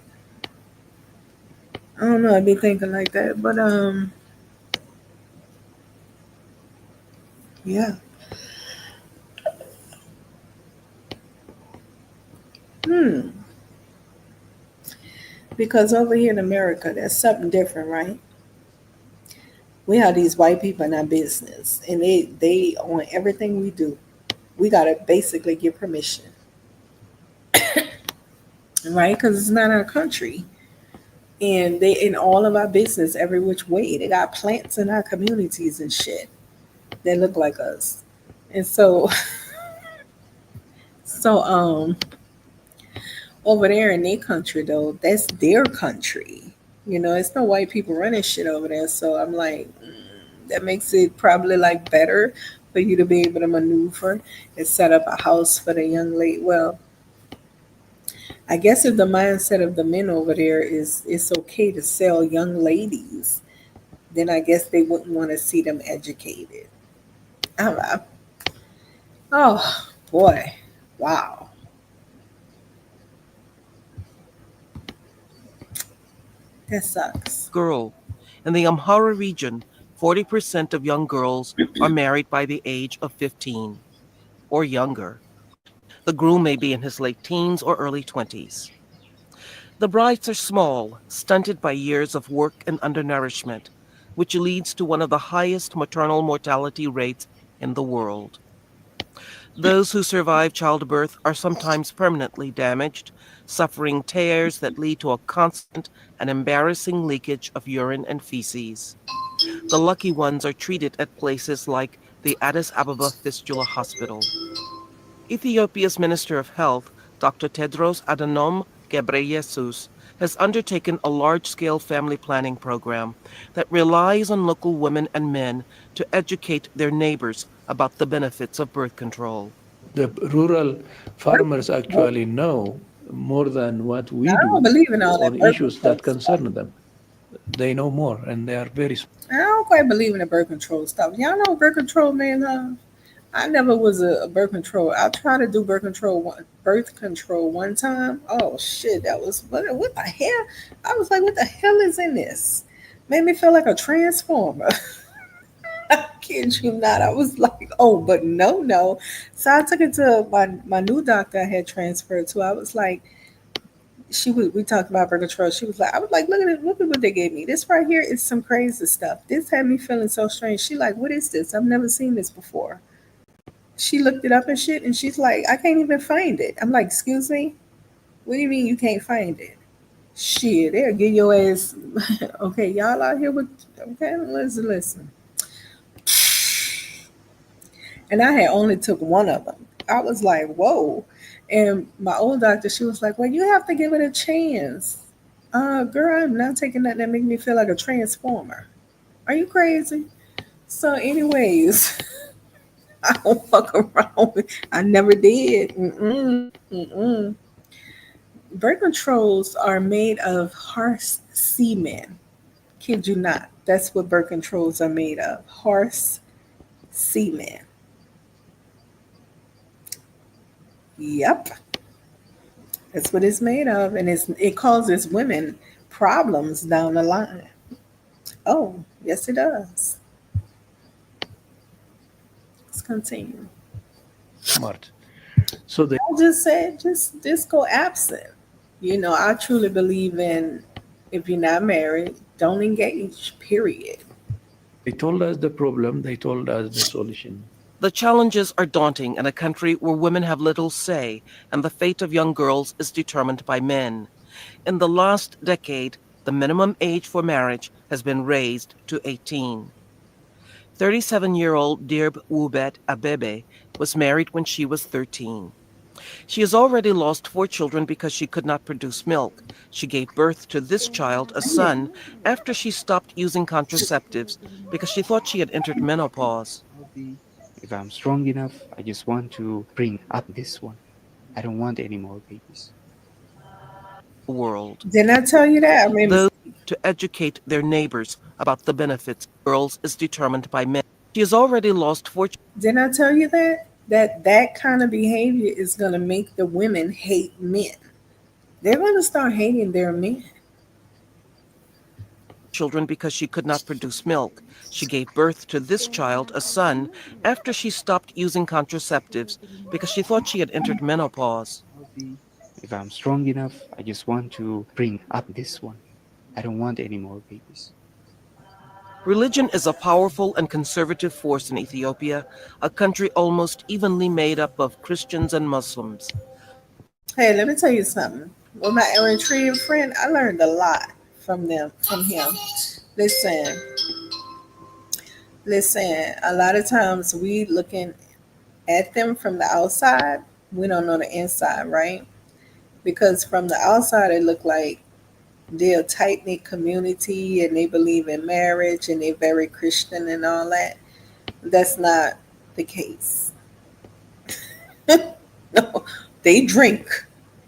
I don't know. I'd be thinking like that, but yeah. Hmm. Because over here in America, there's something different, right? We have these white people in our business, and they on everything we do. We gotta basically get permission, right? Because it's not our country, and they in all of our business every which way. They got plants in our communities and shit that look like us, and so over there in their country though, that's their country. It's no white people running shit over there. So I'm like, that makes it probably like better for you to be able to maneuver and set up a house for the young lady. Well, I guess if the mindset of the men over there is it's okay to sell young ladies, then I guess they wouldn't want to see them educated. I, oh boy, wow. That sucks. Girl. In the Amhara region, 40% of young girls are married by the age of 15 or younger. The groom may be in his late teens or early 20s. The brides are small, stunted by years of work and undernourishment, which leads to one of the highest maternal mortality rates in the world. Those who survive childbirth are sometimes permanently damaged, suffering tears that lead to a constant and embarrassing leakage of urine and feces. The lucky ones are treated at places like the Addis Ababa Fistula Hospital. Ethiopia's Minister of Health, Dr. Tedros Adhanom Ghebreyesus, has undertaken a large-scale family planning program that relies on local women and men to educate their neighbors about the benefits of birth control. The rural farmers actually know more than what we I don't do believe in all on that birth issues control that stuff. concern them. They know more and they are very I don't quite believe in the birth control stuff. Y'all know birth control, man. I never was a birth control. I tried to do birth control one time. Oh shit, that was what the hell? I was like, what the hell is in this? Made me feel like a transformer. I kid you not. I was like, oh, but no, no. So I took it to my new doctor I had transferred to. I was like, we talked about birth control. She was like, I was like, look at what they gave me. This right here is some crazy stuff. This had me feeling so strange. She like, what is this? I've never seen this before. She looked it up and shit, and she's like, I can't even find it. I'm like, excuse me? What do you mean you can't find it? Shit, they'll get your ass. Okay, y'all out here with. Okay, listen. And I had only took one of them. I was like, whoa. And my old doctor, she was like, well, you have to give it a chance. Girl, I'm not taking nothing that make me feel like a transformer. Are you crazy? So, anyways, I don't fuck around. I never did. Mm-mm, mm-mm. Birth controls are made of horse semen. Kid you not. That's what birth controls are made of. Horse semen. Yep. That's what it's made of. And it causes women problems down the line. Oh, yes, it does. Let's continue. smart. So they I just said, just go absent. I truly believe in if you're not married, don't engage, period. told us the problem, they told us the solution. The challenges are daunting in a country where women have little say and the fate of young girls is determined by men. In the last decade, the minimum age for marriage has been raised to 18. 37-year-old Dirb Wubet Abebe was married when she was 13. She has already lost 4 children because she could not produce milk. She gave birth to this child, a son, after she stopped using contraceptives because she thought she had entered menopause. World. Didn't I tell you that? I mean, Those to educate their neighbors about the benefits of girls is determined by men. She has already lost 4 didn't I tell you that? That kind of behavior is going to make the women hate men. They're going to start hating their men. children because she could not produce milk. She gave birth to this child, a son, after she stopped using contraceptives because she thought she had entered menopause. Religion is a powerful and conservative force in Ethiopia, a country almost evenly made up of Christians and Muslims. Hey, let me tell you something. With my Eritrean friend, I learned a lot from him. Listen, listen. A lot of times we looking at them from the outside, we don't know the inside, right? Because from the outside, it look like they're a tight knit community and they believe in marriage and they're very Christian and all that. That's not the case. No, they drink,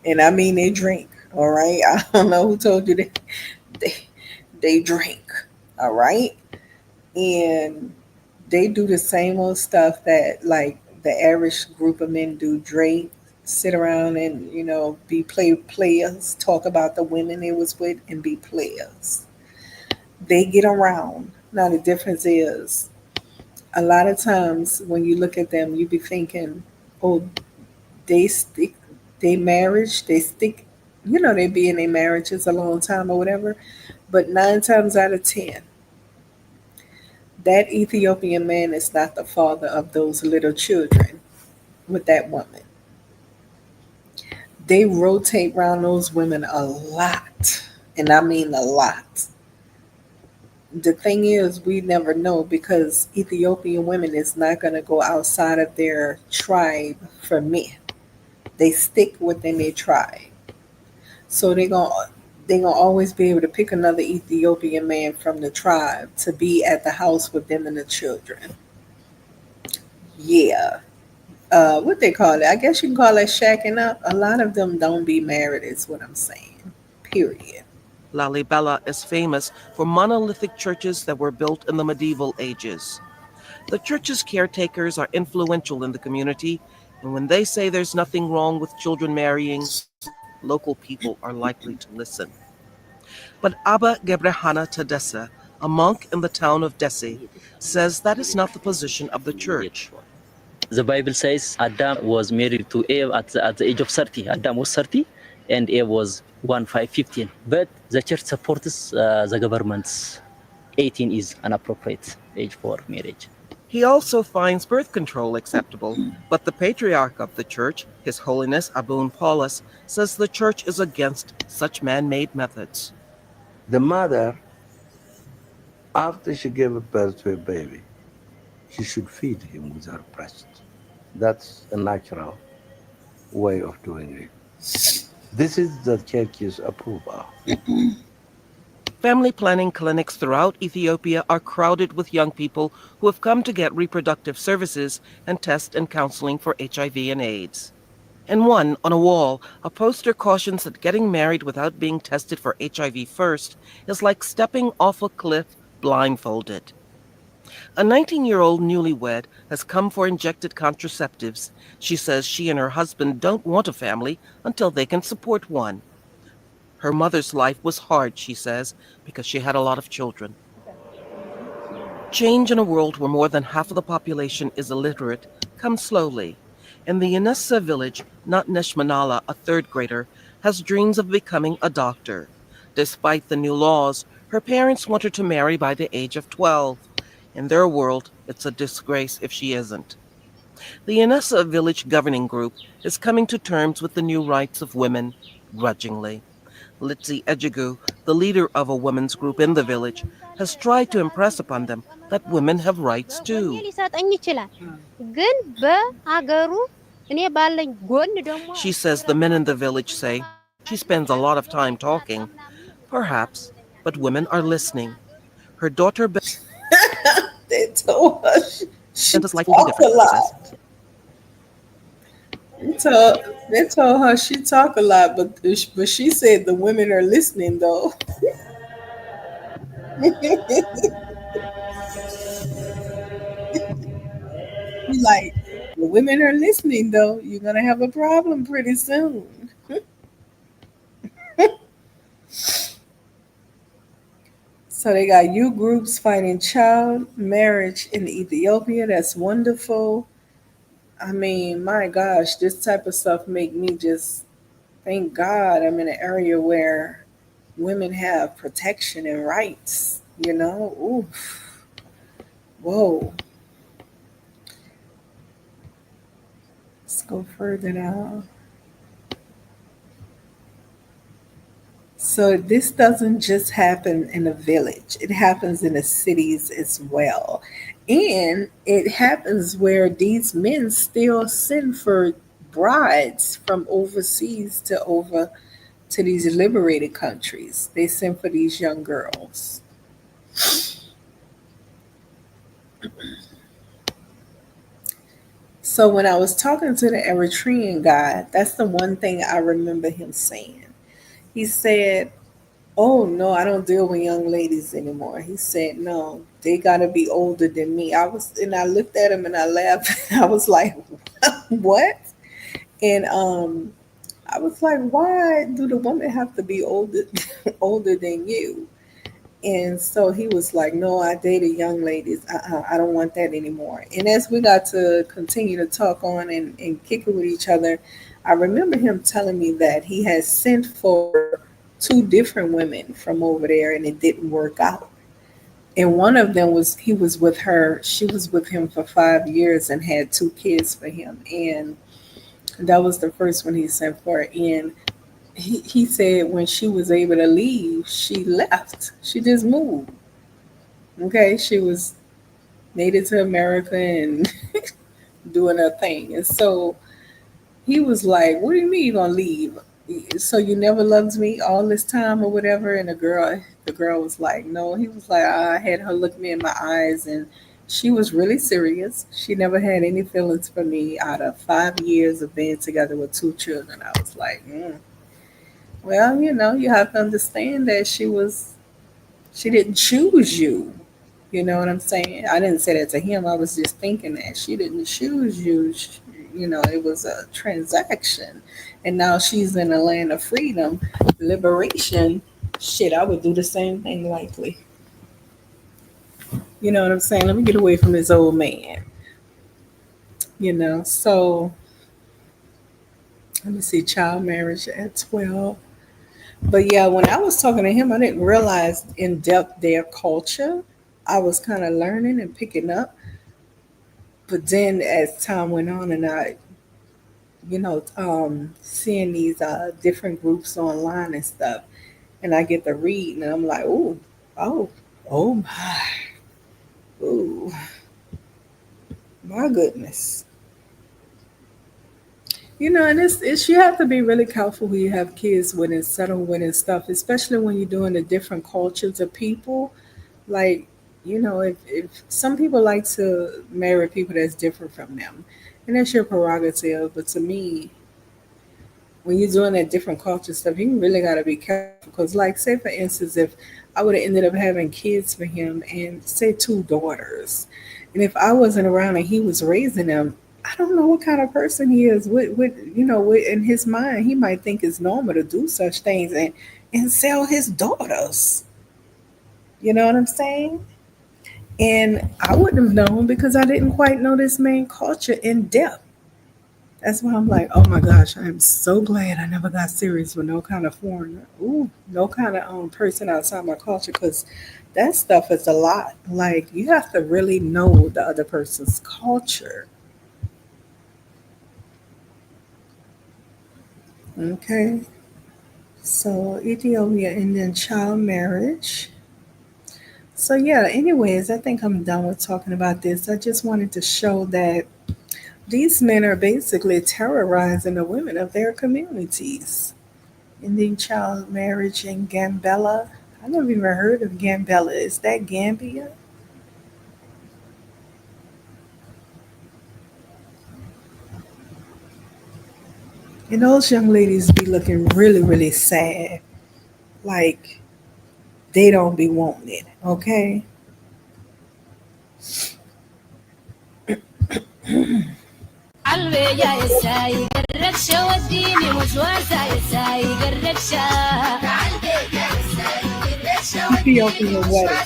and I mean they drink. All right, I don't know who told you that. They they drink. All right, and they do the same old stuff that like the average group of men do: drink, sit around and be players, talk about the women they was with and be players. They get around. Now the difference is a lot of times when you look at them, you be thinking, oh, they stick, they marriage, they stick, they be in their marriages a long time or whatever. But 9 times out of 10, that Ethiopian man is not the father of those little children with that woman. They rotate around those women a lot. And I mean a lot. The thing is, we never know because Ethiopian women is not going to go outside of their tribe for men. They stick within their tribe. So they gonna always be able to pick another Ethiopian man from the tribe to be at the house with them and the children. Yeah. What they call it? I guess you can call that shacking up. A lot of them don't be married, is what I'm saying. Period. Lalibela is famous for monolithic churches that were built in the medieval ages. The church's caretakers are influential in the community, and when they say there's nothing wrong with children marrying, local people are likely to listen. But Abba Gebrehana Tadessa, a monk in the town of Desi, says that is not the position of the church. The Bible says Adam was married to Eve at the age of 30. Adam was 30 and Eve was 15. But the church supports the government's 18 is an appropriate age for marriage. He also finds birth control acceptable, but the patriarch of the church, His Holiness Abun Paulus, says the church is against such man-made methods. The mother, after she gave birth to a baby, she should feed him with her breast. That's a natural way of doing it. This is the church's approval. Family planning clinics throughout Ethiopia are crowded with young people who have come to get reproductive services and test and counseling for HIV and AIDS. In one, on a wall, a poster cautions that getting married without being tested for HIV first is like stepping off a cliff blindfolded. A 19-year-old newlywed has come for injected contraceptives. She says she and her husband don't want a family until they can support one. Her mother's life was hard, she says, because she had a lot of children. Change in a world where more than half of the population is illiterate comes slowly. In the Yanessa village, Natnesh Manala, a third grader, has dreams of becoming a doctor. Despite the new laws, her parents want her to marry by the age of 12. In their world, it's a disgrace if she isn't. The Yanessa village governing group is coming to terms with the new rights of women, grudgingly. Litsi Ejigu, the leader of a women's group in the village, has tried to impress upon them that women have rights too. She says the men in the village say she spends a lot of time talking. Perhaps, but women are listening. Her daughter They told her she talk a lot. They told her she talk a lot, but she said the women are listening though. She like the women are listening though. You're gonna have a problem pretty soon. So they got youth groups fighting child marriage in Ethiopia. That's wonderful. I mean, my gosh, this type of stuff make me just thank God I'm in an area where women have protection and rights. Oof. Whoa. Let's go further now. So this doesn't just happen in a village. It happens in the cities as well. And it happens where these men still send for brides from overseas to these liberated countries. They send for these young girls. So when I was talking to the Eritrean guy, that's the one thing I remember him saying. He said, "Oh no, I don't deal with young ladies anymore." He said, "No, they gotta be older than me." I looked at him and I laughed. I was like, "What?" And I was like, why do the women have to be older older than you? And so he was like, no, I dated young ladies. I don't want that anymore. And as we got to continue to talk on and kick it with each other, I remember him telling me that he had sent for two different women from over there and it didn't work out. And one of them was he was with her, she was with him for 5 years and had two kids for him. And that was the first one he sent for. And he said when she was able to leave, she left. She just moved. Okay, she was native to America and doing her thing. And so he was like, what do you mean you're gonna leave? So you never loved me all this time or whatever? And the girl was like, no. He was like, I had her look me in my eyes and she was really serious. She never had any feelings for me out of 5 years of being together with two children. I was like, well, you have to understand that she didn't choose you. You know what I'm saying? I didn't say that to him. I was just thinking that she didn't choose you. It was a transaction. And now she's in a land of freedom, liberation. Shit, I would do the same thing likely. You know what I'm saying? Let me get away from this old man. So let me see, child marriage at 12. But yeah, when I was talking to him, I didn't realize in depth their culture. I was kind of learning and picking up. But then as time went on and seeing these different groups online and stuff, and I get to read, and I'm like, oh, oh ooh, my goodness. And it's you have to be really careful who you have kids with and settle with and stuff, especially when you're doing the different cultures of people. Like, if some people like to marry people that's different from them, and that's your prerogative. But to me, when you're doing that different culture stuff, you really got to be careful. Because, like, say for instance, if I would have ended up having kids for him and say two daughters, and if I wasn't around and he was raising them, I don't know what kind of person he is. What in his mind, he might think it's normal to do such things and sell his daughters. You know what I'm saying? And I wouldn't have known because I didn't quite know this main culture in depth. That's why I'm like, oh my gosh, I'm so glad I never got serious with no kind of foreigner. Ooh, no kind of person outside my culture, because that stuff is a lot. Like, you have to really know the other person's culture. Okay. So Ethiopia and then child marriage. So yeah, anyways, I think I'm done with talking about this. I just wanted to show that these men are basically terrorizing the women of their communities. Indian child marriage in Gambella. I never even heard of Gambella. Is that Gambia? And those young ladies be looking really, really sad. Like they don't be wanting it. Okay. Ethiopian wedding.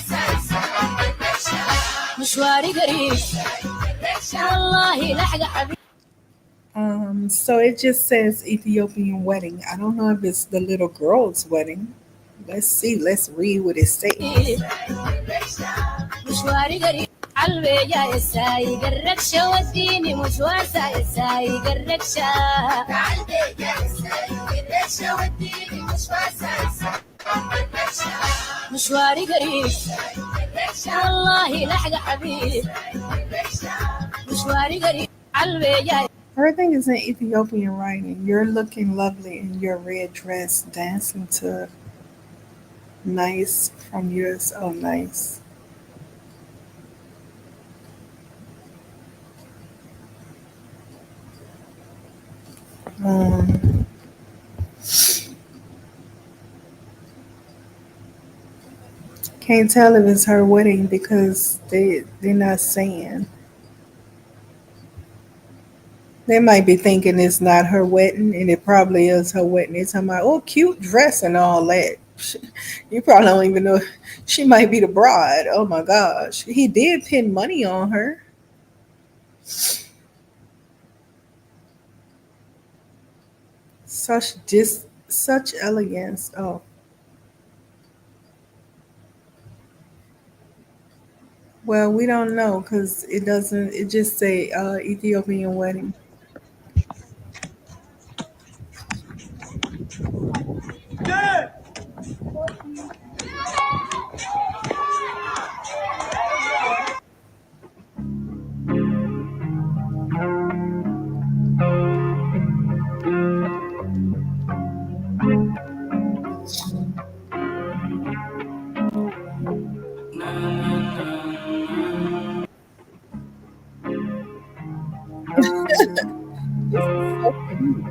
So it just says Ethiopian wedding. I don't know if it's the little girl's wedding. Let's see. Let's read what it says. Everything is in Ethiopian writing. You're looking lovely in your red dress, dancing to nice from yours. Oh, nice. Um, can't tell if it's her wedding because they're not saying. They might be thinking it's not her wedding, and it probably is her wedding. They're talking about, oh, cute dress and all that. You probably don't even know she might be the bride. Oh my gosh. He did pin money on her. Such elegance. Oh, well, we don't know because it doesn't. It just say Ethiopian wedding. This is so cute.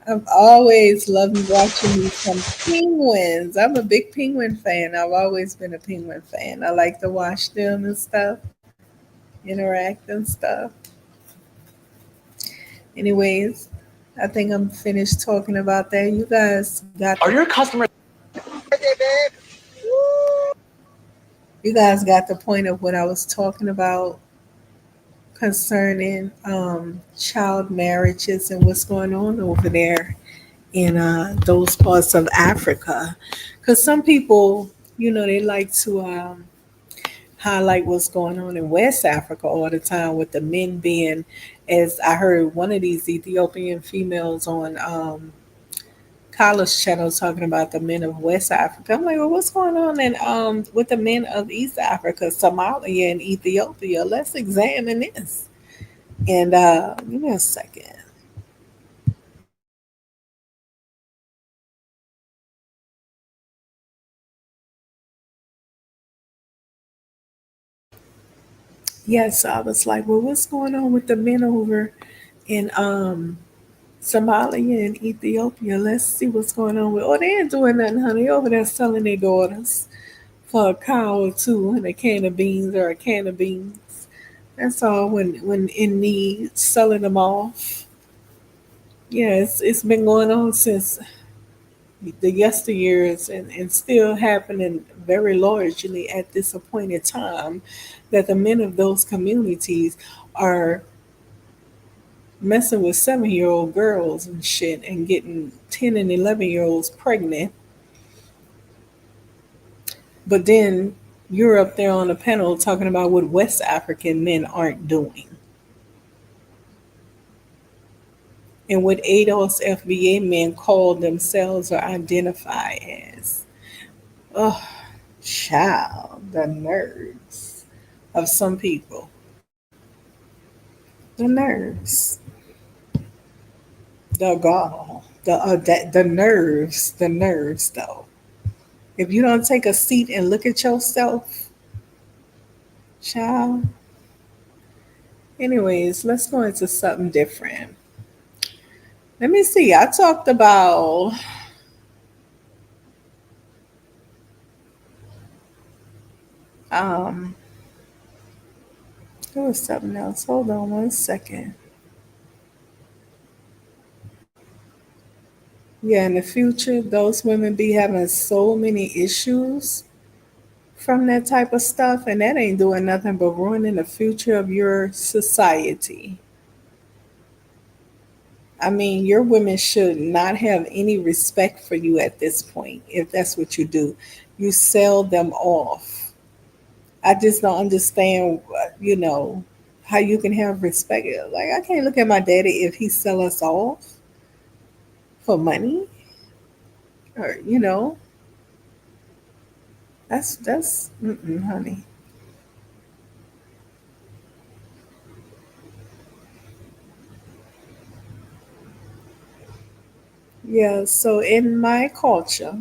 I've always loved watching me some penguins. I'm a big penguin fan. I've always been a penguin fan. I like to watch them and stuff, interact and stuff. Anyways, I think I'm finished talking about that. You guys got Are your customers? you guys got the point of what I was talking about concerning child marriages and what's going on over there in those parts of Africa. Because some people, they like to highlight what's going on in West Africa all the time with the men being, as I heard one of these Ethiopian females on college channel talking about the men of West Africa. I'm like, well, what's going on in with the men of East Africa, Somalia, and Ethiopia? Let's examine this. And give me a second. Yes, I was like, well, what's going on with the men over in Somalia and Ethiopia? Let's see what's going on with. Oh, they ain't doing nothing, honey. Over there selling their daughters for a cow or two and a can of beans or a can of beans. That's all. When in need, selling them off. Yeah, it's been going on since the yesteryears and still happening very largely at this appointed time that the men of those communities are messing with 7-year-old girls and shit and getting 10 and 11-year-olds pregnant. But then you're up there on a panel talking about what West African men aren't doing and what ADOS FBA men call themselves or identify as. Oh, child, the nerves of some people. The nerves, the gall, the nerves, though. If you don't take a seat and look at yourself, child. Anyways, let's go into something different. Let me see. I talked about um there was something else. Hold on one second. Yeah, in the future, those women be having so many issues from that type of stuff, and that ain't doing nothing but ruining the future of your society. I mean, your women should not have any respect for you at this point if that's what you do. You sell them off. I just don't understand, how you can have respect. Like, I can't look at my daddy if he sell us off for money, or that's honey. Yeah. So in my culture,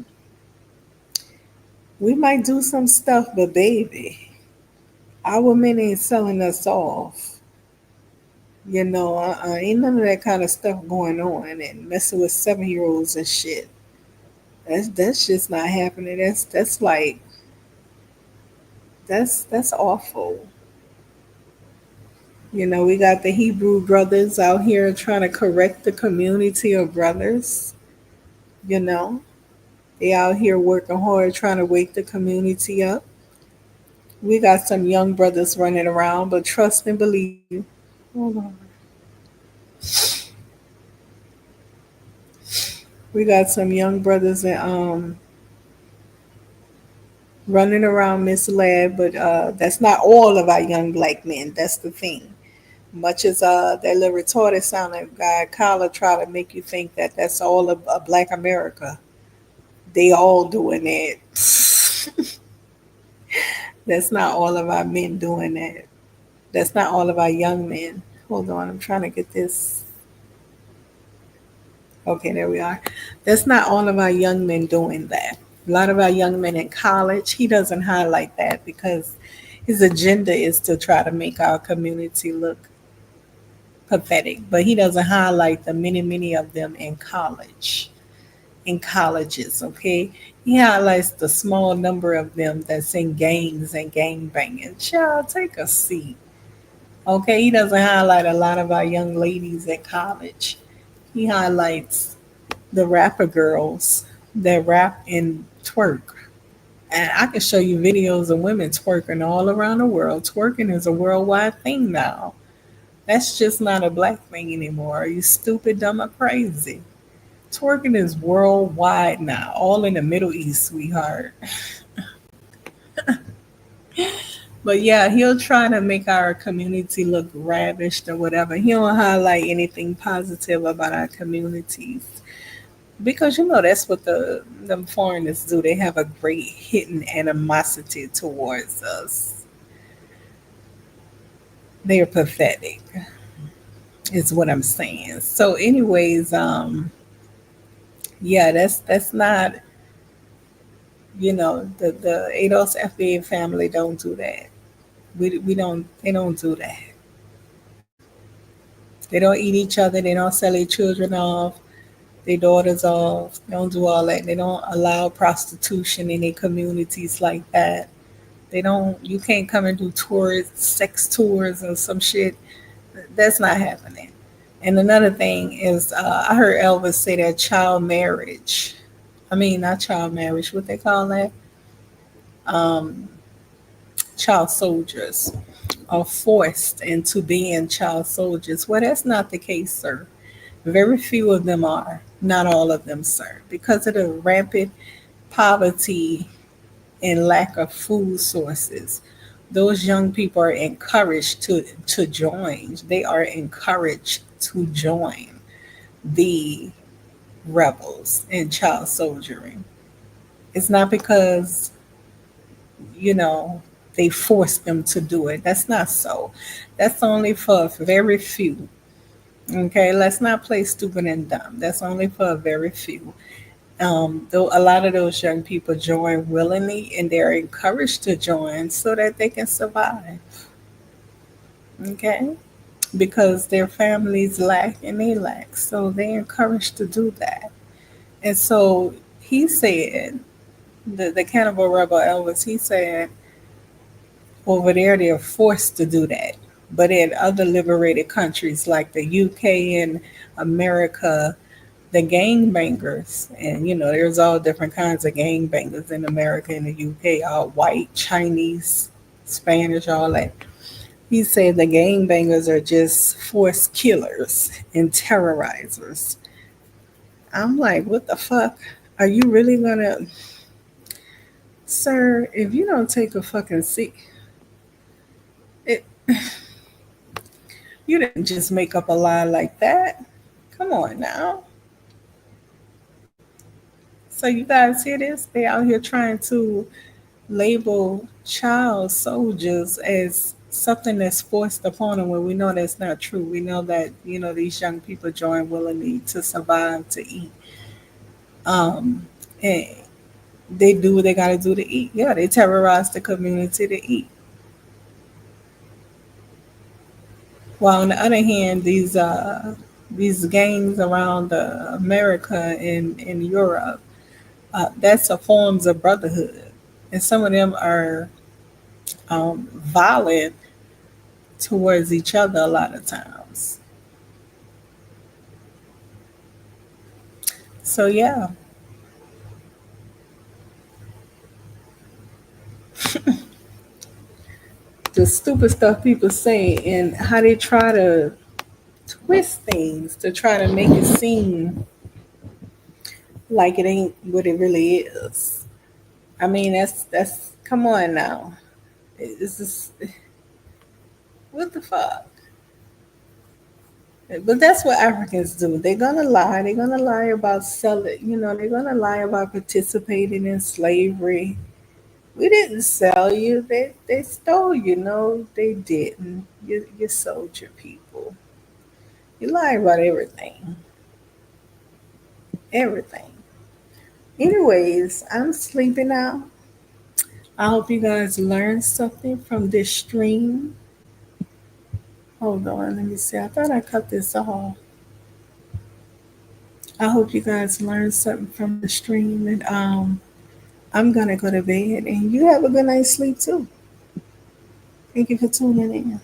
we might do some stuff, but baby, our men ain't selling us off. Ain't none of that kind of stuff going on and messing with 7-year-olds and shit. That's just not happening. That's like that's awful. You know, we got the Hebrew brothers out here trying to correct the community of brothers. You know, they out here working hard trying to wake the community up. We got some young brothers running around, but trust and believe. Hold on. We got some young brothers and running around misled, but that's not all of our young black men. That's the thing. Much as that little retarded sounding guy Kyla try to make you think that that's all of Black America. They all doing that. That's not all of our men doing that. That's not all of our young men. Hold on, I'm trying to get this. Okay, there we are. That's not all of our young men doing that. A lot of our young men in college, he doesn't highlight that because his agenda is to try to make our community look pathetic. But he doesn't highlight the many, many of them in colleges, okay? He highlights the small number of them that's in gangs and gang banging. Child, take a seat. Okay, he doesn't highlight a lot of our young ladies at college. He highlights the rapper girls that rap and twerk. And I can show you videos of women twerking all around the world. Twerking is a worldwide thing now. That's just not a black thing anymore. Are you stupid, dumb, or crazy? Twerking is worldwide now, all in the Middle East, sweetheart. But yeah, he'll try to make our community look ravished or whatever. He don't highlight anything positive about our communities. Because you know that's what them foreigners do. They have a great hidden animosity towards us. They are pathetic, is what I'm saying. So, anyways, yeah, that's not the ADOS FBA family don't do that. We don't they don't do that. They don't eat each other. They don't sell their children off, their daughters off. They don't do all that. They don't allow prostitution in their communities like that. They don't. You can't come and do tours, sex tours, or some shit. That's not happening. And another thing is, I heard Elvis say that child marriage. I mean, not child marriage. What they call that? Um, child soldiers are forced into being child soldiers. Well, that's not the case, sir. Very few of them are. Not all of them, sir. Because of the rampant poverty and lack of food sources, those young people are encouraged to join. They are encouraged to join the rebels in child soldiering. It's not because, you know, they force them to do it. That's not so. That's only for very few. Okay, let's not play stupid and dumb. That's only for a very few. Though a lot of those young people join willingly and they're encouraged to join so that they can survive. Okay, because their families lack and they lack, so they're encouraged to do that. And so he said, the cannibal rebel Elvis, he said over there they're forced to do that. But in other liberated countries like the UK and America, the gangbangers, and there's all different kinds of gangbangers in America and the UK, all white, Chinese, Spanish, all that. He said the gangbangers are just forced killers and terrorizers. I'm like, what the fuck? Are you really gonna, sir? If you don't take a fucking seat, it, you didn't just make up a lie like that. Come on now. So you guys hear this? They out here trying to label child soldiers as something that's forced upon them when we know that's not true. We know that, these young people join willingly to survive, to eat. And they do what they got to do to eat. Yeah, they terrorize the community to eat. While on the other hand, these gangs around America and in Europe, That's a forms of brotherhood, and some of them are violent towards each other a lot of times. So yeah, the stupid stuff people say and how they try to twist things to try to make it seem like it ain't what it really is. I mean, that's come on now. It's just what the fuck. But that's what Africans do. They're gonna lie. They're gonna lie about selling. They're gonna lie about participating in slavery. We didn't sell you. They stole you. No, they didn't. You sold your people. You lie about everything. Everything. Anyways, I'm sleeping now. I hope you guys learned something from this stream. Hold on, let me see. I thought I cut this off. I hope you guys learned something from the stream, and I'm gonna go to bed, and you have a good night's sleep too. Thank you for tuning in.